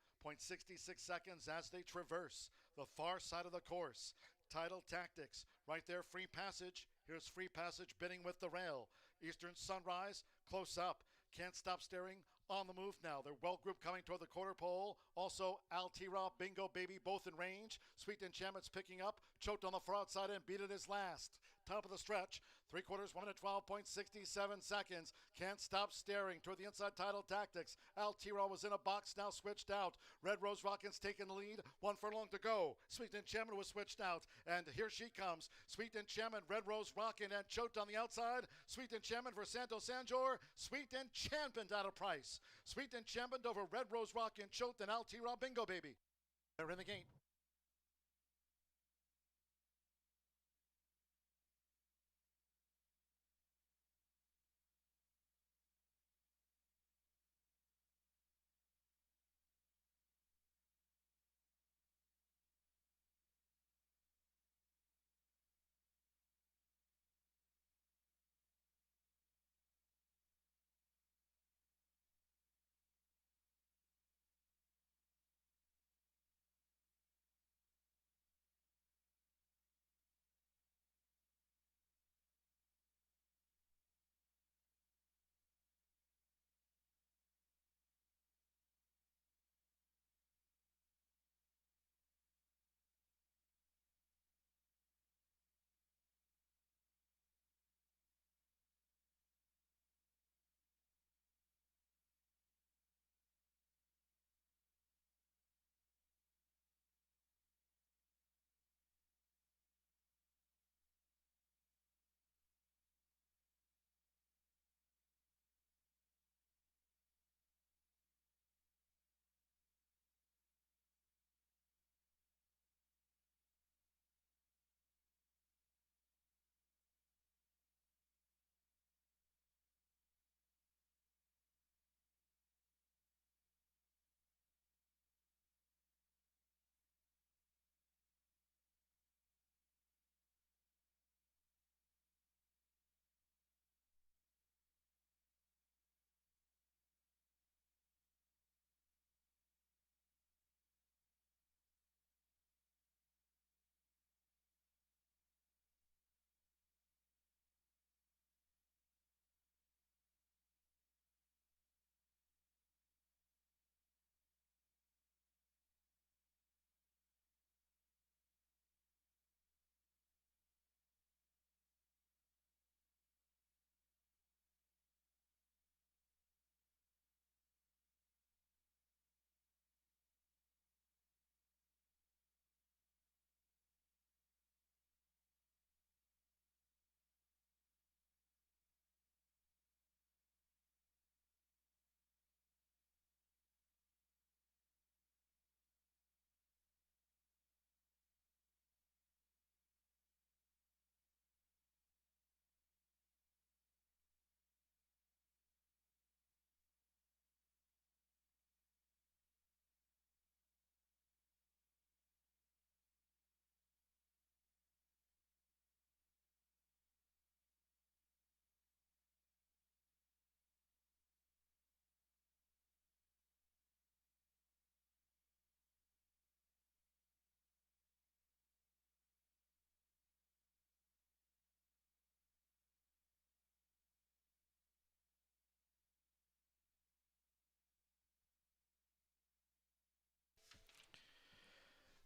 seconds as they traverse the far side of the course. Title Tactics right there, Free Passage. Here's Free Passage bidding with the rail. Eastern Sunrise close up. Can't Stop Staring on the move now. They're well grouped coming toward the quarter pole. Also Altira, Bingo Baby both in range. Sweet Enchantment's picking up. Choked on the far outside and Beat It is last. Top of the stretch. 3/4, 1 minute 12.67 seconds. Can't Stop Staring toward the inside. Title Tactics. Altira was in a box, now switched out. Red Rose Rockin's taking the lead. 1 furlong to go. Sweet Enchantment was switched out. And here she comes. Sweet Enchantment, Red Rose Rockin, and Choked on the outside. Sweet Enchantment for Santos Sanjor. Sweet Enchantment out of price. Sweet Enchantment over Red Rose Rockin, Choked, and Altira Bingo Baby. They're in the gate.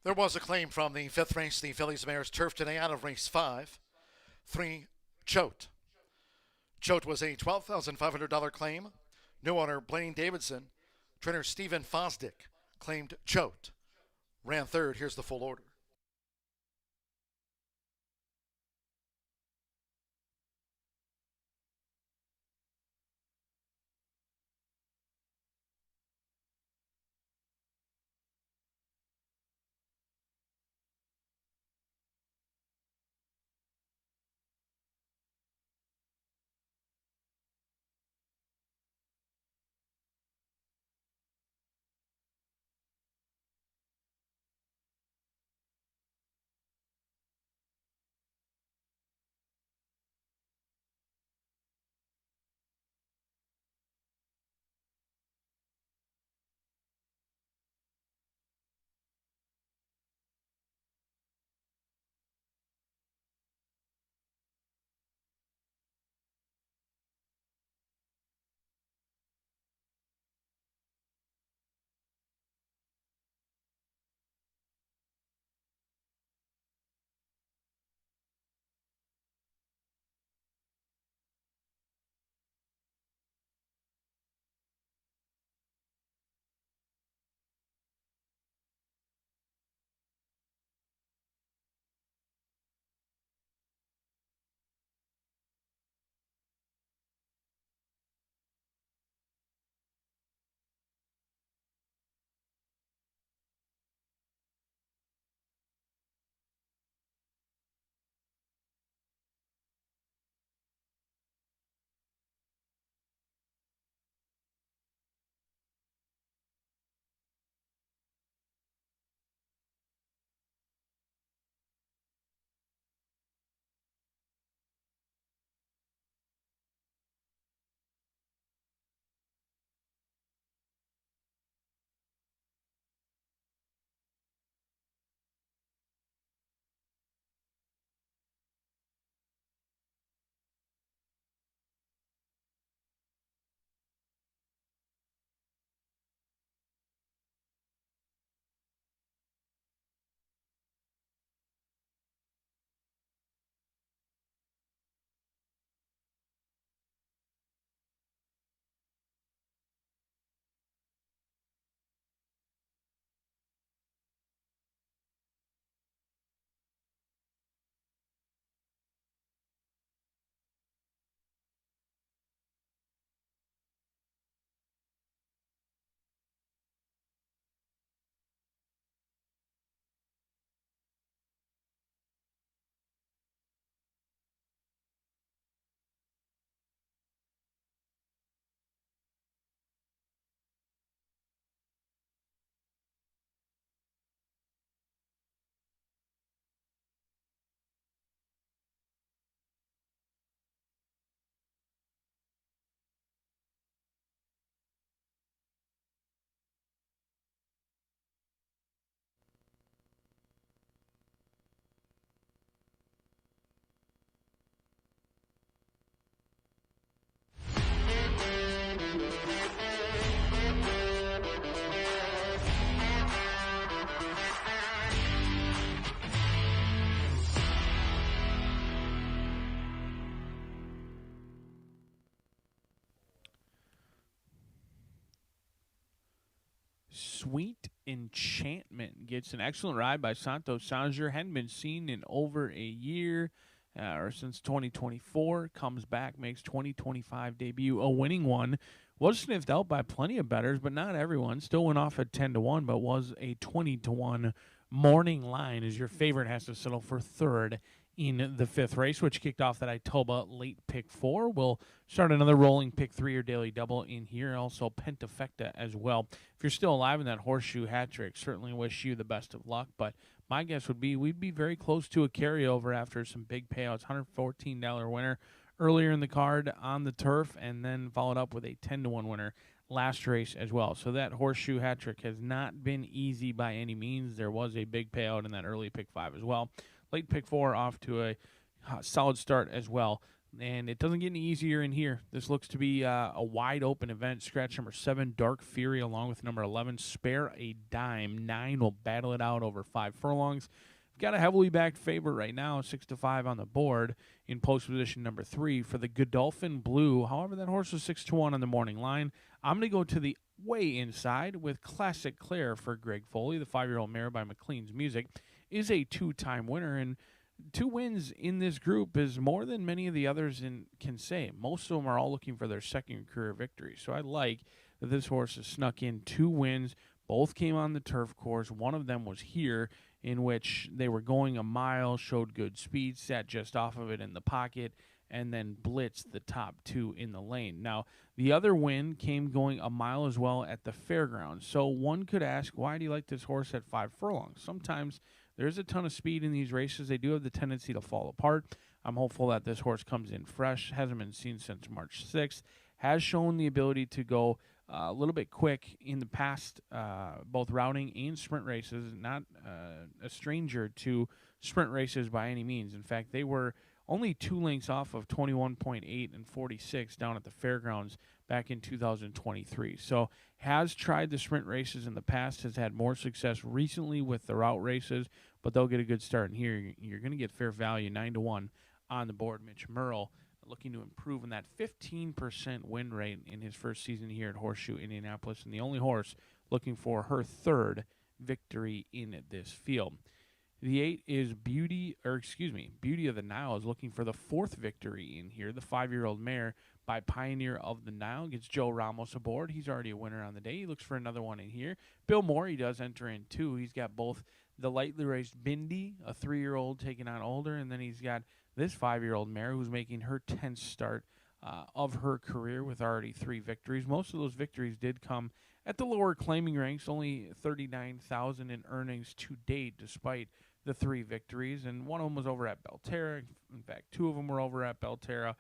There was a claim from the fifth race, the Fillies Mares Turf today out of race 5. 3, Choate. Choate was a $12,500 claim. New owner Blaine Davidson, trainer Stephen Fosdick claimed Choate. Ran third. Here's the full order. Sweet Enchantment gets an excellent ride by Santos Sanger. Hadn't been seen in over a year or since 2024. Comes back, makes 2025 debut. A winning one. Was sniffed out by plenty of bettors, but not everyone. Still went off at 10-1, but was a 20-1 morning line as your favorite has to settle for third in the fifth race, which kicked off that Itoba late pick 4. We'll start another rolling pick 3 or daily double in here. Also Pentafecta as well. If you're still alive in that horseshoe hat trick, certainly wish you the best of luck. But my guess would be we'd be very close to a carryover after some big payouts. $114 winner earlier in the card on the turf, and then followed up with a 10-1 winner last race as well. So that horseshoe hat trick has not been easy by any means. There was a big payout in that early pick 5 as well. Late pick 4 off to a solid start as well. And it doesn't get any easier in here. This looks to be a wide open event. Scratch number 7, Dark Fury, along with number 11, Spare a Dime. 9 will battle it out over 5 furlongs. We've got a heavily backed favorite right now, 6-5 on the board in post position number 3 for the Godolphin Blue. However, that horse was 6-1 on the morning line. I'm going to go to the way inside with Classic Claire for Greg Foley. The 5-year-old mare by McLean's Music is a 2-time winner, and 2 wins in this group is more than many of the others can say. Most of them are all looking for their second career victory. So I like that this horse has snuck in 2 wins. Both came on the turf course. One of them was here, in which they were going a mile, showed good speed, sat just off of it in the pocket, and then blitzed the top 2 in the lane. Now, the other win came going a mile as well at the fairgrounds. So one could ask, why do you like this horse at 5 furlongs? Sometimes there's a ton of speed in these races. They do have the tendency to fall apart. I'm hopeful that this horse comes in fresh. Hasn't been seen since March 6th. Has shown the ability to go a little bit quick in the past, both routing and sprint races. Not a stranger to sprint races by any means. In fact, they were only 2 lengths off of 21.8 and 46 down at the fairgrounds back in 2023. So has tried the sprint races in the past, has had more success recently with the route races, but they'll get a good start in here. You're going to get fair value, 9-1 on the board. Mitch Merle looking to improve on that 15% win rate in his first season here at Horseshoe Indianapolis, and the only horse looking for her 3rd victory in this field. The 8 is Beauty of the Nile is looking for the 4th victory in here. The 5-year-old mare by Pioneer of the Nile gets Joe Ramos aboard. He's already a winner on the day. He looks for another one in here. Bill Moore, he does enter in 2. He's got both the lightly raced Bindi, a 3-year-old taking on older, and then he's got this 5-year-old mare who's making her 10th start of her career with already 3 victories. Most of those victories did come at the lower claiming ranks, only $39,000 in earnings to date, despite the 3 victories, and one of them was over at Belterra. In fact, 2 of them were over at Belterra.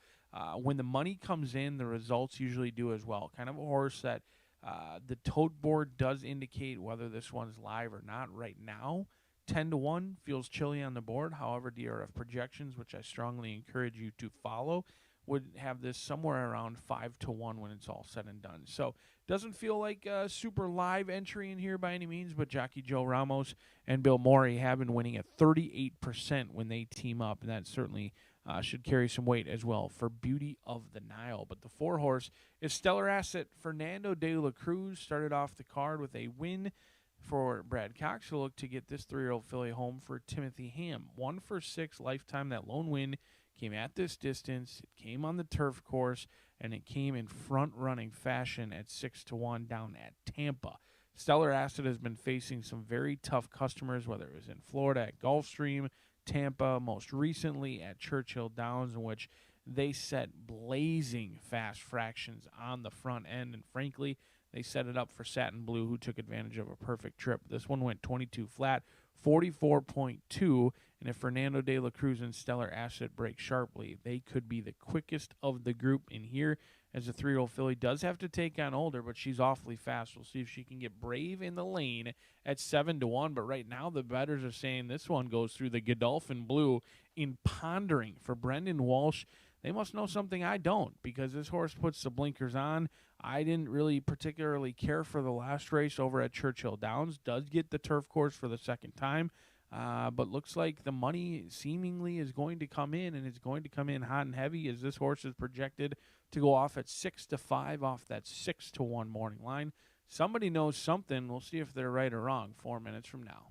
When the money comes in, the results usually do as well. Kind of a horse that the tote board does indicate whether this one's live or not right now. 10-1 feels chilly on the board. However, DRF projections, which I strongly encourage you to follow, would have this somewhere around 5-1 when it's all said and done. So doesn't feel like a super live entry in here by any means, but jockey Joe Ramos and Bill Morey have been winning at 38% when they team up, and that certainly should carry some weight as well for Beauty of the Nile. But the 4 horse is Stellar Asset. Fernando de la Cruz started off the card with a win for Brad Cox, who looked to get this 3-year-old filly home for Timothy Ham. 1 for 6 lifetime. That lone win came at this distance. It came on the turf course, and it came in front-running fashion at 6-1 down at Tampa. Stellar Asset has been facing some very tough customers, whether it was in Florida at Gulfstream, Tampa, most recently at Churchill Downs, in which they set blazing fast fractions on the front end, and frankly, they set it up for Satin Blue, who took advantage of a perfect trip. This one went 22 flat, 44.2, and if Fernando de la Cruz and Stellar Asset break sharply, they could be the quickest of the group in here, as the 3-year-old filly does have to take on older, but she's awfully fast. We'll see if she can get brave in the lane at 7-1, but right now the bettors are saying this one goes through the Godolphin Blue in pondering for Brendan Walsh. They must know something I don't, because this horse puts the blinkers on. I didn't really particularly care for the last race over at Churchill Downs. Does get the turf course for the second time, but looks like the money seemingly is going to come in, and it's going to come in hot and heavy, as this horse is projected to go off at 6-5 off that 6-1 morning line. Somebody knows something. We'll see if they're right or wrong 4 minutes from now.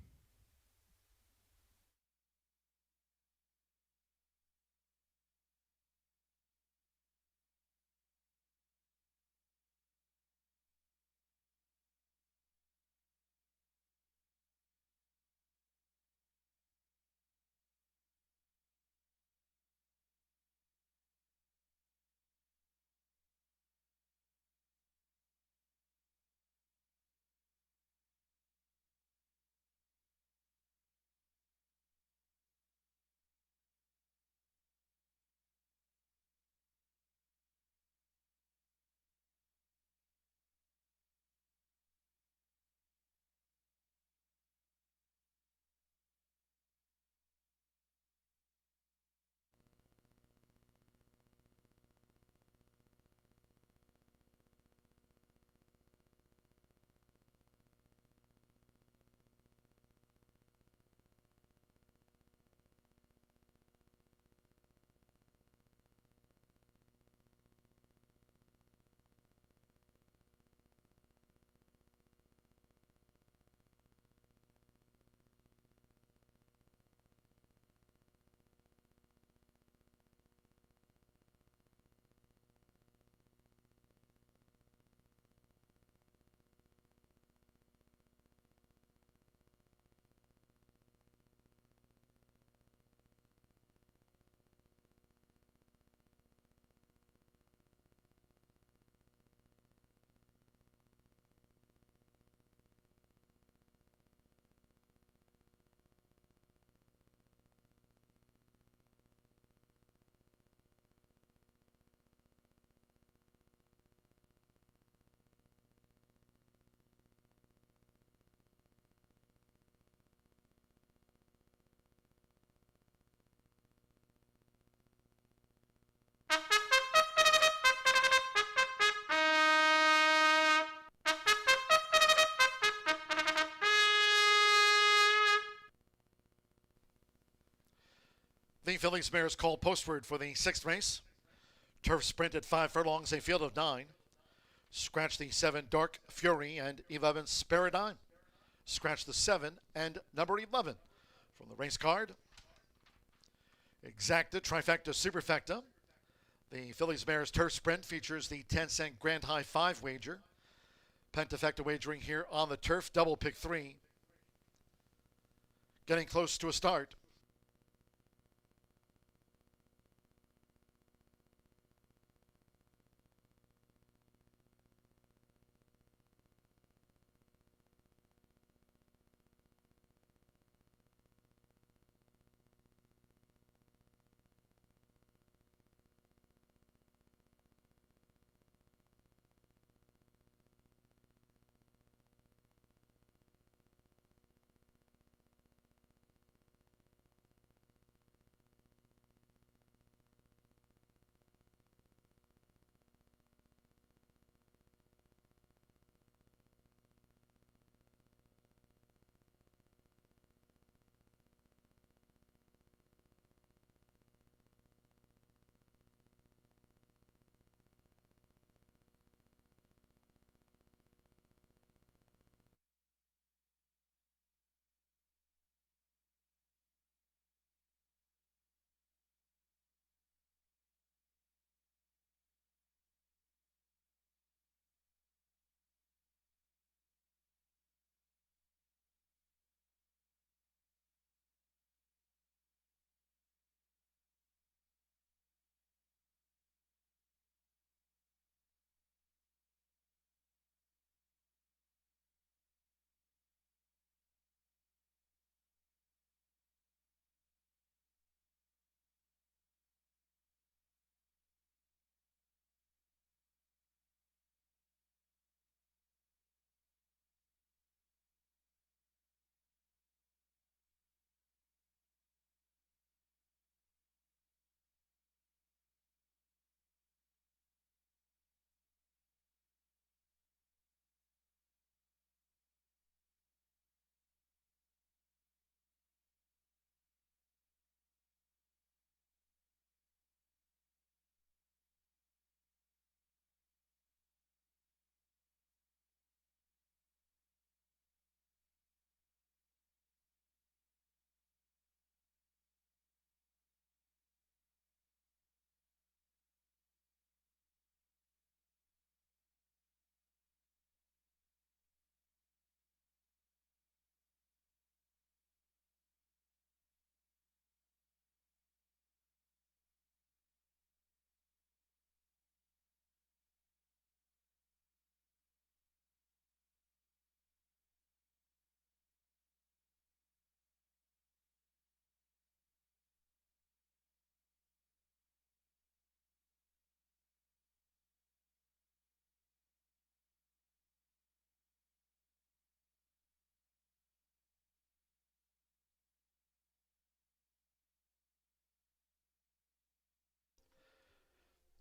The Phillies mares called postward for the 6th race. Turf sprint at 5 furlongs, a field of 9. Scratch the 7 Dark Fury and 11 Sparadime. Scratch the 7 and number 11 from the race card. Exacta, Trifecta, Superfecta. The Phillies mares turf sprint features the 10-cent Grand High 5 wager. Pentafecta wagering here on the turf, double pick 3. Getting close to a start.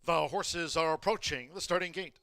The horses are approaching the starting gate.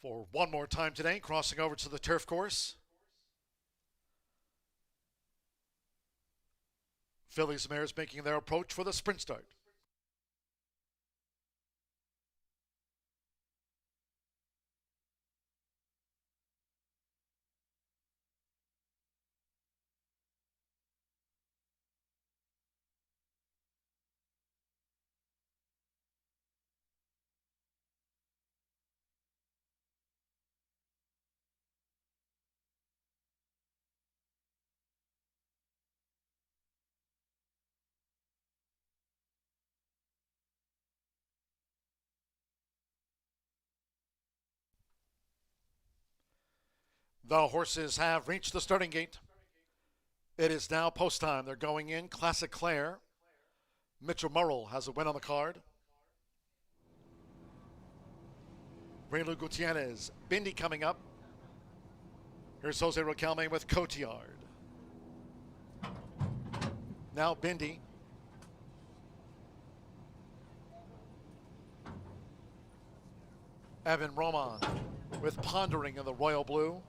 For one more time today, crossing over to the turf course. Fillies mares making their approach for the sprint start. The horses have reached the starting gate. It is now post time. They're going in. Classic Claire. Mitchell Murrell has a win on the card. Raylu Gutierrez. Bindi coming up. Here's Jose Riquelme with Cotillard. Now Bindi. Evan Roman with Pondering in the royal blue.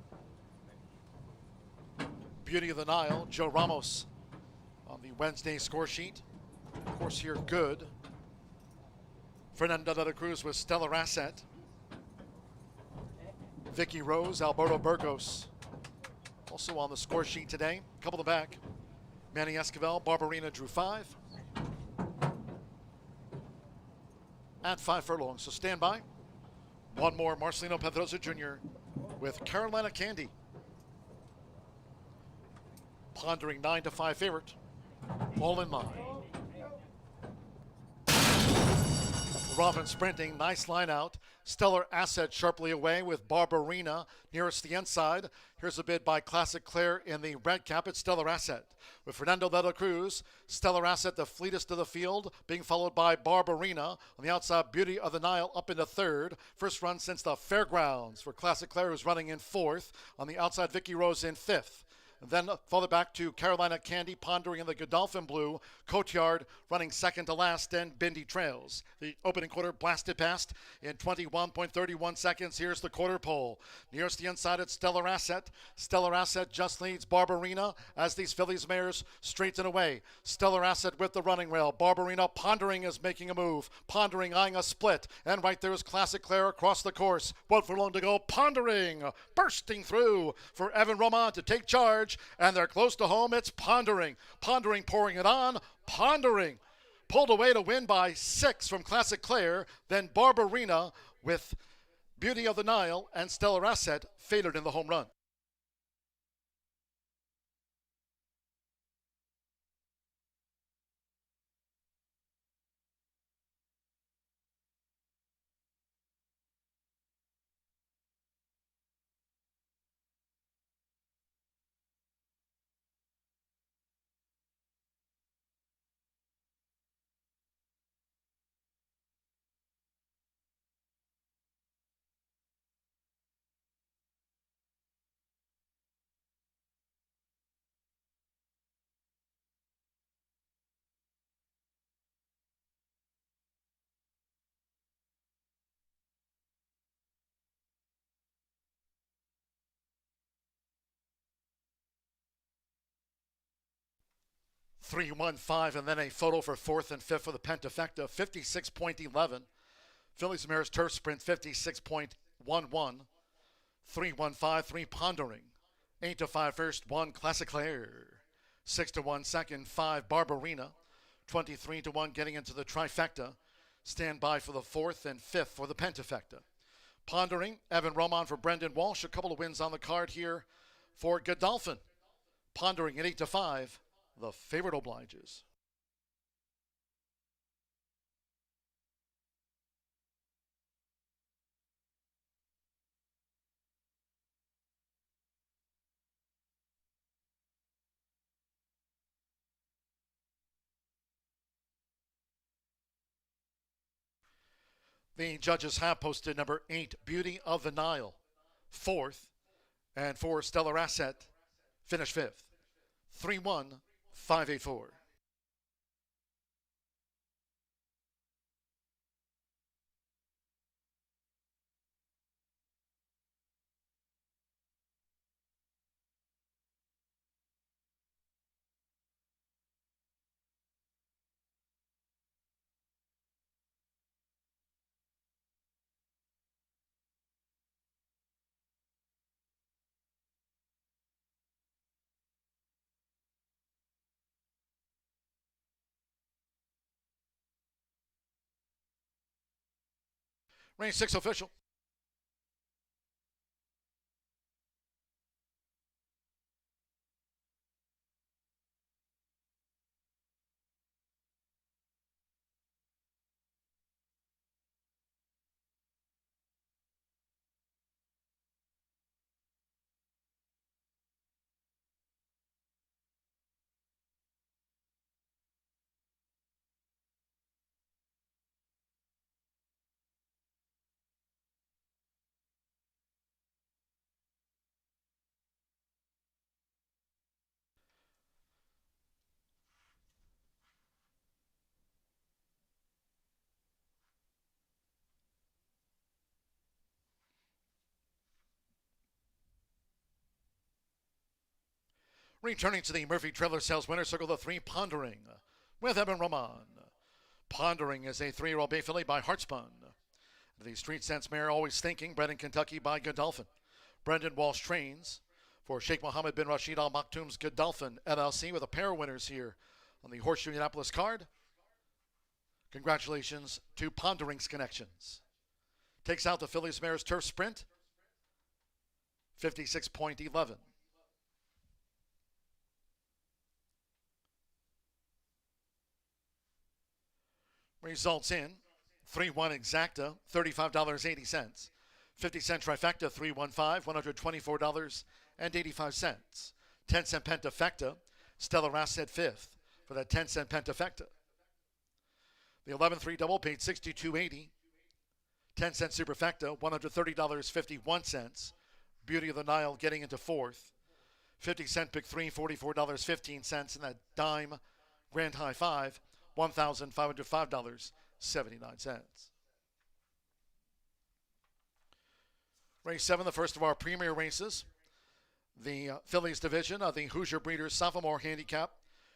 Beauty of the Nile, Joe Ramos on the Wednesday score sheet. Of course here, good. Fernando de la Cruz with Stellar Asset. Vicky Rose, Alberto Burgos also on the score sheet today. Couple in the back. Manny Esquivel, Barbarina drew 5. At 5 furlongs, so stand by. One more, Marcelino Pedrosa Jr. with Carolina Candy. Pondering 9-5 favorite. All in line. Robin sprinting, nice line out. Stellar Asset sharply away with Barbarina nearest the inside. Here's a bid by Classic Claire in the red cap at Stellar Asset. With Fernando de la Cruz, Stellar Asset the fleetest of the field, being followed by Barbarina. On the outside, Beauty of the Nile up into third. First run since the Fairgrounds for Classic Claire, who's running in fourth. On the outside, Vicky Rose in fifth. And then further back to Carolina Candy, Pondering in the Godolphin blue. Cotillard running second to last, and Bindi trails. The opening quarter blasted past in 21.31 seconds. Here's the quarter pole. Nearest the inside, it's Stellar Asset. Stellar Asset just leads Barbarina as these fillies mares straighten away. Stellar Asset with the running rail. Barbarina, Pondering is making a move. Pondering eyeing a split. And right there is Classic Claire across the course. 1 furlong to go. Pondering bursting through for Evan Roman to take charge. And they're close to home. It's Pondering. Pondering pouring it on. Pondering pulled away to win by 6 from Classic Claire. Then Barbarina with Beauty of the Nile and Stellar Asset faded in the home run. Three, 1, 5, and then a photo for 4th and 5th for the Pentafecta, 56.11. Phillies Mares Turf Sprint, 56.11. 3, 1, 5, 3 Pondering. 8-5 first, 1 Classic Claire. 6-1 second, 5 Barbarina. 23-1 getting into the trifecta. Stand by for the 4th and 5th for the Pentafecta. Pondering, Evan Roman for Brendan Walsh. A couple of wins on the card here for Godolphin. Pondering at 8-5. The favorite obliges. The judges have posted number 8, Beauty of the Nile, 4th, and for Stellar Asset, finished 5th. 3-1, 5-8-4. Race 6 official. Returning to the Murphy Trailer Sales winner circle, the 3 Pondering with Evan Roman. Pondering is a 3-year-old bay filly by Heartspun. The Street Sense mare Always Thinking, bred in Kentucky by Godolphin. Brendan Walsh trains for Sheikh Mohammed bin Rashid Al Maktoum's Godolphin LLC with a pair of winners here on the Horseshoe Indianapolis card. Congratulations to Pondering's Connections. Takes out the Phillies Mares Turf Sprint, 56.11. Results in 3-1 exacta, $35.80. 50-cent trifecta, 315, $124.85. 10-cent pentafecta, Stellar Asset fifth for that 10-cent pentafecta. The 11-3 double paid $62.80. 10-cent superfecta, $130.51. Beauty of the Nile getting into fourth. 50-cent pick three, $44.15. And that dime grand high five, $1,505.79. Race 7, the first of our premier races. The Phillies division of the Hoosier Breeders Sophomore Handicap.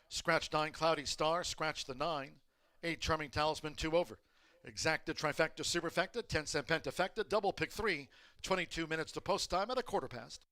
Scratch 9, Cloudy Star. Scratch the 9. 8, Charming Talisman, 2 over. Exacta, trifecta, superfecta, 10-cent pentafecta, double pick 3, 22 minutes to post time at a quarter past.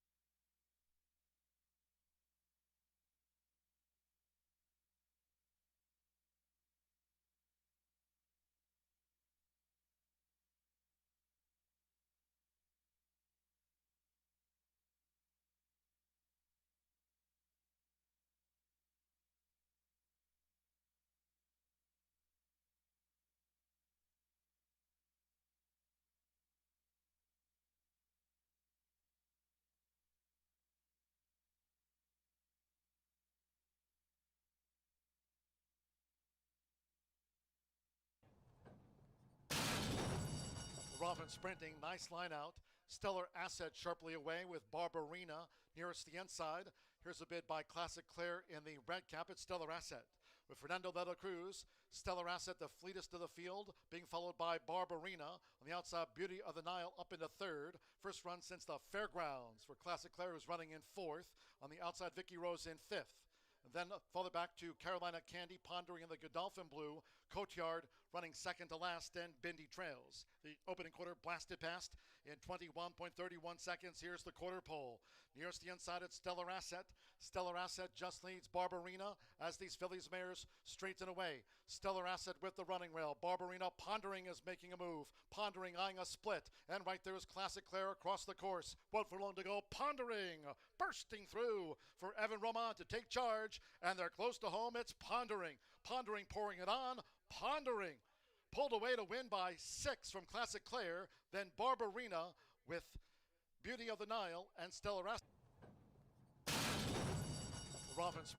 Robin sprinting, nice line out. Stellar Asset sharply away with Barbarina nearest the inside. Here's a bid by Classic Claire in the red cap at Stellar Asset. With Fernando de la Cruz, Stellar Asset the fleetest of the field, being followed by Barbarina. On the outside, Beauty of the Nile up into third. First run since the Fairgrounds for Classic Claire, who's running in fourth. On the outside, Vicky Rose in fifth. And then further back to Carolina Candy, Pondering in the Godolphin Blue. Coatyard running second to last, and Bindi trails. The opening quarter blasted past in 21.31 seconds. Here's the quarter pole. Nearest the inside, it's Stellar Asset. Stellar Asset just leads Barbarina as these Phillies mares straighten away. Stellar Asset with the running rail. Barbarina, Pondering is making a move. Pondering eyeing a split. And right there is Classic Claire across the course. 1 furlong to go. Pondering bursting through for Evan Roman to take charge. And they're close to home. It's Pondering. Pondering pouring it on. Pondering pulled away to win by 6 from Classic Claire. Then Barbarina with Beauty of the Nile and Stellar Asset. Robbins.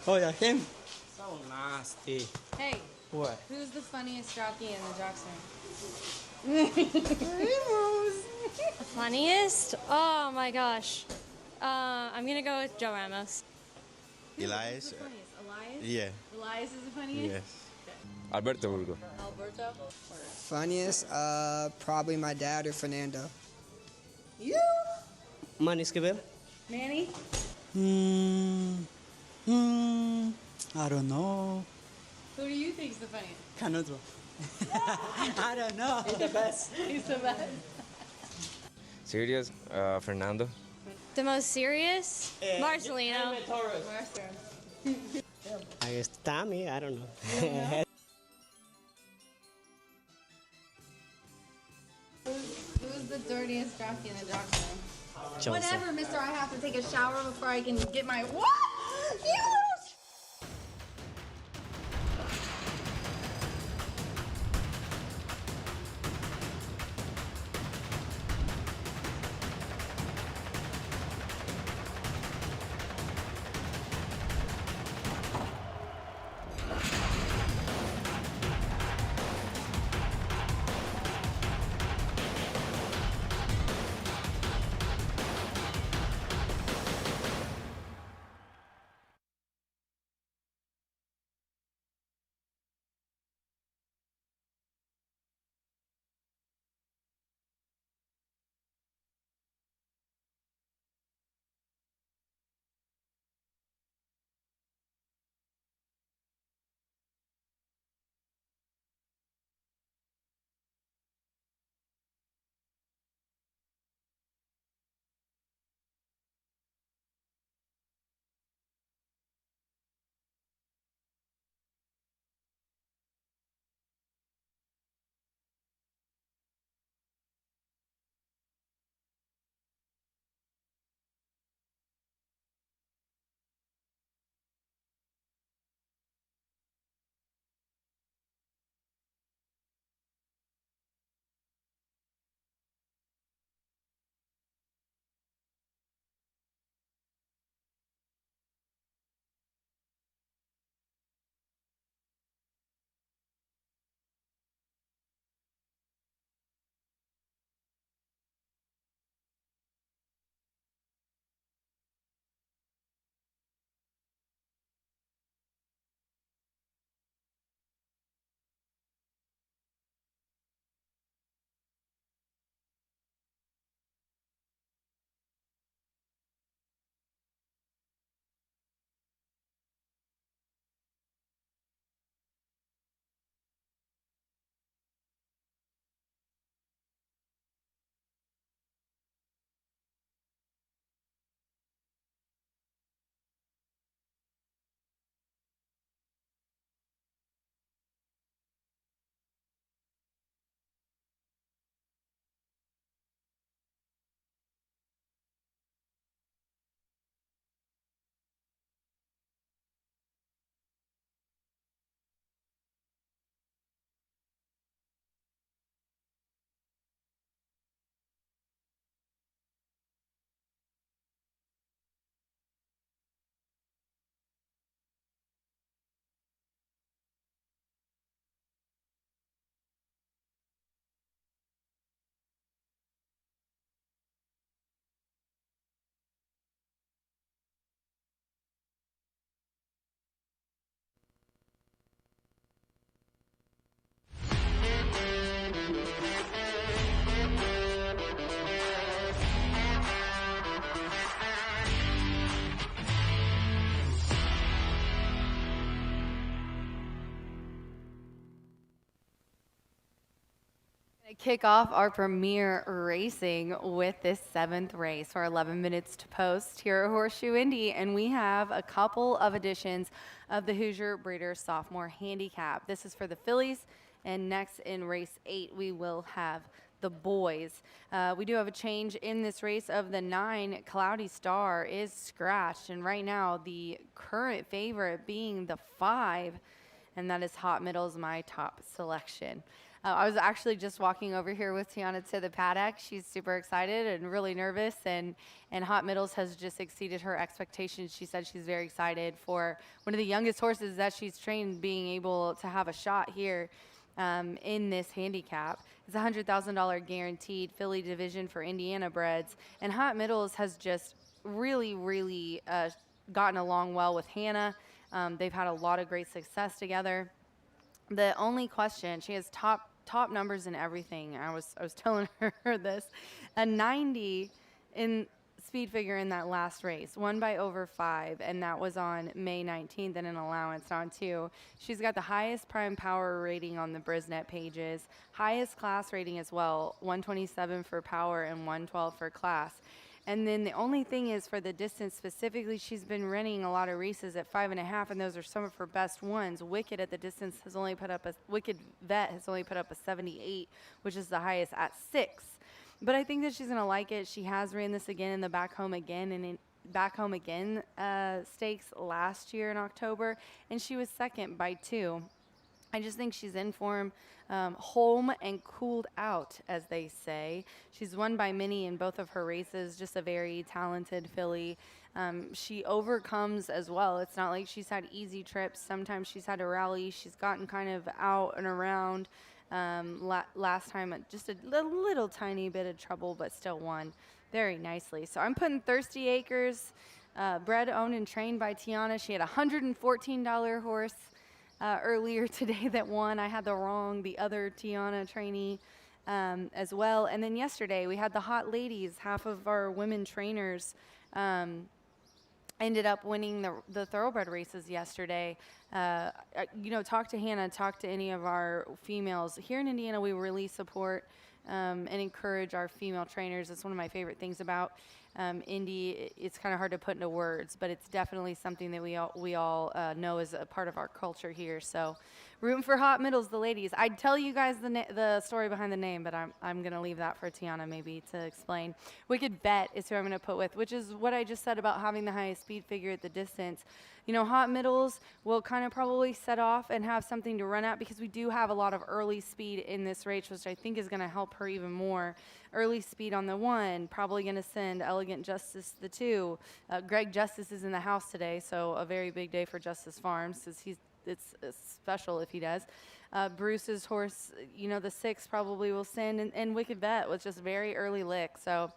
Oh, yeah, him. So nasty. Hey. What? Who's the funniest jockey in the jock Funniest? Oh my gosh. I'm gonna go with Joe Ramos. Elias. Elias? Yeah. Elias is the funniest? Yes. Alberto Burgo. Alberto? Funniest? Probably my dad or Fernando. You? Manny Esquivel. Manny? I don't know. Who do you think's the funniest? Canuto. I don't know. He's the best. He's the best. Serious, Fernando. The most serious? Marcelino. I guess Tommy. I don't know. Who's the dirtiest jockey in the jock ring? Joseph. Whatever, mister. I have to take a shower before I can get my... What? You... Kick off our premier racing with this 7th race for 11 minutes to post here at Horseshoe Indy, and we have a couple of editions of the Hoosier Breeders Sophomore Handicap. This is for the fillies, and next in race 8 we will have the boys. We do have a change in this race of the 9. Cloudy Star is scratched, and right now the current favorite being the 5. and that is Hot Middles, my top selection. I was actually just walking over here with Tiana to the paddock. She's super excited and really nervous, and Hot Middles has just exceeded her expectations. She said she's very excited for one of the youngest horses that she's trained being able to have a shot here in this handicap. It's a $100,000 guaranteed filly division for Indiana breds, and Hot Middles has just really gotten along well with Hannah. They've had a lot of great success together. The only question, she has top numbers in everything. I was telling her this, a 90 in speed figure in that last race, won by over 5, and that was on May 19th in an allowance on 2. She's got the highest prime power rating on the Brisnet pages, highest class rating as well, 127 for power and 112 for class. And then the only thing is for the distance specifically, she's been running a lot of races at 5.5, and those are some of her best ones. Wicked at the distance has only put up Wicked Vet has only put up a 78, which is the highest at 6. But I think that she's gonna like it. She has ran this again in the Back Home Again stakes last year in October, and she was second by 2. I just think she's in form, home and cooled out, as they say. She's won by many in both of her races, just a very talented filly. She overcomes as well. It's not like she's had easy trips. Sometimes she's had to rally. She's gotten kind of out and around. Last time, just a little tiny bit of trouble, but still won very nicely. So I'm putting Thirsty Acres, bred, owned, and trained by Tiana. She had a $114 horse earlier today that won. I had the other Tiana trainee as well. And then yesterday we had the Hot Ladies. Half of our women trainers ended up winning the thoroughbred races yesterday. Talk to Hannah, talk to any of our females. Here in Indiana, we really support and encourage our female trainers. It's one of my favorite things about Indy. It's kind of hard to put into words, but it's definitely something that we all know is a part of our culture here. So rooting for Hot Middles, the ladies. I'd tell you guys the story behind the name, but I'm going to leave that for Tiana maybe to explain. Wicked Bet is who I'm going to put with, which is what I just said about having the highest speed figure at the distance. Hot Middles will kind of probably set off and have something to run at because we do have a lot of early speed in this race, which I think is going to help her even more. Early speed on the 1, probably going to send Elegant Justice the 2. Greg Justice is in the house today, so a very big day for Justice Farms because it's special if he does. Bruce's horse, the 6 probably will send, and Wicked Bet was just very early lick. So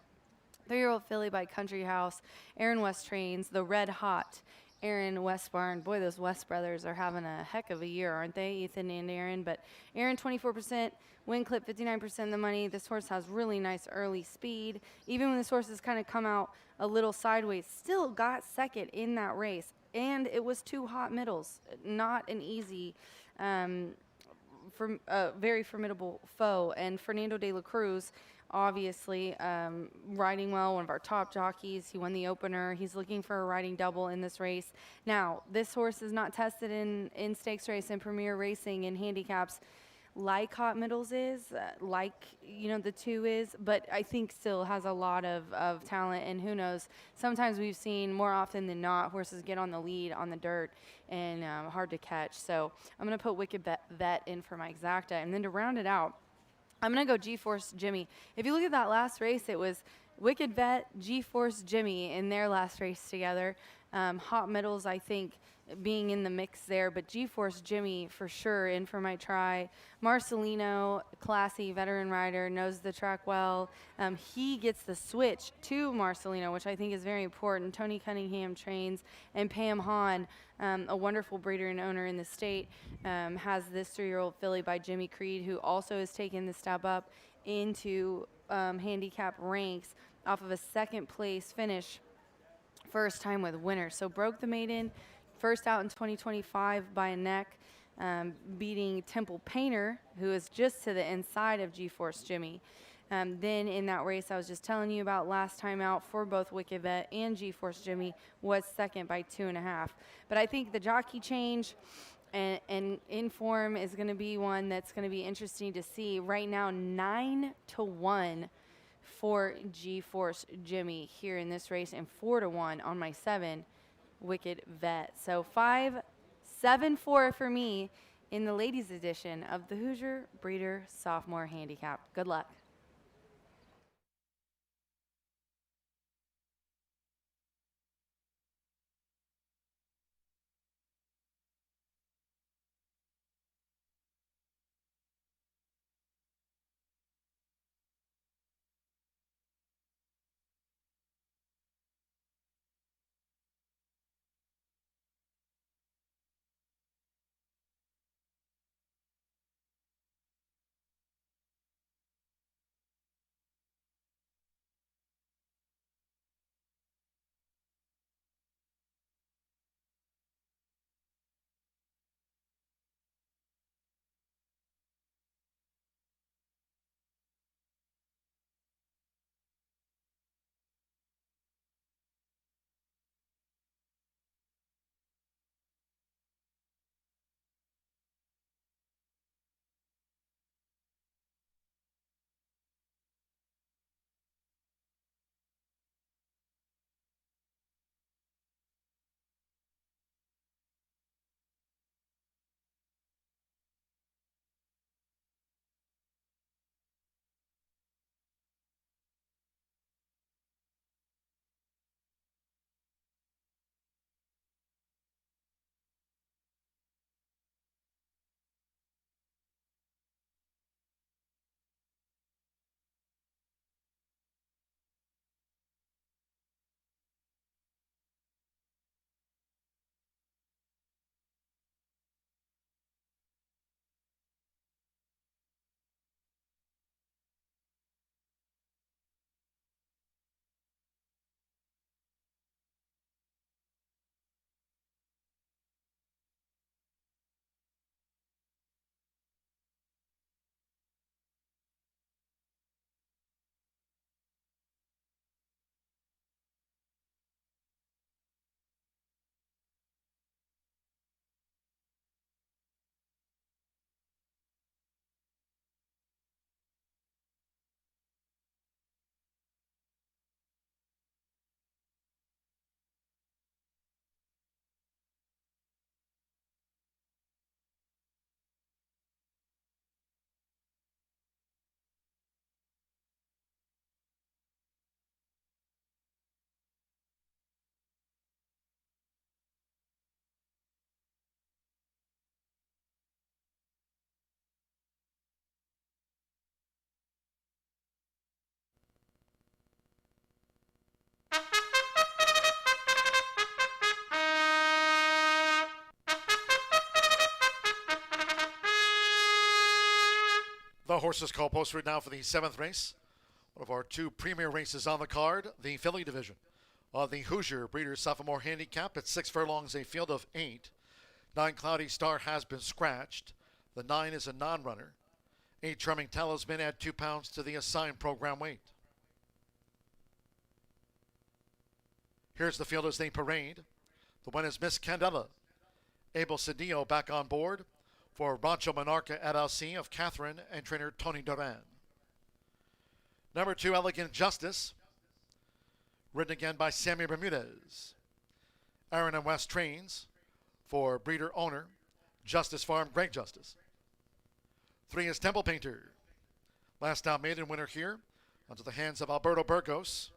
3-year-old filly by Country House, Aaron West trains, the Red Hot Aaron West barn. Boy, those West brothers are having a heck of a year, aren't they, Ethan and Aaron? But Aaron, 24%, win clip, 59% of the money. This horse has really nice early speed. Even when this horse has kind of come out a little sideways, still got second in that race. And it was 2 Hot Middles. Not an easy, very formidable foe. And Fernando de la Cruz, obviously riding well, one of our top jockeys. He won the opener. He's looking for a riding double in this race. Now, this horse is not tested in stakes race and premier racing and handicaps like Hot Middles is, the 2 is, but I think still has a lot of talent, and who knows, sometimes we've seen more often than not horses get on the lead on the dirt and hard to catch. So I'm going to put Wicked Vet in for my exacta, and then to round it out, I'm going to go G-Force Jimmy. If you look at that last race, it was Wicked Vet, G-Force Jimmy in their last race together. Hot Middles, I think, being in the mix there, but G-Force Jimmy for sure in for my try. Marcelino, classy veteran rider, knows the track well. He gets the switch to Marcelino, which I think is very important. Tony Cunningham trains, and Pam Hahn, a wonderful breeder and owner in the state, has this 3-year-old filly by Jimmy Creed, who also has taken the step up into handicap ranks off of a 2nd place finish, first time with winners. So broke the maiden, first out in 2025 by a neck, beating Temple Painter, who is just to the inside of G-Force Jimmy. Then in that race I was just telling you about last time out for both Wicked Vet and G-Force Jimmy was second by 2.5. But I think the jockey change and in form is going to be one that's going to be interesting to see. Right now 9-1 for G-Force Jimmy here in this race, and 4-1 on my 7 Wicked Vet. So 5-7-4 for me in the ladies' edition of the Hoosier Breeder Sophomore Handicap. Good luck. The horses call posted now for the 7th race. One of our 2 premier races on the card, the filly division of the Hoosier Breeders' Sophomore Handicap at 6 furlongs, a field of 8. 9 Cloudy Star has been scratched. The 9 is a non-runner. 8 Charming Talisman add 2 pounds to the assigned program weight. Here's the field as they parade. The one is Miss Candela. Abel Cedillo back on board for Rancho Monarca LLC of Catherine and trainer Tony Duran. Number 2, Elegant Justice, ridden again by Sammy Bermudez. Aaron and West trains for breeder owner Justice Farm Greg Justice. 3 is Temple Painter. Last out maiden winner here onto the hands of Alberto Burgos.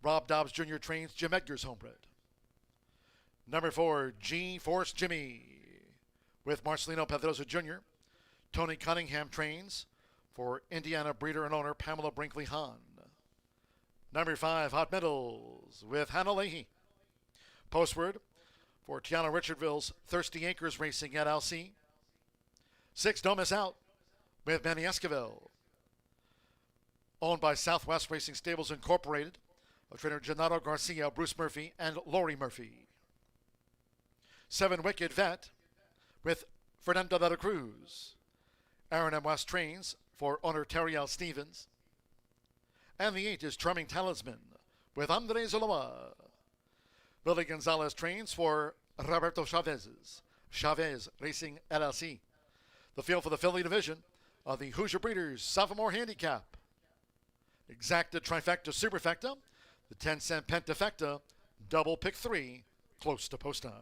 Rob Dobbs Jr. trains Jim Edgar's homebred. Number 4, G-Force Jimmy with Marcelino Pedrosa Jr. Tony Cunningham trains for Indiana breeder and owner Pamela Brinkley Hahn. Number 5, Hot Middles with Hannah Leahy. Postword for Tiana Richardville's Thirsty Acres Racing at LC. 6, Don't Miss Out with Manny Esquivel. Owned by Southwest Racing Stables Incorporated of trainer Gennaro Garcia, Bruce Murphy, and Lori Murphy. 7, Wicked Vet with Fernando de la Cruz. Aaron M. West trains for owner Terry L. Stevens. And the 8 is Charming Talisman with Andres Ulloa. Billy Gonzalez trains for Roberto Chavez Racing LLC. The field for the filly division of the Hoosier Breeders Sophomore Handicap. Exacta Trifecta Superfecta, the 10-cent Pentafecta, double pick 3, close to post time.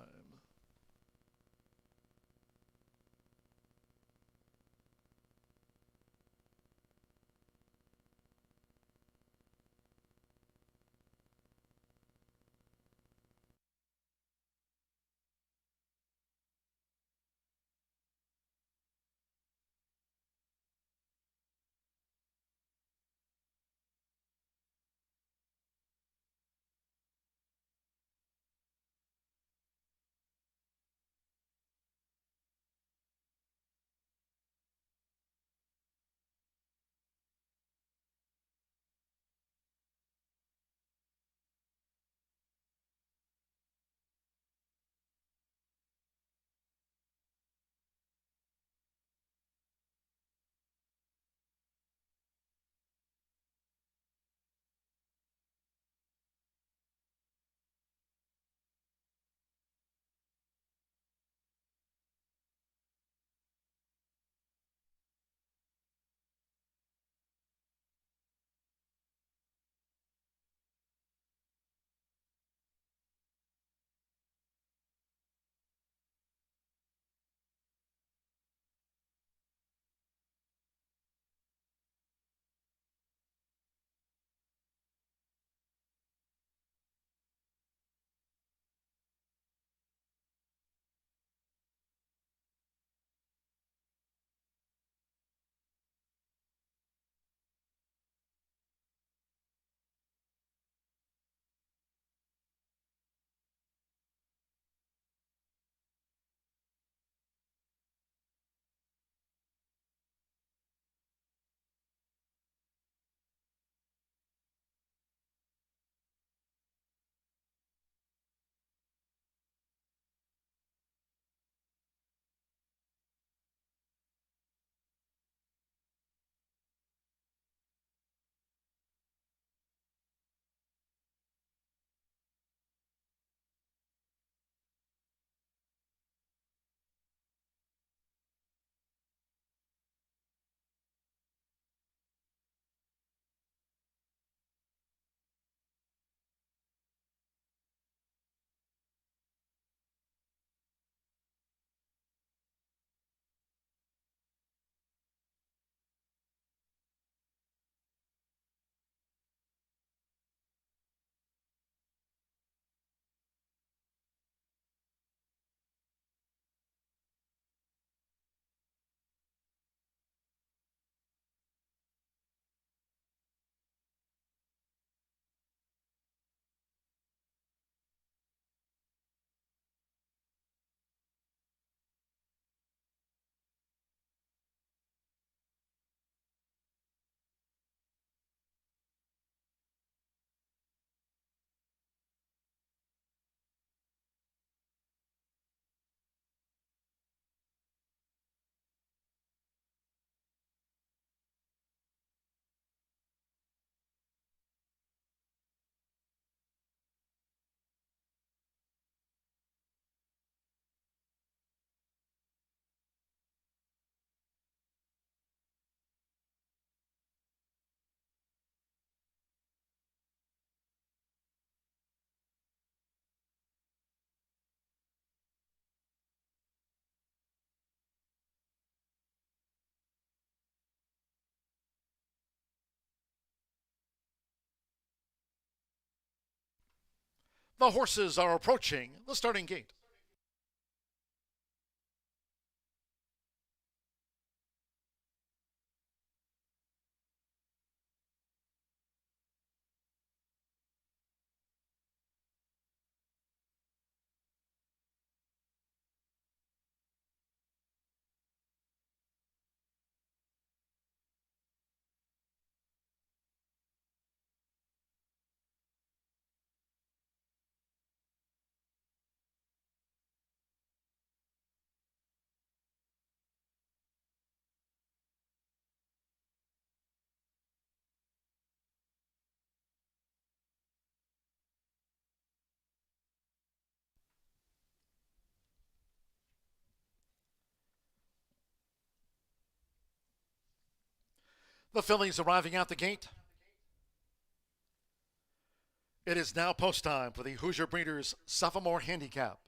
The horses are approaching the starting gate. The fillies arriving out the gate. It is now post time for the Hoosier Breeders' Sophomore Handicap.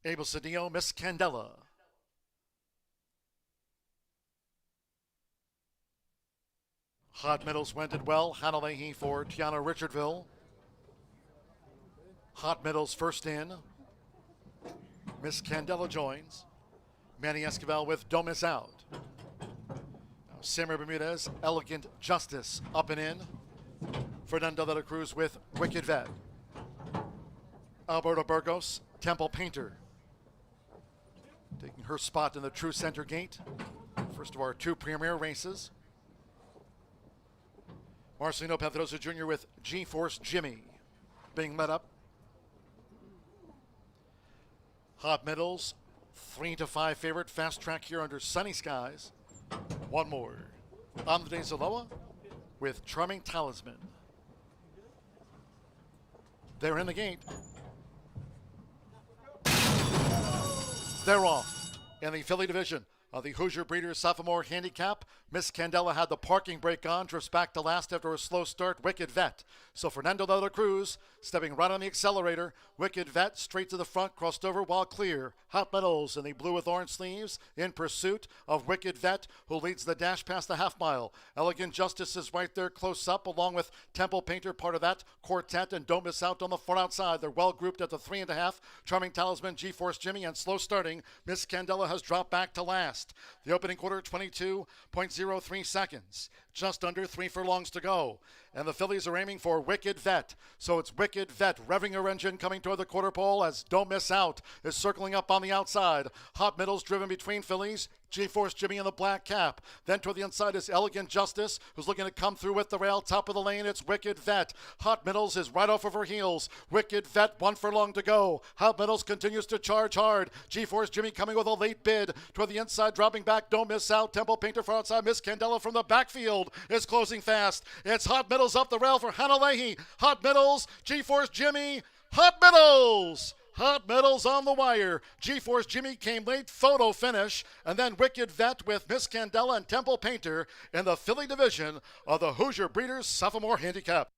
Abel Cedillo, Miss Candela. Hot Middles wended well. Hannah Leahy for Tiana Richardville. Hot Middles first in. Miss Candela joins. Manny Esquivel with Don't Miss Out. Now Samir Bermudez, Elegant Justice up and in. Fernando de la Cruz with Wicked Vet. Alberto Burgos, Temple Painter. Taking her spot in the true center gate. First of our two premier races. Marcelino Pedrosa Jr. with G-Force Jimmy being led up. Hot Middles, 3-5 favorite. Fast track here under sunny skies. One more. Andres Zaloa with Charming Talisman. They're in the gate. They're off in the filly division of the Hoosier Breeders' Sophomore Handicap. Miss Candela had the parking brake on, drifts back to last after a slow start. Wicked Vet. So Fernando de la Cruz stepping right on the accelerator. Wicked Vet straight to the front, crossed over while clear. Hot Middles in the blue with orange sleeves in pursuit of Wicked Vet, who leads the dash past the half mile. Elegant Justice is right there close up, along with Temple Painter, part of that quartet, and Don't Miss Out on the far outside. They're well grouped at the 3.5. Charming Talisman, G-Force Jimmy, and slow starting. Miss Candela has dropped back to last. The opening quarter, 22.03 seconds. Just under 3 furlongs to go. And the fillies are aiming for Wicked Vet. So it's Wicked Vet revving her engine coming toward the quarter pole as Don't Miss Out is circling up on the outside. Hot Middles driven between fillies. G-Force Jimmy in the black cap. Then toward the inside is Elegant Justice, who's looking to come through with the rail. Top of the lane, it's Wicked Vet. Hot Middles is right off of her heels. Wicked Vet, 1 furlong to go. Hot Middles continues to charge hard. G-Force Jimmy coming with a late bid. Toward the inside, dropping back, Don't Miss Out. Temple Painter for outside. Miss Candela from the backfield is closing fast. It's Hot Middles up the rail for Hannah Leahy. Hot Middles, G-Force Jimmy. Hot Middles! Hot Middles on the wire. G-Force Jimmy came late, photo finish, and then Wicked Vet with Miss Candela and Temple Painter in the filly division of the Hoosier Breeders' Sophomore Handicap.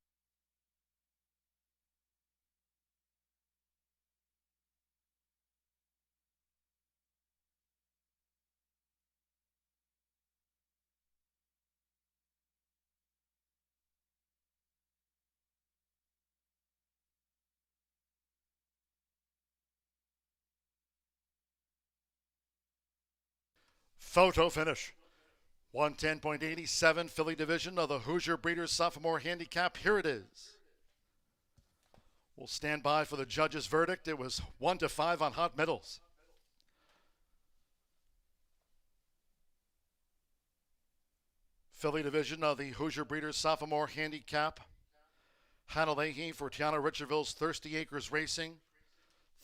Photo finish. 110.87 filly division of the Hoosier Breeders' Sophomore Handicap. Here it is. We'll stand by for the judge's verdict. It was 1-5 on Hot Middles. Filly division of the Hoosier Breeders' Sophomore Handicap. Hannah Leahy for Tiana Richardville's Thirsty Acres Racing.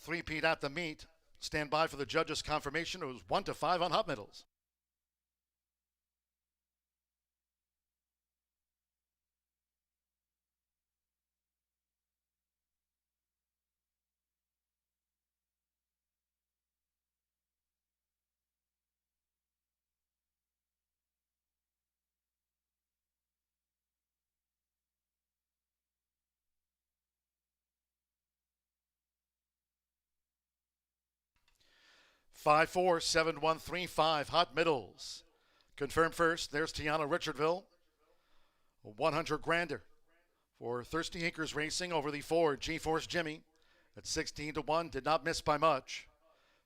3-peat at the meet. Stand by for the judge's confirmation. It was 1-5 on Hot Middles. Five, 4, 7, 1, 3, 5. Hot Middles. Confirmed first. There's Tiana Richardville. 100 grander. For Thirsty Acres Racing over the Ford G-Force Jimmy at 16-1, did not miss by much.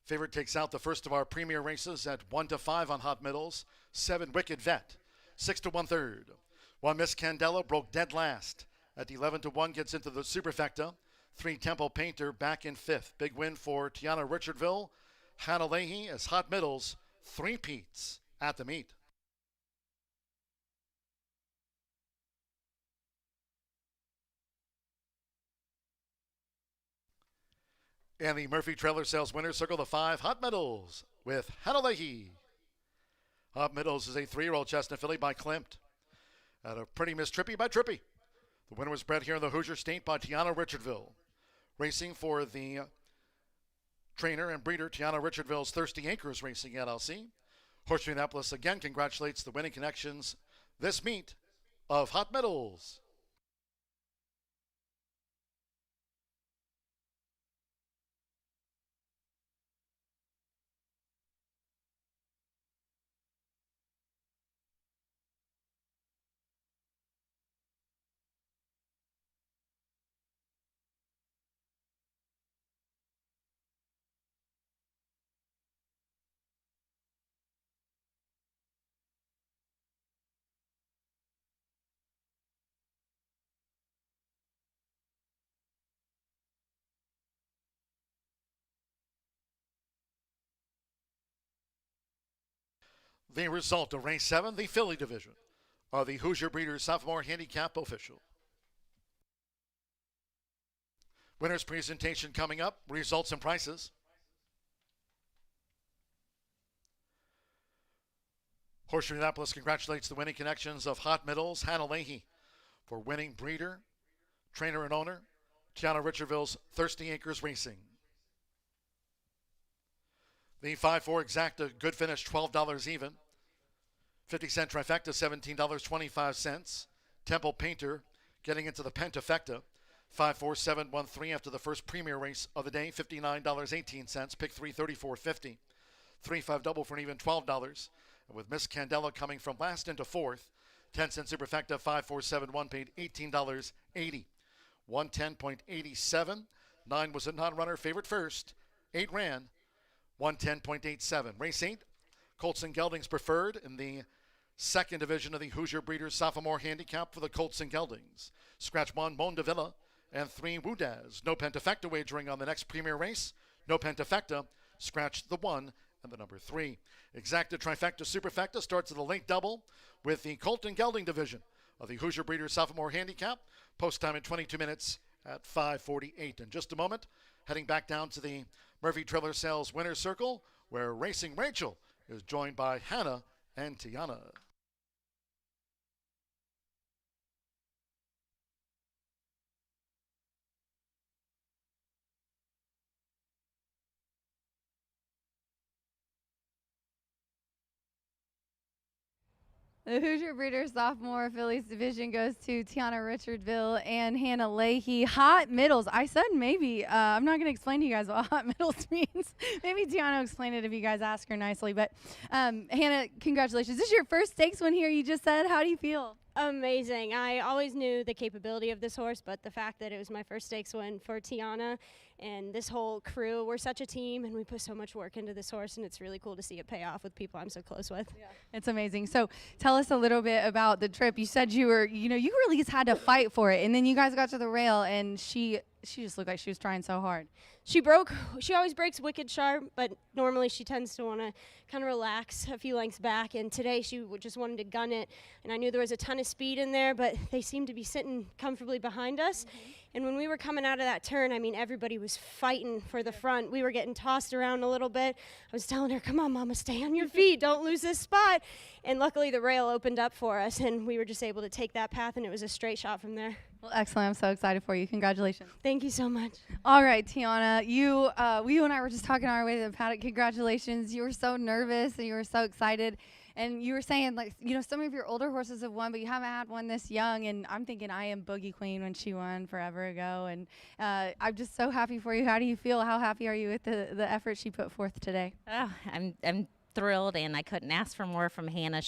Favorite takes out the first of our premier races at 1-5 on Hot Middles. 7 Wicked Vet, 6-1 third. 1 Miss Candela broke dead last. At 11-1 gets into the Superfecta. 3 Temple Painter back in 5th. Big win for Tiana Richardville. Hannah Leahy as Hot Middles, 3 peats at the meet. And the Murphy Trailer Sales winner circle the 5 Hot Middles with Hannah Leahy. Hot Middles is a 3-year-old chestnut filly by Klimt. At a Pretty Miss Trippy by Trippy. The winner was bred here in the Hoosier State by Tiana Richardville. Racing for the trainer and breeder Tiana Richardville's Thirsty Acres Racing LLC. Horseshoe Indianapolis again congratulates the winning connections this meet of Hot Middles. The result of race 7, the filly division of the Hoosier Breeders Sophomore Handicap Official. Winner's presentation coming up, results and prices. Horseshoe Indianapolis congratulates the winning connections of Hot Middles, Hannah Leahy, for winning breeder, trainer and owner, Tiana Richardville's Thirsty Acres Racing. The 5-4 exacta good finish, $12 even. 50-cent trifecta, $17.25. Temple Painter getting into the pentafecta. 5-4-7-1-3 after the first premier race of the day, $59.18. Pick 3, $34.50. 3-5 double for an even $12. And with Miss Candela coming from last into fourth, 10-cent superfecta, 5-4-7-1 paid $18.80. 110.87. 9 was a non-runner, favorite first. 8 ran. 110.87. Race 8, Colts and Geldings preferred in the second division of the Hoosier Breeders Sophomore Handicap for the Colts and Geldings. Scratch 1, Mon de Villa, and 3, Woodaz. No pentafecta wagering on the next premier race. No pentafecta. Scratch the 1 and the number 3. Exacta trifecta superfecta starts at the late double with the Colt and Gelding division of the Hoosier Breeders Sophomore Handicap. Post time in 22 minutes at 5:48. In just a moment, heading back down to the Murphy Trailer Sales Winner's Circle, where Racing Rachel is joined by Hannah and Tiana. The Hoosier Breeders Sophomore Fillies division goes to Tiana Richardville and Hannah Leahy. Hot Middles. I said maybe. I'm not going to explain to you guys what Hot Middles means. Maybe Tiana will explain it if you guys ask her nicely. But Hannah, congratulations. This is your first stakes win here, you just said. How do you feel? Amazing. I always knew the capability of this horse, but the fact that it was my first stakes win for Tiana and this whole crew, we're such a team and we put so much work into this horse, and it's really cool to see it pay off with people I'm so close with. Yeah. It's amazing. So tell us a little bit about the trip. You said you really just had to fight for it, and then you guys got to the rail and she just looked like she was trying so hard. She always breaks wicked sharp, but normally she tends to want to kind of relax a few lengths back, and today she just wanted to gun it, and I knew there was a ton of speed in there, but they seemed to be sitting comfortably behind us. And when we were coming out of that turn, I mean, everybody was fighting for the front. We were getting tossed around a little bit. I was telling her, come on, Mama, stay on your feet. Don't lose this spot. And luckily the rail opened up for us, and we were just able to take that path, and it was a straight shot from there. Well, excellent. I'm so excited for you. Congratulations. Thank you so much. All right, Tiana, you and I were just talking our way to the paddock. Congratulations. You were so nervous and you were so excited. And you were saying, like, some of your older horses have won, but you haven't had one this young. And I'm thinking I am Boogie Queen when she won forever ago. And I'm just so happy for you. How do you feel? How happy are you with the effort she put forth today? Oh, I'm thrilled, and I couldn't ask for more from Hannah.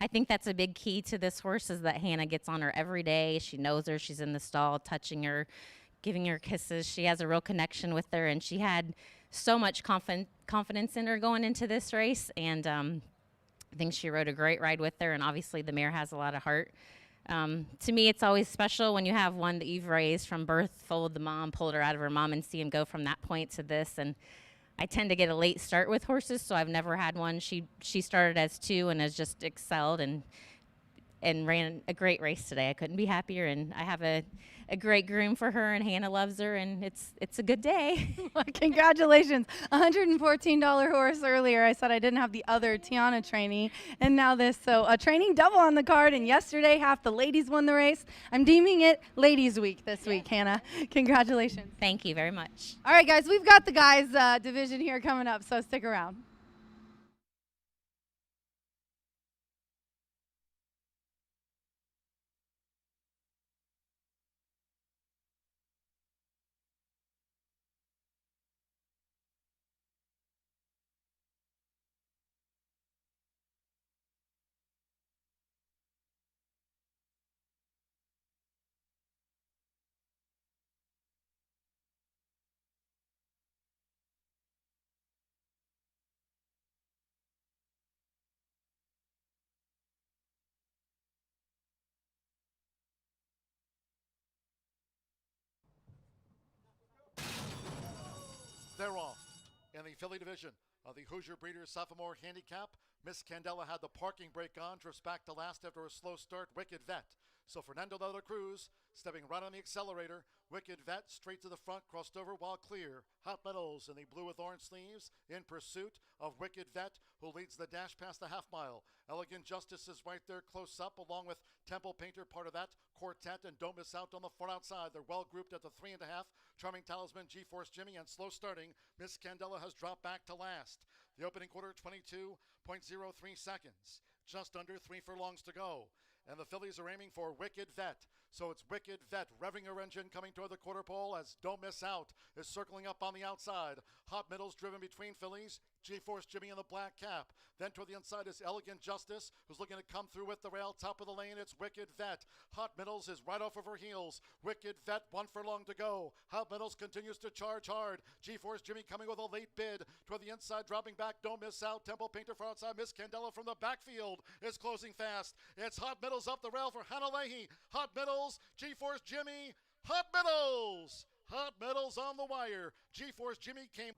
I think that's a big key to this horse is that Hannah gets on her every day. She knows her. She's in the stall, touching her, giving her kisses. She has a real connection with her, and she had so much confidence in her going into this race, and I think she rode a great ride with her, and obviously the mare has a lot of heart. To me, it's always special when you have one that you've raised from birth, followed the mom, pulled her out of her mom, and see him go from that point to this. And I tend to get a late start with horses, so I've never had one. She started as 2 and has just excelled and ran a great race today. I couldn't be happier, and I have a great groom for her, and Hannah loves her, and it's a good day. Well, congratulations. $114 horse earlier. I said I didn't have the other Tiana training, and now this. So a training double on the card, and yesterday half the ladies won the race. I'm deeming it Ladies Week this week, Hannah. Congratulations. Thank you very much. All right, guys, we've got the guys division here coming up, so stick around. They're off. In the filly division of the Hoosier Breeders Sophomore Handicap, Miss Candela had the parking brake on, drifts back to last after a slow start. Wicked Vet. So Fernando de la Cruz stepping right on the accelerator. Wicked Vet straight to the front, crossed over while clear. Hot Meadows in the blue with orange sleeves in pursuit of Wicked Vet, who leads the dash past the half mile. Elegant Justice is right there close up, along with Temple Painter, part of that quartet, and don't miss out on the far outside. They're well grouped at the 3.5. Charming Talisman, G-Force Jimmy, and slow starting. Miss Candela has dropped back to last. The opening quarter, 22.03 seconds. Just under 3 furlongs to go. And the fillies are aiming for Wicked Vet. So it's Wicked Vet revving her engine coming toward the quarter pole as Don't Miss Out is circling up on the outside. Hot Middles driven between fillies. G-Force Jimmy in the black cap. Then toward the inside is Elegant Justice, who's looking to come through with the rail. Top of the lane, it's Wicked Vet. Hot Middles is right off of her heels. Wicked Vet, 1 furlong to go. Hot Middles continues to charge hard. G-Force Jimmy coming with a late bid. Toward the inside, dropping back, Don't Miss Out. Temple Painter for outside. Miss Candela from the backfield is closing fast. It's Hot Middles up the rail for Hannah Leahy. Hot Middles, G-Force Jimmy. Hot Middles! Hot Middles on the wire. G-Force Jimmy came...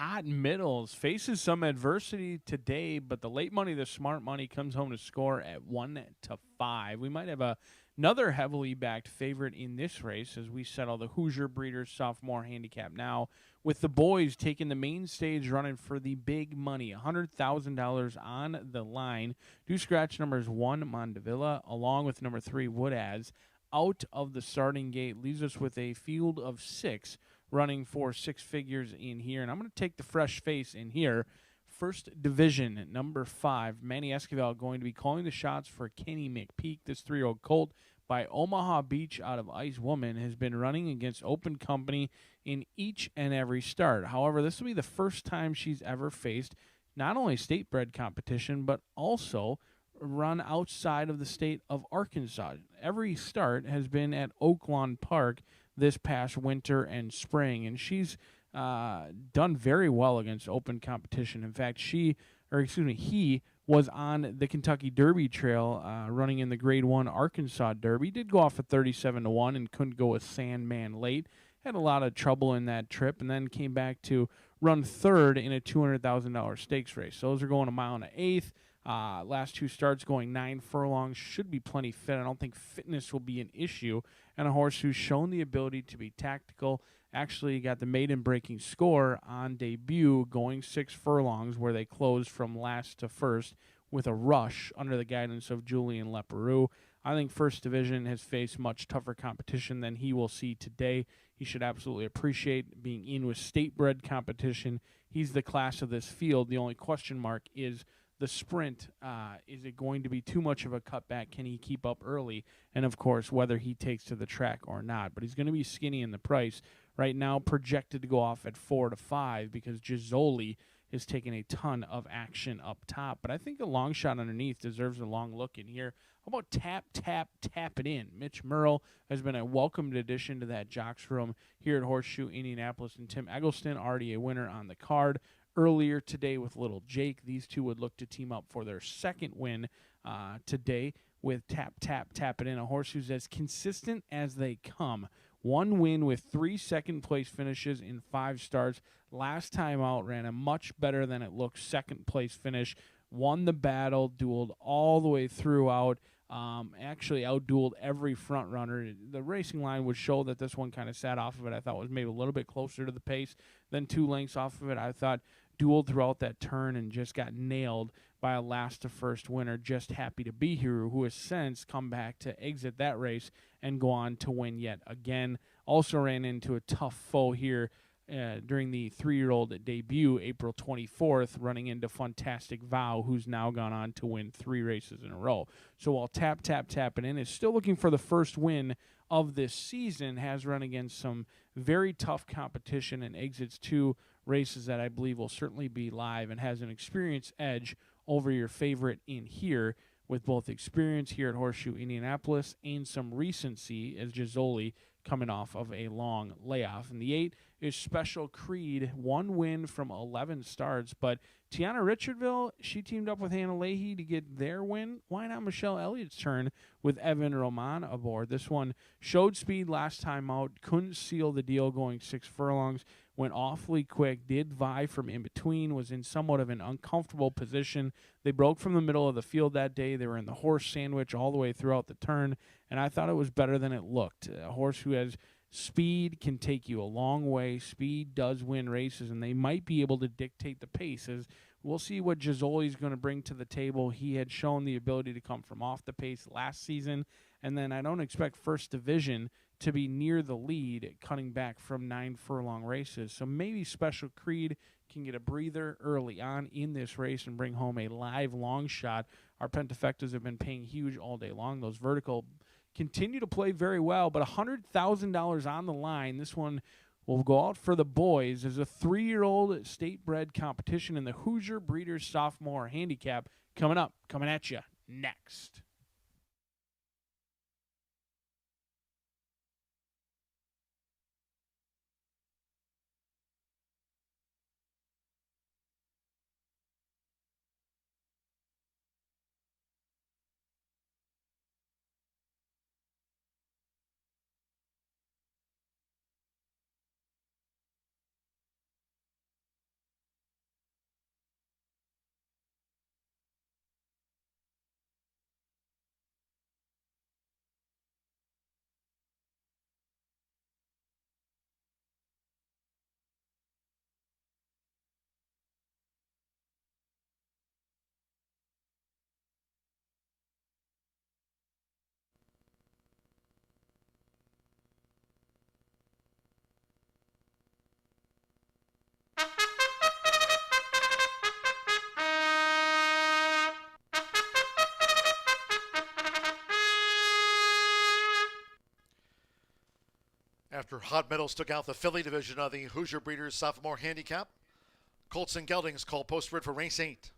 Hot Middles faces some adversity today, but the late money, the smart money, comes home to score at 1-5. We might have another heavily backed favorite in this race as we settle the Hoosier Breeders Sophomore Handicap now, with the boys taking the main stage running for the big money, $100,000 on the line. Do scratch numbers 1, Mondavilla, along with number 3, Woodaz, out of the starting gate, leaves us with a field of 6 running for 6 figures in here. And I'm going to take the fresh face in here. First Division, number 5, Manny Esquivel going to be calling the shots for Kenny McPeak. This 3-year-old colt by Omaha Beach out of Ice Woman has been running against Open Company in each and every start. However, this will be the first time she's ever faced not only state-bred competition, but also run outside of the state of Arkansas. Every start has been at Oaklawn Park this past winter and spring, and she's done very well against open competition. In fact, he was on the Kentucky Derby trail running in the Grade 1 Arkansas Derby. Did go off at 37-1 and couldn't go with Sandman late. Had a lot of trouble in that trip, and then came back to run third in a $200,000 stakes race. So those are going a mile and an eighth. Last 2 starts going 9 furlongs. Should be plenty fit. I don't think fitness will be an issue. And a horse who's shown the ability to be tactical. Actually got the maiden breaking score on debut, going 6 furlongs, where they closed from last to first with a rush under the guidance of Julian Leperoux. I think First Division has faced much tougher competition than he will see today. He should absolutely appreciate being in with state-bred competition. He's the class of this field. The only question mark is the sprint. Is it going to be too much of a cutback? Can he keep up early? And, of course, whether he takes to the track or not. But he's going to be skinny in the price. Right now projected to go off at 4-5 because Gisoli is taking a ton of action up top. But I think a long shot underneath deserves a long look in here. How about tap, tap, tap it in? Mitch Merle has been a welcomed addition to that jocks room here at Horseshoe Indianapolis. And Tim Eggleston, already a winner on the card. Earlier today with Little Jake, these two would look to team up for their second win today with Tap, Tap, Tap It In, a horse who's as consistent as they come. 1 win with 3 second-place finishes in 5 starts. Last time out, ran a much better than it looked second-place finish. Won the battle, dueled all the way throughout. Actually outdueled every front runner. The racing line would show that this one kind of sat off of it. I thought was maybe a little bit closer to the pace than 2 lengths off of it. I thought dueled throughout that turn and just got nailed by a last to first winner. Just happy to be here, who has since come back to exit that race and go on to win yet again. Also ran into a tough foe here during the 3-year-old debut, April 24th, running into Fantastic Vow, who's now gone on to win 3 races in a row. So while Tap, Tap, Tap It In is still looking for the first win of this season, has run against some very tough competition and exits 2 races that I believe will certainly be live, and has an experience edge over your favorite in here, with both experience here at Horseshoe Indianapolis and some recency as Gisoli coming off of a long layoff. And the 8 is Special Creed, 1 win from 11 starts, but Tiana Richardville, she teamed up with Hannah Leahy to get their win. Why not Michelle Elliott's turn with Evan Roman aboard? This one showed speed last time out, couldn't seal the deal going 6 furlongs, went awfully quick, did vie from in between, was in somewhat of an uncomfortable position. They broke from the middle of the field that day. They were in the horse sandwich all the way throughout the turn, and I thought it was better than it looked. A horse who has speed can take you a long way. Speed does win races, and they might be able to dictate the pace. As we'll see what Gisoli is going to bring to the table. He had shown the ability to come from off the pace last season, and then I don't expect First Division to be near the lead, cutting back from 9 furlong races. So maybe Special Creed can get a breather early on in this race and bring home a live long shot. Our Pentafectas have been paying huge all day long. Those vertical continue to play very well, but $100,000 on the line. This one will go out for the boys as a 3-year-old state-bred competition in the Hoosier Breeders Sophomore Handicap coming at you next. After Hot Meadows took out the filly division of the Hoosier Breeders Sophomore Handicap, Colts and Geldings called posted for race 8.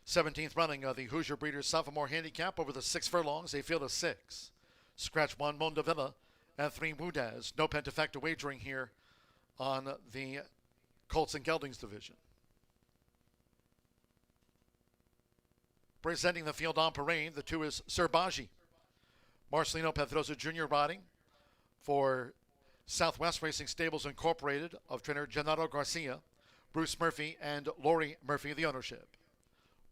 17th running of the Hoosier Breeders Sophomore Handicap over the 6 furlongs, a field of 6. Scratch 1, Mondavilla, and 3, Wudaz. No pentafecta wagering here on the Colts and Geldings division. Presenting the field on parade, the 2 is Serbaji. Marcelino Pedrosa Jr. riding for Southwest Racing Stables Incorporated of trainer Gennaro Garcia, Bruce Murphy, and Lori Murphy, the ownership.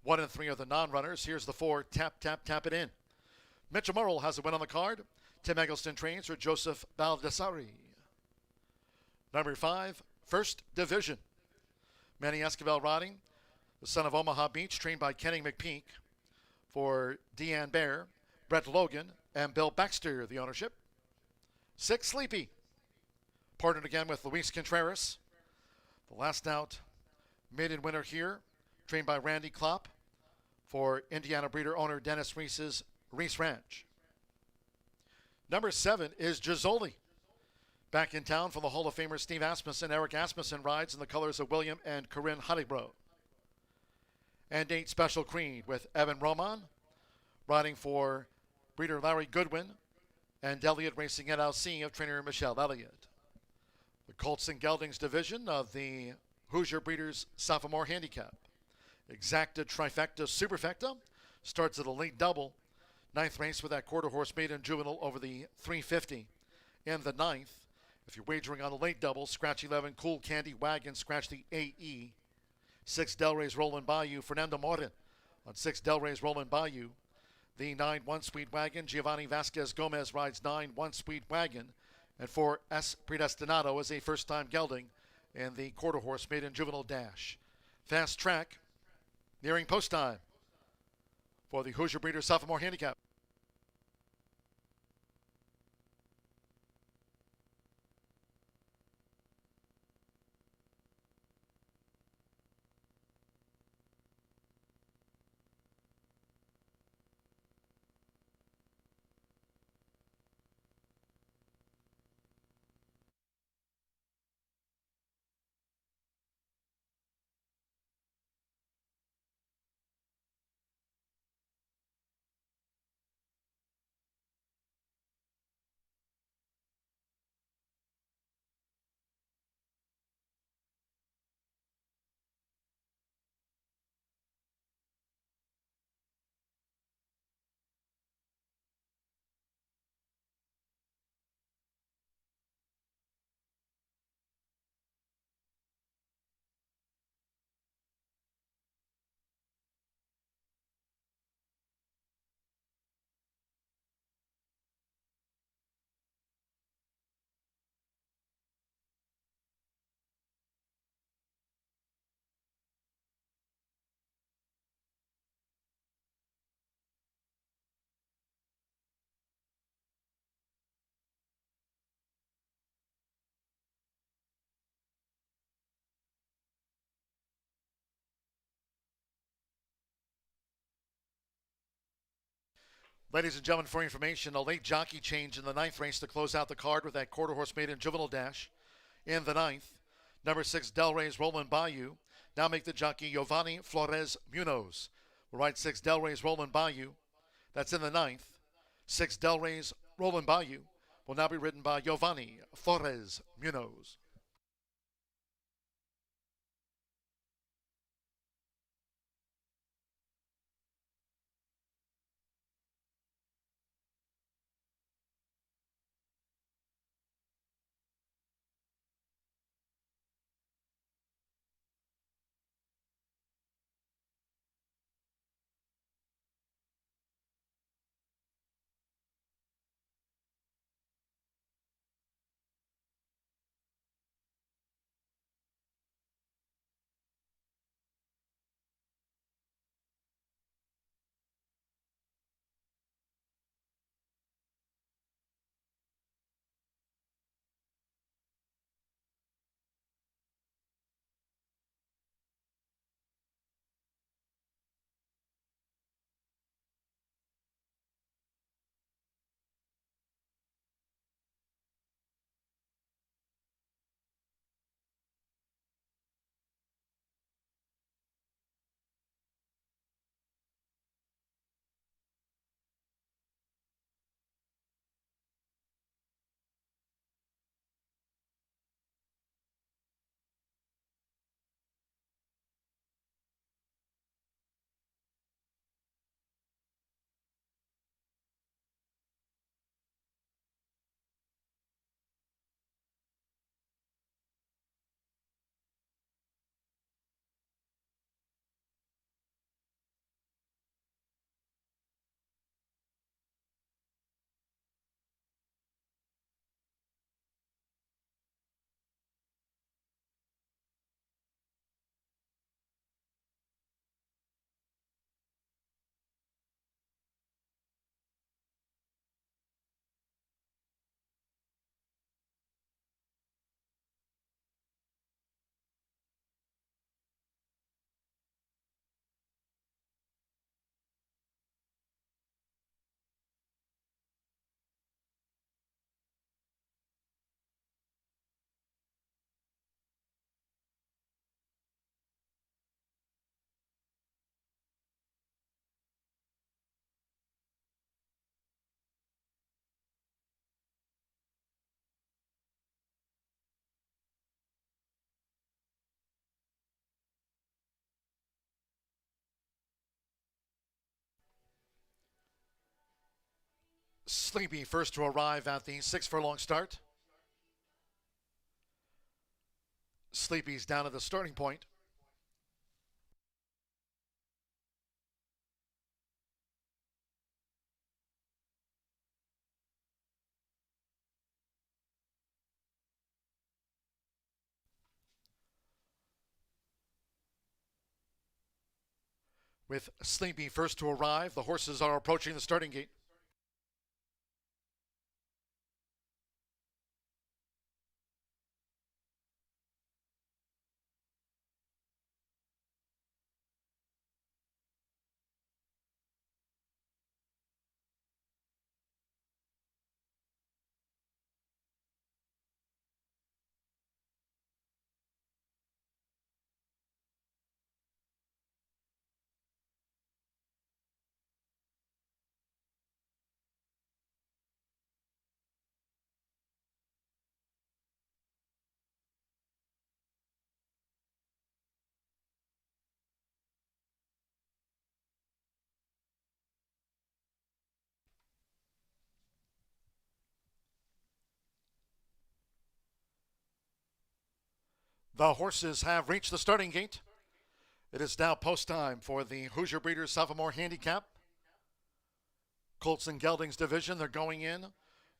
1 and 3 are the non-runners. Here's the 4, Tap, Tap, Tap It In. Mitchell Murrell has a win on the card. Tim Eggleston trains for Joseph Baldassari. Number 5, First Division. Manny Esquivel riding, the son of Omaha Beach, trained by Kenny McPeak for Deanne Bear, Brett Logan, and Bill Baxter, the ownership. 6, Sleepy. Partnered again with Luis Contreras. The last out maiden winner here, trained by Randy Klopp for Indiana breeder owner Dennis Reese's Reese Ranch. Number 7 is Gisoli. Back in town for the Hall of Famer Steve Asmussen. Eric Asmussen rides in the colors of William and Corinne Honeybrow. And 8, Special Creed with Evan Roman riding for breeder Larry Goodwin and Elliott Racing LLC of trainer Michelle Elliott. The Colts and Geldings division of the Hoosier Breeders Sophomore Handicap. Exacta Trifecta Superfecta starts at a late double. 9th race with that quarter horse maiden juvenile over the 350. In the 9th, if you're wagering on a late double, scratch 11 Cool Candy Wagon, scratch the AE. 6 Delray's Roland Bayou, Fernando Martin on 6 Delray's Roland Bayou. The 9 One Sweet Wagon, Giovanni Vasquez Gomez rides 9 One Sweet Wagon. And 4 S Predestinado is a first-time gelding in the quarter horse maiden juvenile dash. Fast Track nearing post time for the Hoosier Breeders Sophomore Handicap. Ladies and gentlemen, for information, a late jockey change in the 9th race to close out the card with that quarter horse maiden juvenile dash. In the 9th, number 6 Delray's Roland Bayou. Now make the jockey Giovanni Flores Munoz. Will ride 6 Delray's Roland Bayou. That's in the 9th. 6 Delray's Roland Bayou will now be ridden by Giovanni Flores Munoz. Sleepy first to arrive at the 6 furlong start. Sleepy's down at the starting point. With Sleepy first to arrive, the horses are approaching the starting gate. The horses have reached the starting gate. It is now post time for the Hoosier Breeders Sophomore Handicap. Colts and Geldings division, they're going in.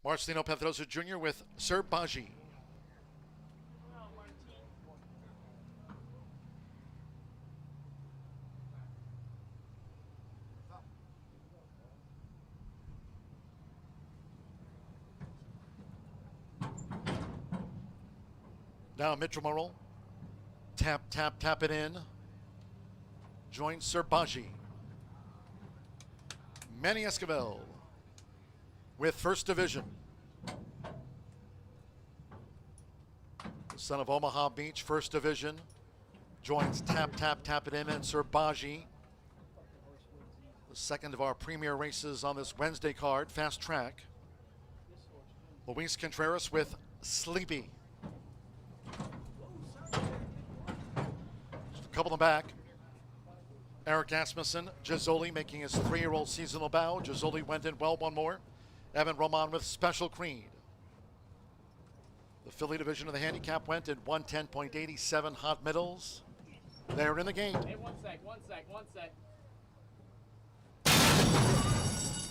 Marcelino Pedrosa Jr. with Sir Baji. Now Mitchell Morrill. Tap, tap, tap it in. Joins Sir Baji. Manny Esquivel with First Division. The son of Omaha Beach, First Division. Joins Tap, tap, tap it in and Sir Baji. The second of our premier races on this Wednesday card, Fast Track. Luis Contreras with Sleepy. Just a couple in the back. Eric Asmussen, Gizzoli making his 3-year-old seasonal bow. Gizzoli went in well, one more. Evan Roman with Special Creed. The filly division of the handicap went in 110.87 hot middles. They're in the game. Hey, one sec.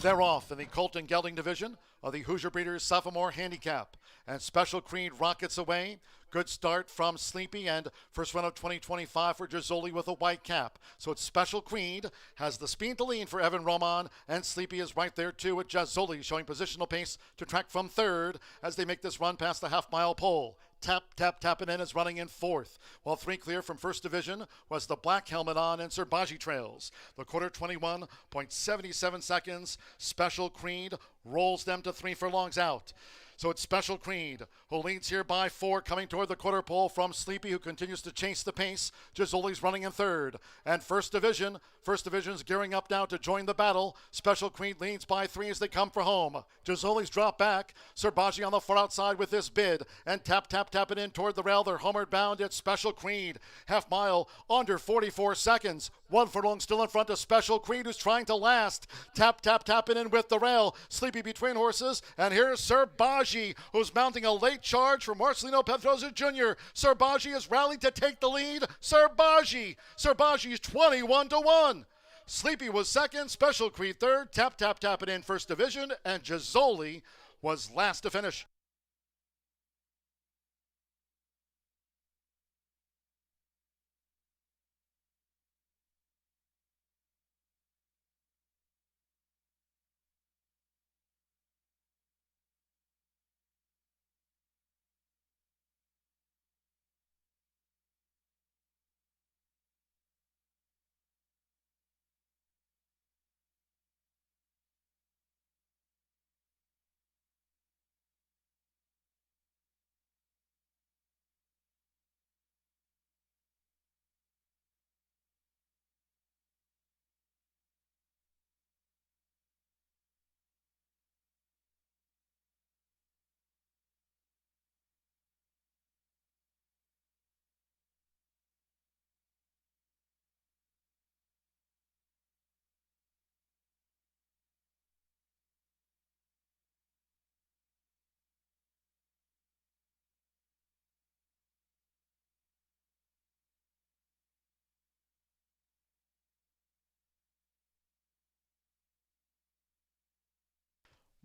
They're off in the Colt and Gelding division of the Hoosier Breeders Sophomore Handicap. And Special Creed rockets away. Good start from Sleepy, and first run of 2025 for Gizzoli with a white cap. So it's Special Creed, has the speed to lead for Evan Roman, and Sleepy is right there too with Gizzoli showing positional pace to track from third as they make this run past the half-mile pole. Tap, tap, tap it in is running in fourth. While 3 clear from First Division was the black helmet on and Sir Baji trails. The quarter 21.77 seconds. Special Creed rolls them to 3 furlongs out. So it's Special Creed who leads here by 4, coming toward the quarter pole from Sleepy, who continues to chase the pace. Gizzoli's running in third. And First Division's gearing up now to join the battle. Special Creed leads by 3 as they come for home. Gizzoli's drop back. Sir Baji on the far outside with this bid. And tap, tap, tap it in toward the rail. They're homeward bound. It's Special Creed. Half mile under 44 seconds. 1 furlong still in front of Special Creed, who's trying to last. Tap, tap, tap it in with the rail. Sleepy between horses. And here's Sir Baji, who's mounting a late charge for Marcelino Pedrosa Jr. Sir Baji has rallied to take the lead. Sir Baji's 21-1. Sleepy was second, Special Creed third, tap, tap, tap it in First Division, and Gizzoli was last to finish.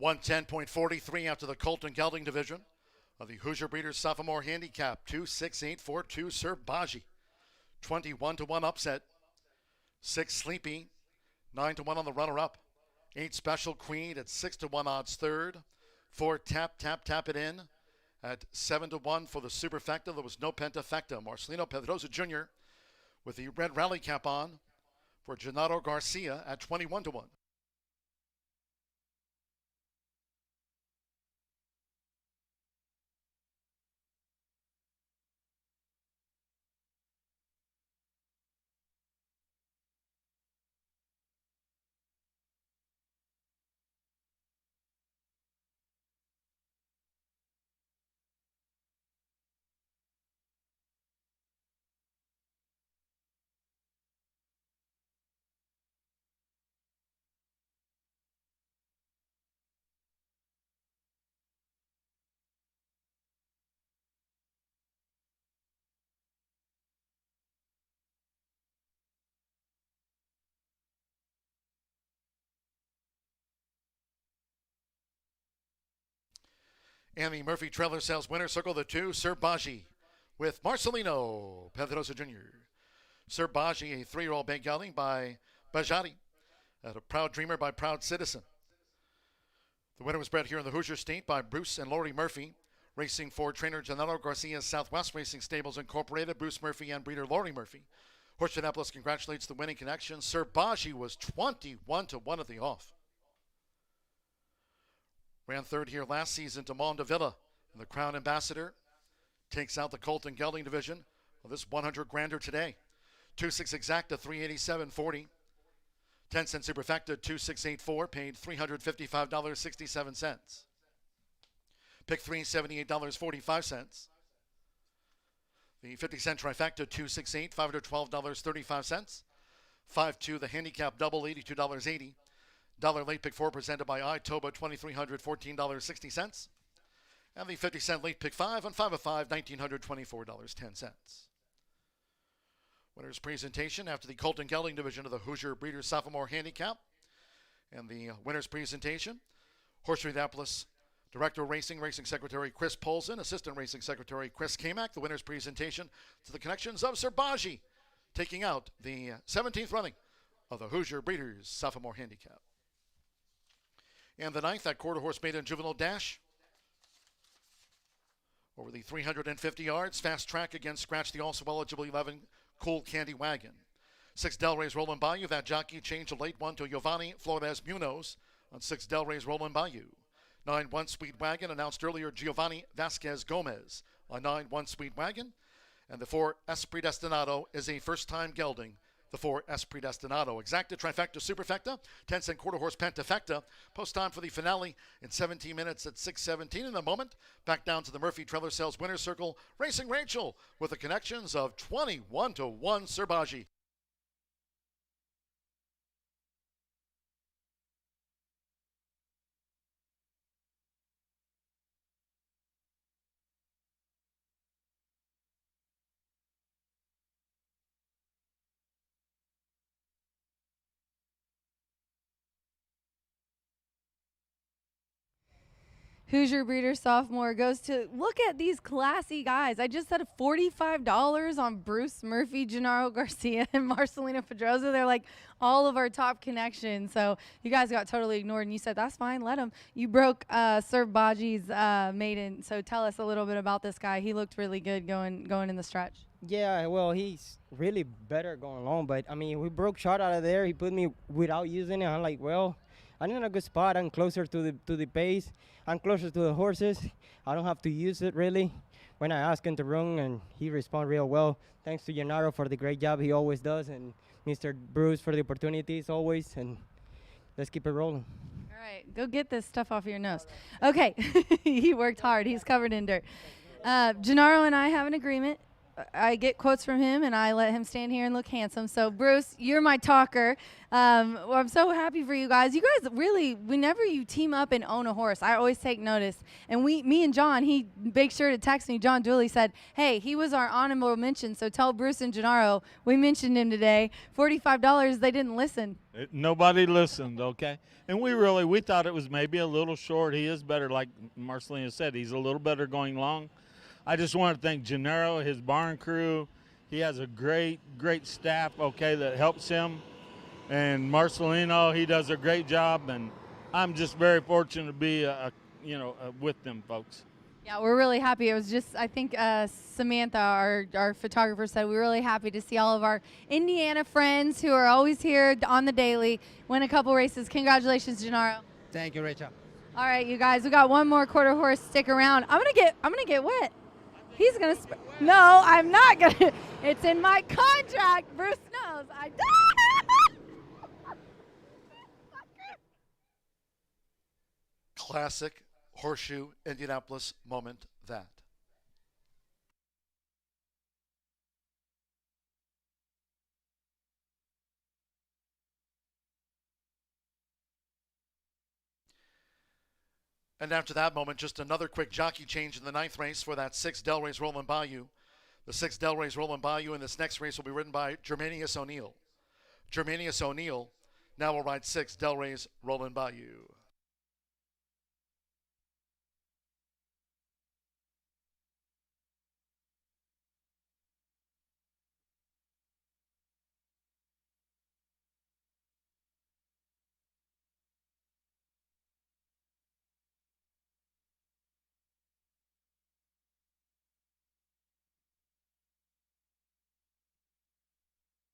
110.43 after the Colton Gelding division of the Hoosier Breeders Sophomore Handicap. 2-6-8-4-2 Sir Baji. 21-1 upset. 6 Sleepy. 9-1 on the runner-up. 8 Special Queen at 6-1 odds third. 4 Tap It In at 7-1 for the Superfecta. There was no Pentafecta. Marcelino Pedrosa Jr. with the red rally cap on for Gennaro Garcia at 21-1. And the Murphy Trailer Sales winner circle the 2, Sir Baji, with Marcelino Pedrosa Jr. Sir Baji, a 3-year-old bay gelding by Bajati, at a Proud Dreamer by Proud Citizen. The winner was bred here in the Hoosier State by Bruce and Lori Murphy, racing for trainer Gennaro Garcia's Southwest Racing Stables Incorporated, Bruce Murphy and breeder Lori Murphy. Horseshoe Indianapolis congratulates the winning connection. Sir Baji was 21-1 at the off. Ran third here last season to Mondavilla, and the Crown Ambassador takes out the Colton Gelding division of this 100 grander today. 2-6 exacta, 387.40. 10-cent superfecta, 2-6-8-4, paid $355.67. Pick 3, $78.45. The 50-cent trifecta, 2-6-8, $512.35. 5-2, the handicap double, $82.80. Dollar late pick 4 presented by iToba, $2,314.60. And the 50-cent late pick 5 on 5 of 5, $1,924.10. Winner's presentation after the Colton Gelding division of the Hoosier Breeders Sophomore Handicap. And the winner's presentation, Horseshoe Indianapolis Director of Racing, Racing Secretary Chris Polson, Assistant Racing Secretary Chris Kamak. The winner's presentation to the connections of Sir Baji, taking out the 17th running of the Hoosier Breeders Sophomore Handicap. And the 9th, that quarter horse maiden juvenile dash. Over the 350 yards, fast track against Scratch, the also eligible 11 Cool Candy Wagon. 6 Delray's Rolling Bayou, that jockey changed a late one to Giovanni Flores Munoz on 6 Delray's Rolling Bayou. 9 One Sweet Wagon, announced earlier Giovanni Vasquez Gomez on 9 One Sweet Wagon. And the 4 Esprit Destinado is a first-time gelding. The 4 Esprit Destinado. Exacta, trifecta, superfecta, 10-cent quarter horse pentafecta. Post time for the finale in 17 minutes at 6:17. In a moment, back down to the Murphy Trailer Sales Winner's Circle. Racing Rachel with the connections of 21-1 Sir Baji. Hoosier Breeder Sophomore goes to, look at these classy guys. I just said $45 on Bruce Murphy, Gennaro Garcia, and Marcelino Pedrosa. They're like all of our top connections. So you guys got totally ignored, and you said, that's fine, let him. You broke Sir Baji's maiden. So tell us a little bit about this guy. He looked really good going in the stretch. Yeah, well, he's really better going along. But, I mean, we broke shot out of there. He put me without using it. I'm like, well, I'm in a good spot. I'm closer to the pace. I'm closer to the horses. I don't have to use it really when I ask him to run, and he responds real well. Thanks to Gennaro for the great job he always does, and Mr. Bruce for the opportunities always, and let's keep it rolling. All right, go get this stuff off your nose. Okay, he worked hard. He's covered in dirt. Gennaro and I have an agreement. I get quotes from him, and I let him stand here and look handsome. So, Bruce, you're my talker. Well, I'm so happy for you guys. You guys really, whenever you team up and own a horse, I always take notice. And me and John, he makes sure to text me. John Dooley said, hey, he was our honorable mention, so tell Bruce and Gennaro we mentioned him today. $45, they didn't listen. Nobody listened, okay? And we thought it was maybe a little short. He is better, like Marcelina said. He's a little better going long. I just want to thank Gennaro, his barn crew. He has a great staff, okay, that helps him. And Marcelino, he does a great job, and I'm just very fortunate to be, with them folks. Yeah, we're really happy. It was just, I think Samantha, our photographer, said we're really happy to see all of our Indiana friends who are always here on the daily win a couple races. Congratulations, Gennaro. Thank you, Rachel. All right, you guys, we got one more quarter horse. Stick around. I'm gonna get wet. He's gonna. No, I'm not gonna. It's in my contract. Bruce knows. Classic Horseshoe Indianapolis moment that. And after that moment, just another quick jockey change in the 9th race for that 6 Delray's Rolling Bayou. The 6 Delray's Rolling Bayou in this next race will be ridden by Germanius O'Neill. Germanius O'Neill now will ride 6 Delray's Rolling Bayou.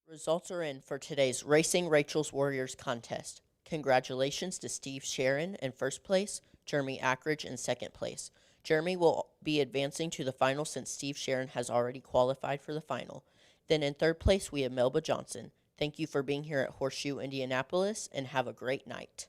Results are in for today's Racing Rachel's Warriors contest. Congratulations to Steve Sharon in first place, Jeremy Ackridge in second place. Jeremy will be advancing to the final since Steve Sharon has already qualified for the final. Then in third place, we have Melba Johnson. Thank you for being here at Horseshoe Indianapolis, and have a great night.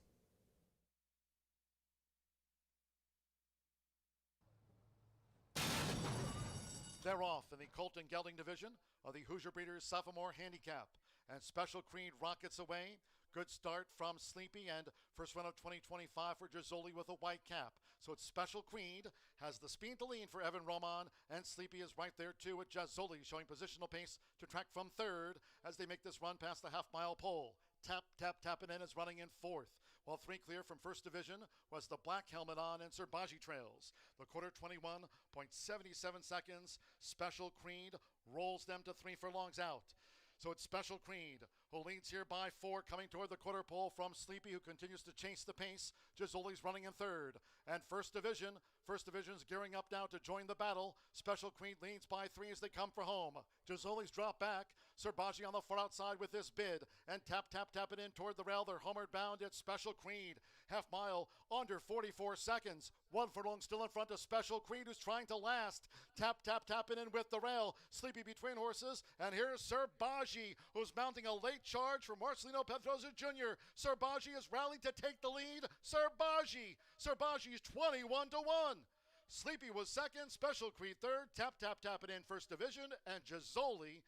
They're off in the Colton Gelding division of the Hoosier Breeders Sophomore Handicap. And Special Creed rockets away. Good start from Sleepy, and first run of 2025 for Gizzoli with a white cap. So it's Special Creed has the speed to lead for Evan Roman, and Sleepy is right there too with Gizzoli showing positional pace to track from third as they make this run past the half-mile pole. Tapping in is running in fourth. While 3 clear from first division was the black helmet on and Serbaji trails. The quarter 21.77 seconds. Special Creed rolls them to 3 furlongs out. So it's Special Creed who leads here by 4, coming toward the quarter pole from Sleepy, who continues to chase the pace. Gizzoli's running in third. And First Division's gearing up now to join the battle. Special Creed leads by 3 as they come for home. Gizzoli's drop back. Serbaji on the far outside with this bid. And tapping in toward the rail. They're homeward bound. It's Special Creed. Half mile under 44 seconds. 1 furlong still in front of Special Creed, who's trying to last. Tapping in with the rail. Sleepy between horses. And here's Serbaji, who's mounting a late charge for Marcelino Pedroza Jr. Serbaji has rallied to take the lead. Serbaji's 21 to 1. Sleepy was second. Special Creed third. Tapping in First Division. And Gizzoli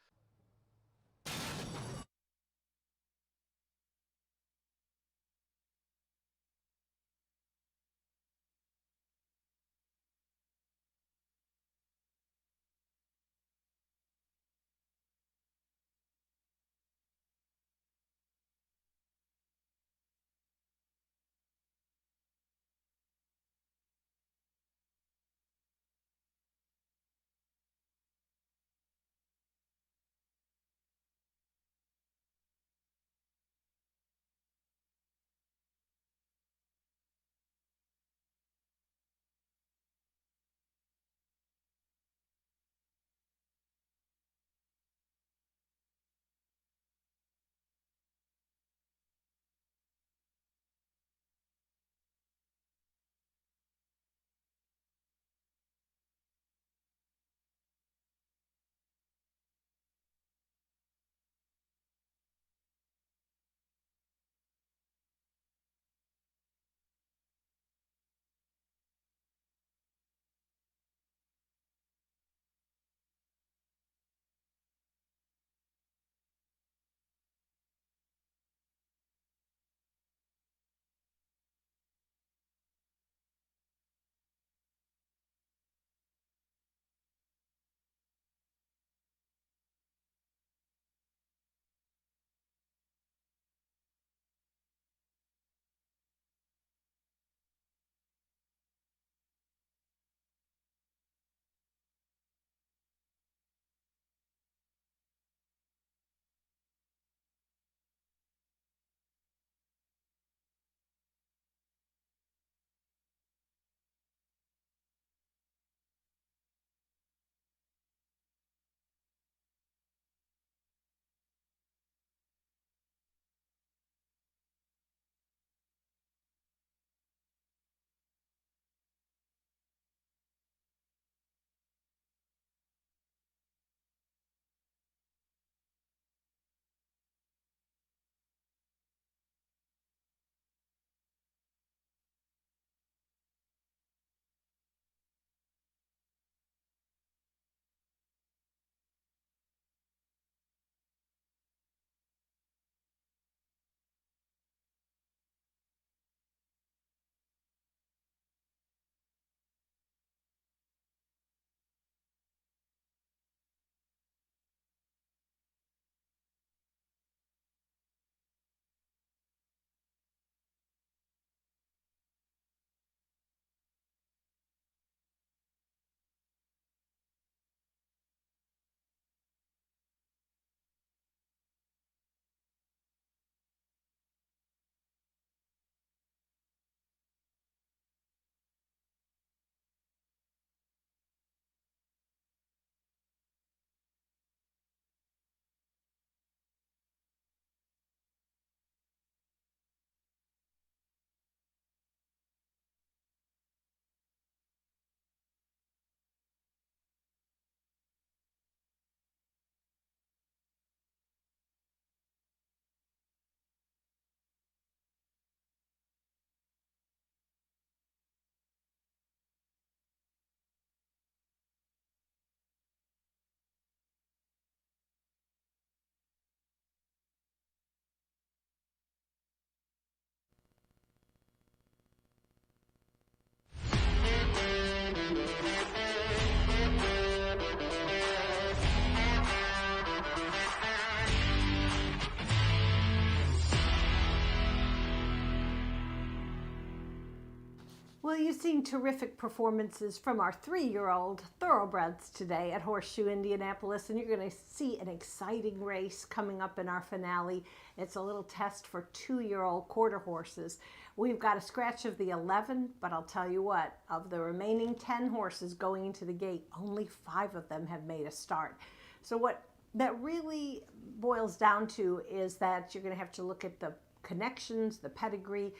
Well, you've seen terrific performances from our 3-year-old thoroughbreds today at Horseshoe Indianapolis, and you're going to see an exciting race coming up in our finale. It's a little test for 2-year-old quarter horses. We've got a scratch of the 11, but I'll tell you what, of the remaining 10 horses going into the gate, only 5 of them have made a start. So what that really boils down to is that you're going to have to look at the connections, the pedigree,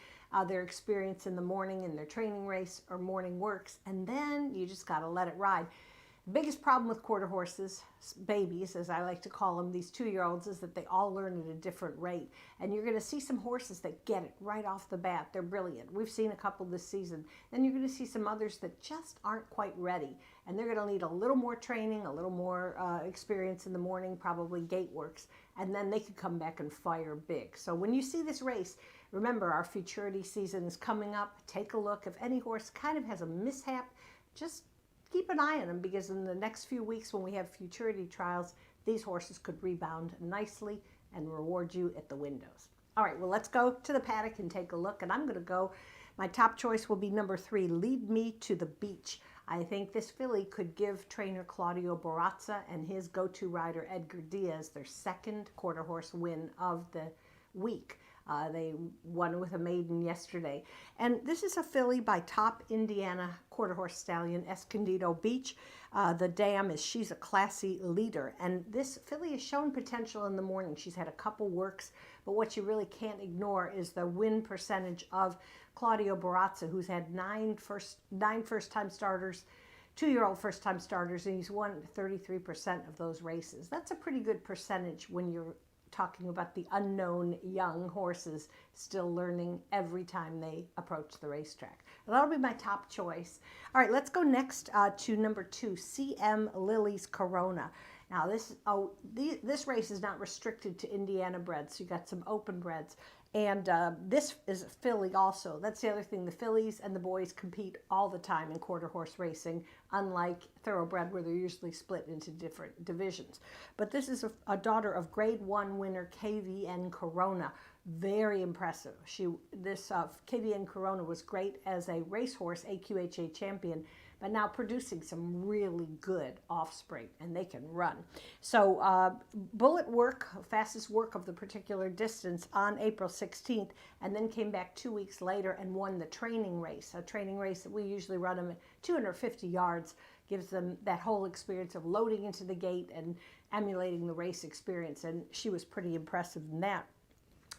their experience in the morning in their training race or morning works, and then you just got to let it ride. The biggest problem with quarter horses, babies as I like to call them, these 2-year-olds, is that they all learn at a different rate. And you're going to see some horses that get it right off the bat. They're brilliant. We've seen a couple this season. Then you're going to see some others that just aren't quite ready. And they're going to need a little more training, a little more experience in the morning, probably gate works. And then they could come back and fire big. So when you see this race, remember our futurity season is coming up. Take a look. If any horse kind of has a mishap, just keep an eye on them, because in the next few weeks when we have futurity trials, these horses could rebound nicely and reward you at the windows. All right, well, let's go to the paddock and take a look. And I'm going to go, my top choice will be number 3, Lead Me to the Beach. I think this filly could give trainer Claudio Barazza and his go-to rider Edgar Diaz their second quarter horse win of the week. They won with a maiden yesterday. And this is a filly by top Indiana quarter horse stallion Escondido Beach. The dam is She's a Classy Leader. And this filly has shown potential in the morning. She's had a couple works, but what you really can't ignore is the win percentage of Claudio Barazza, who's had 9 first-time starters, 2-year-old first-time starters, and he's won 33% of those races. That's a pretty good percentage when you're talking about the unknown young horses still learning every time they approach the racetrack. That'll be my top choice. All right, let's go next to number 2, CM Lily's Corona. Now this race is not restricted to Indiana breds. So you got some open breds. And this is a filly also. That's the other thing. The fillies and the boys compete all the time in quarter horse racing, unlike thoroughbred where they're usually split into different divisions. But this is a daughter of Grade 1 winner KVN Corona. Very impressive. KVN Corona was great as a racehorse AQHA champion, but now producing some really good offspring, and they can run. So bullet work, fastest work of the particular distance on April 16th, and then came back 2 weeks later and won the training race, a training race that we usually run them at 250 yards, gives them that whole experience of loading into the gate and emulating the race experience, and she was pretty impressive in that.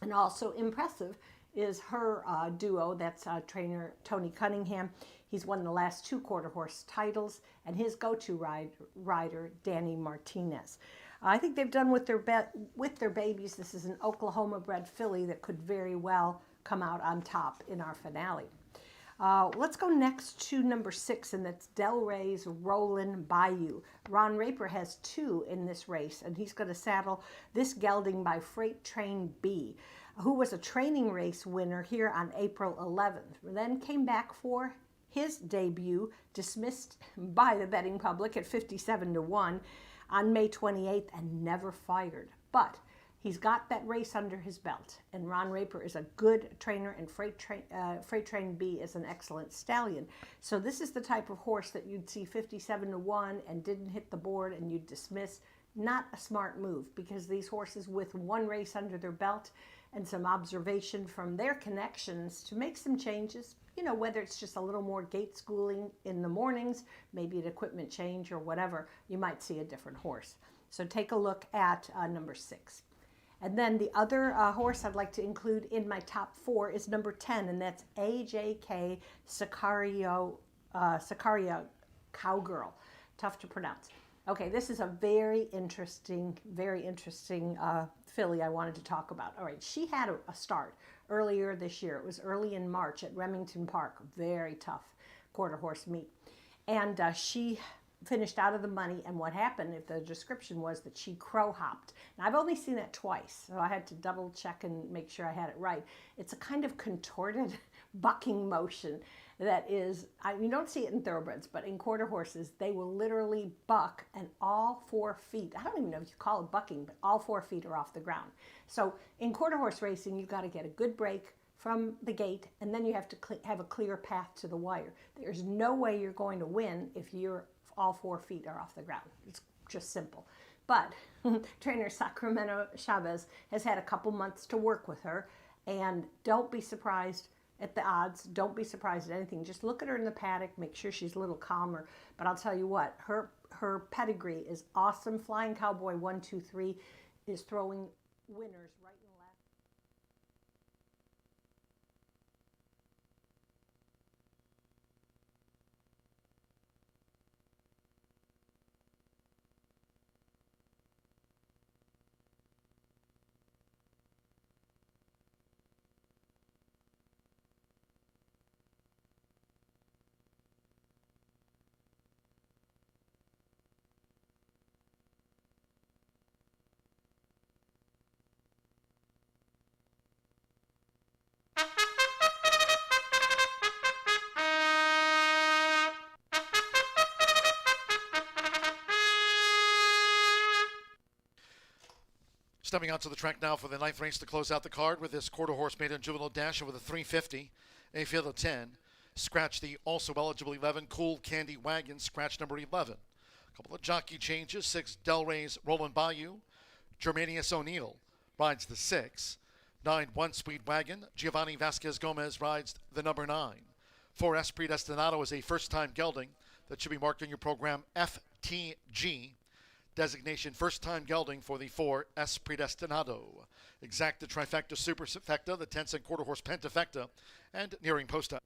And also impressive is her duo, that's trainer Tony Cunningham. He's won the last 2 quarter horse titles, and his go-to rider, Danny Martinez. I think they've done with their babies. This is an Oklahoma-bred filly that could very well come out on top in our finale. Let's go next to number 6, and that's Delray's Rollin' Bayou. Ron Raper has 2 in this race, and he's going to saddle this gelding by Freight Train B, who was a training race winner here on April 11th. Then came back for his debut, dismissed by the betting public at 57-1 on May 28th, and never fired. But he's got that race under his belt, and Ron Raper is a good trainer, and Freight Train B is an excellent stallion. So this is the type of horse that you'd see 57-1 and didn't hit the board and you'd dismiss. Not a smart move, because these horses with 1 race under their belt and some observation from their connections to make some changes, you know, whether it's just a little more gate schooling in the mornings, maybe an equipment change or whatever, you might see a different horse. So take a look at number 6. And then the other horse I'd like to include in my top 4 is number 10, and that's AJK Sicaria Cowgirl. Tough to pronounce. Okay, this is a very interesting filly I wanted to talk about. All right, she had a start earlier this year. It was early in March at Remington Park. Very tough quarter horse meet. And she finished out of the money, and what happened, if the description was that she crow hopped. Now, I've only seen that twice, so I had to double check and make sure I had it right. It's a kind of contorted bucking motion that is, you don't see it in thoroughbreds, but in quarter horses, they will literally buck, and all 4 feet, I don't even know if you call it bucking, but all 4 feet are off the ground. So in quarter horse racing, you've got to get a good break, from the gate, and then you have to have a clear path to the wire. There's no way you're going to win if you're all 4 feet are off the ground. It's just simple. But trainer Sacramento Chavez has had a couple months to work with her, and don't be surprised at the odds. Don't be surprised at anything. Just look at her in the paddock, make sure she's a little calmer. But I'll tell you what, her pedigree is awesome. Flying Cowboy 123 is throwing winners right and left. Stepping onto the track now for the 9th race to close out the card with this quarter horse maiden juvenile dash with a 350, a field of 10. Scratch the also eligible 11 Cool Candy Wagon, scratch number 11. A couple of jockey changes. 6 Delray's Roland Bayou. Germanius O'Neill rides the 6. 9 One Sweet Wagon. Giovanni Vasquez Gomez rides the number 9. 4 Esprit Destinado is a first-time gelding that should be marked on your program FTG. Designation first-time gelding for the 4 S Predestinado. Exacta Trifecta Superfecta, the 10-cent quarter horse Pentafecta, and nearing post up.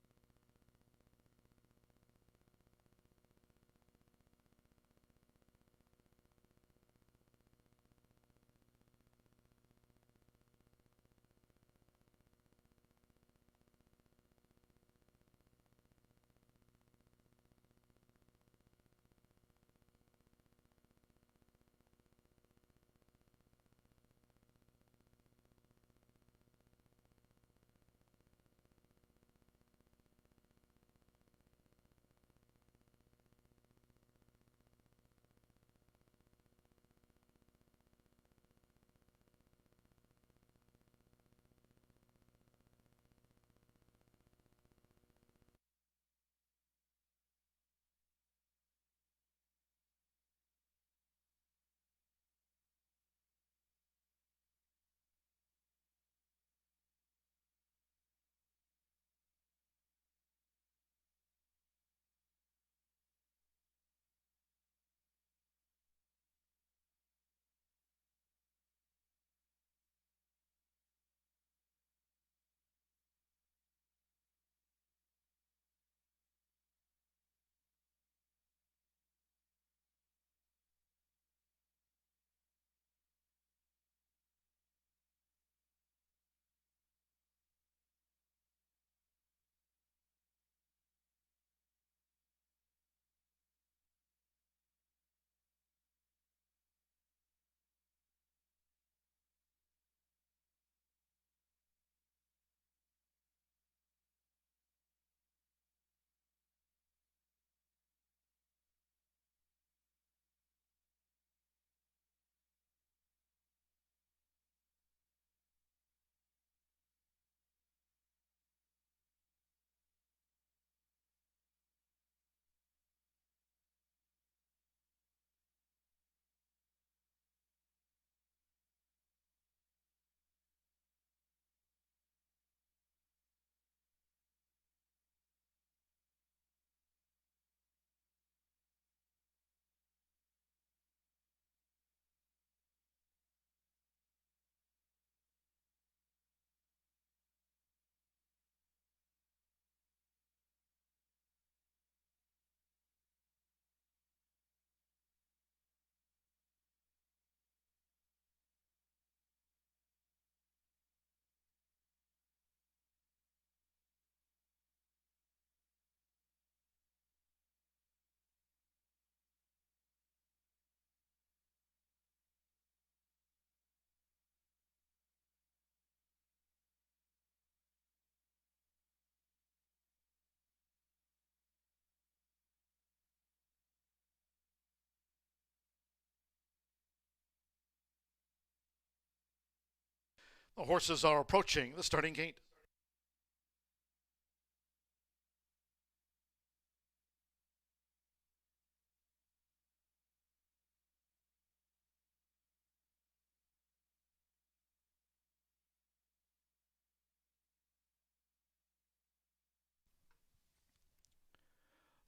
The horses are approaching the starting gate.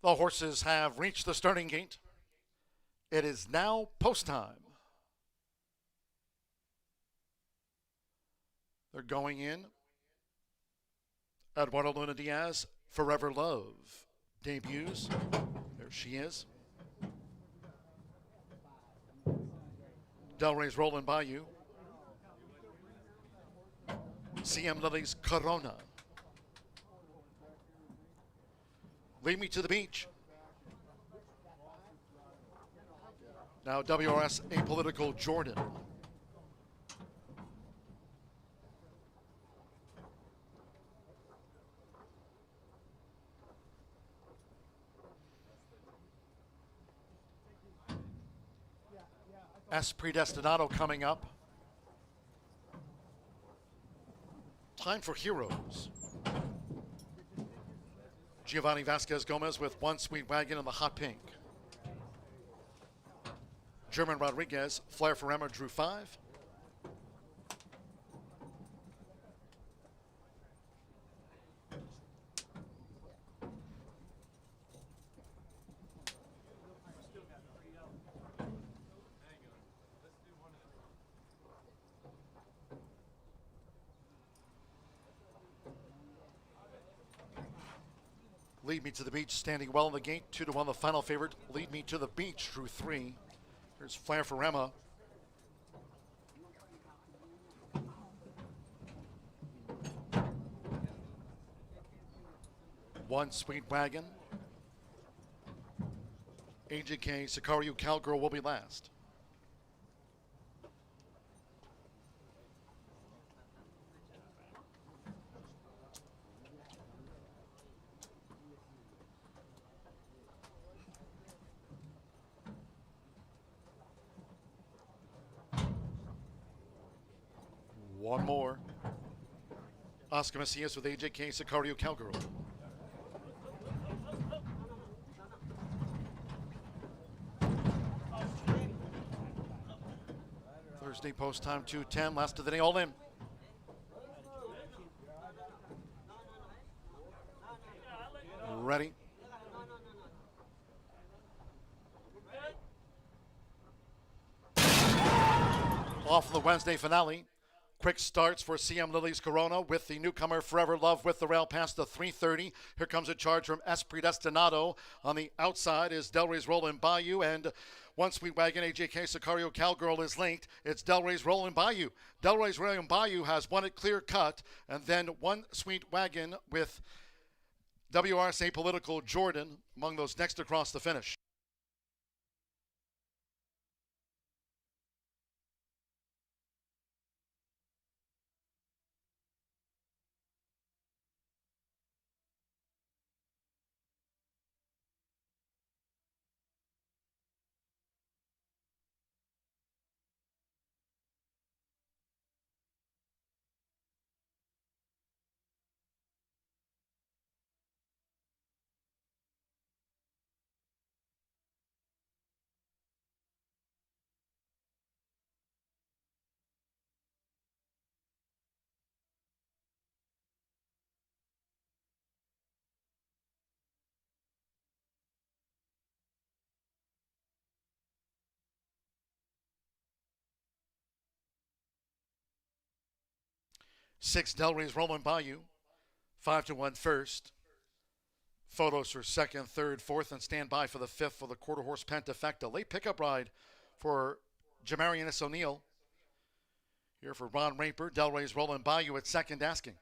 The horses have reached the starting gate. It is now post time. They're going in. Eduardo Luna Diaz, Forever Love, debuts. There she is. Delray's Rolling Bayou. CM Lily's Corona. Lead Me to the Beach. Now WRS Apolitical Jordan. S Predestinado coming up. Time for Heroes. Giovanni Vasquez Gomez with One Sweet Wagon in the hot pink. German Rodriguez, Flair for Emma, drew 5. Lead Me to the Beach standing well in the gate. 2-1 the final favorite. Lead Me to the Beach drew 3. Here's Flair for Emma. One Sweet Wagon. AJK Sicario Cowgirl will be last. One more. Oscar Macias with AJK Sicario Cowgirl. Thursday post time 2:10. Last of the day, all in. Ready. Off the Wednesday finale. Quick starts for CM Lily's Corona with the newcomer Forever Love with the rail past the 3:30. Here comes a charge from S Predestinado. On the outside is Delray's Rolling Bayou, and One Sweet Wagon, AJK Sicario Cowgirl is linked. It's Delray's Rolling Bayou. Delray's Rolling Bayou has won it clear cut, and then One Sweet Wagon with WRS Apolitical Jordan among those next across the finish. Six, Delray's Rolling Bayou. 5-1 first. Photos for second, third, fourth, and stand by for the fifth for the quarter horse Pentafecta. Late pickup ride for Jamarian S. O'Neill. Here for Ron Raper, Delray's Rolling Bayou at second asking.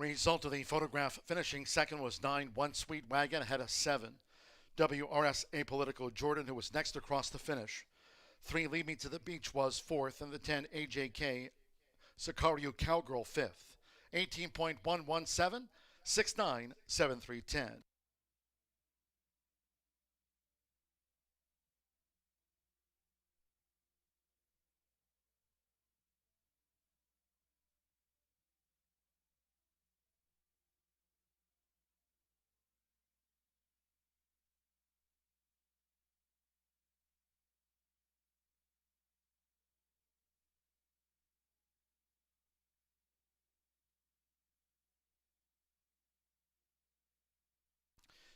Result of the photograph finishing second was 9, One Sweet Wagon ahead of 7. WRS Apolitical Jordan, who was next across the finish. 3, Lead Me to the Beach was 4th, and the 10, AJK Sicario Cowgirl 5th. 18.117, 6.9, 7.310.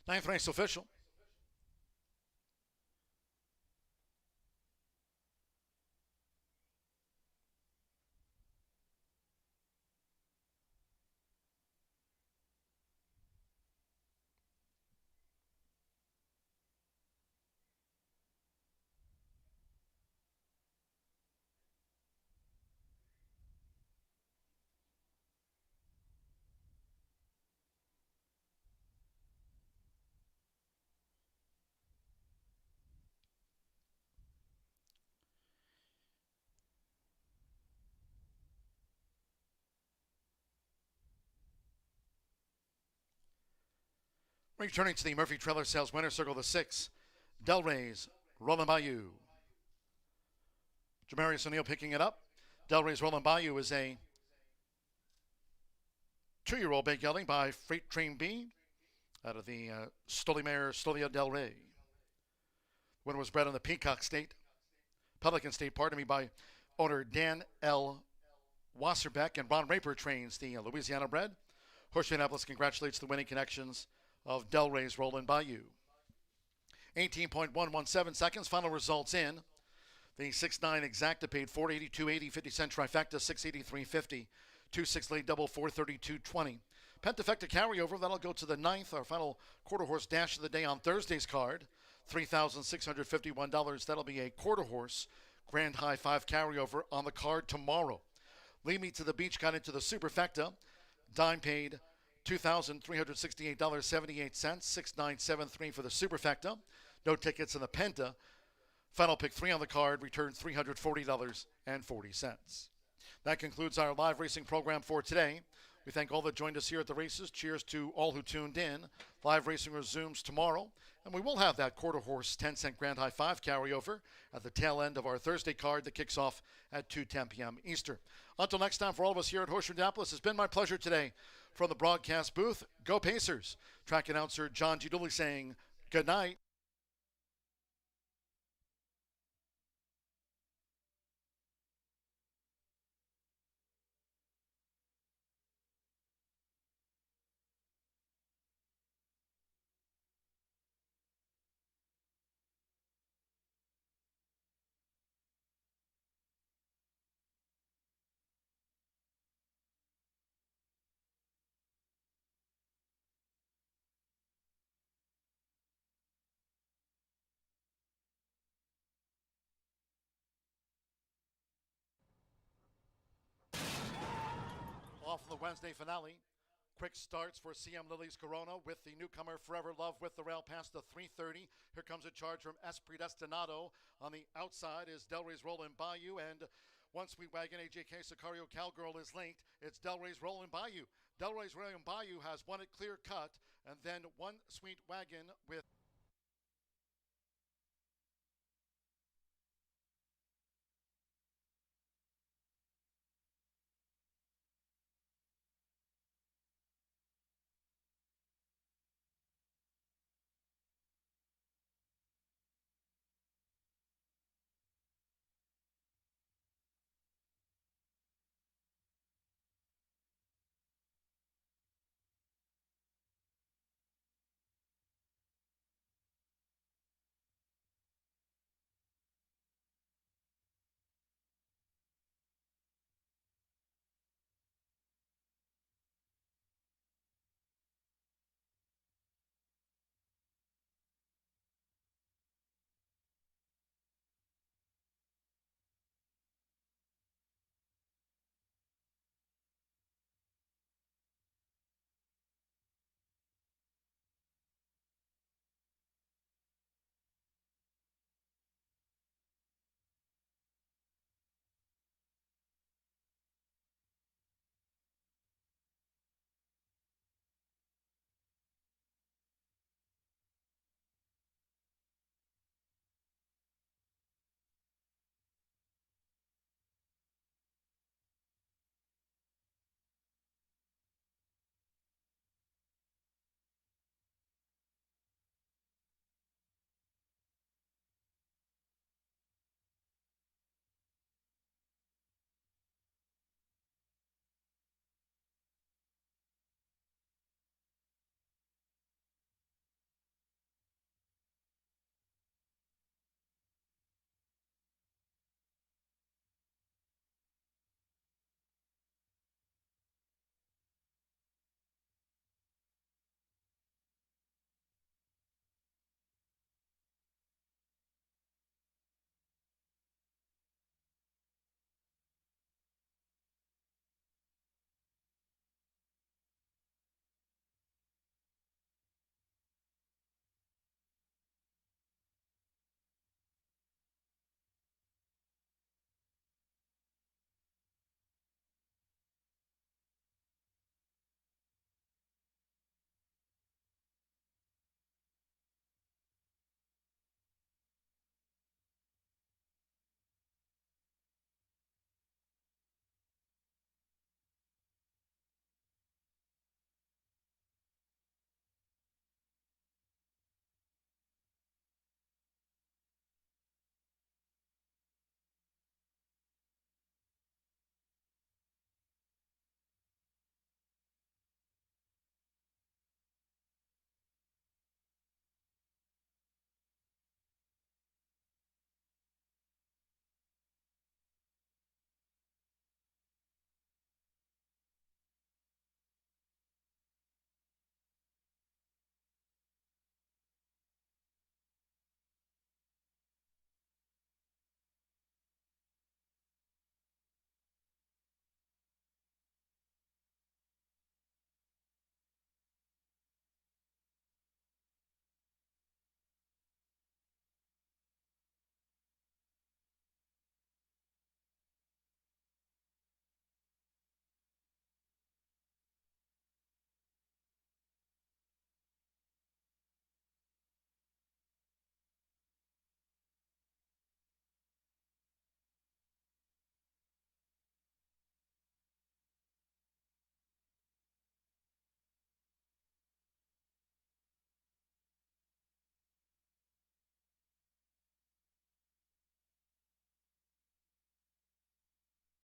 Ninth race official. Returning to the Murphy Trailer Sales winner circle, the 6, Del Rey's Rolling Bayou. Jamarius O'Neill picking it up. Del Rey's Rolling Bayou is a 2-year-old big gelding by Freight Train B out of the Stolimare Stolia Del Rey. Winner was bred in the Pelican State, by owner Dan L. Wasserbeck, and Ron Raper trains the Louisiana bred. Horseshoe Indianapolis congratulates the winning connections of Del Rey's Rolling Bayou. 18.117 seconds. Final results in. The 6.9 exacta paid $482.80, 50-cent trifecta, $683.50, 2-6 late double, $432.20. Pentafecta carryover, that'll go to the 9th, our final quarter horse dash of the day on Thursday's card, $3,651. That'll be a quarter horse Grand High 5 carryover on the card tomorrow. Lead Me to the Beach got into the superfecta. Dime paid $2,368.78, 6.973 for the superfecta. No tickets in the Penta. Final pick 3 on the card returned $340.40. That concludes our live racing program for today. We thank all that joined us here at the races. Cheers to all who tuned in. Live racing resumes tomorrow, and we will have that quarter horse 10-cent Grand High 5 carryover at the tail end of our Thursday card that kicks off at 2:10 p.m. Eastern. Until next time, for all of us here at Horseshoe Indianapolis, it's been my pleasure today from the broadcast booth. Go Pacers. Track announcer John G. Dooley saying good night. Off of the Wednesday finale. Quick starts for CM Lily's Corona with the newcomer Forever Love with the rail past the 330. Here comes a charge from Espredestinado. On the outside is Del Rey's Rolling Bayou, and One Sweet Wagon AJK Sicario Cowgirl is linked. It's Del Rey's Rolling Bayou. Del Rey's Rolling Bayou has won it clear cut, and then One Sweet Wagon with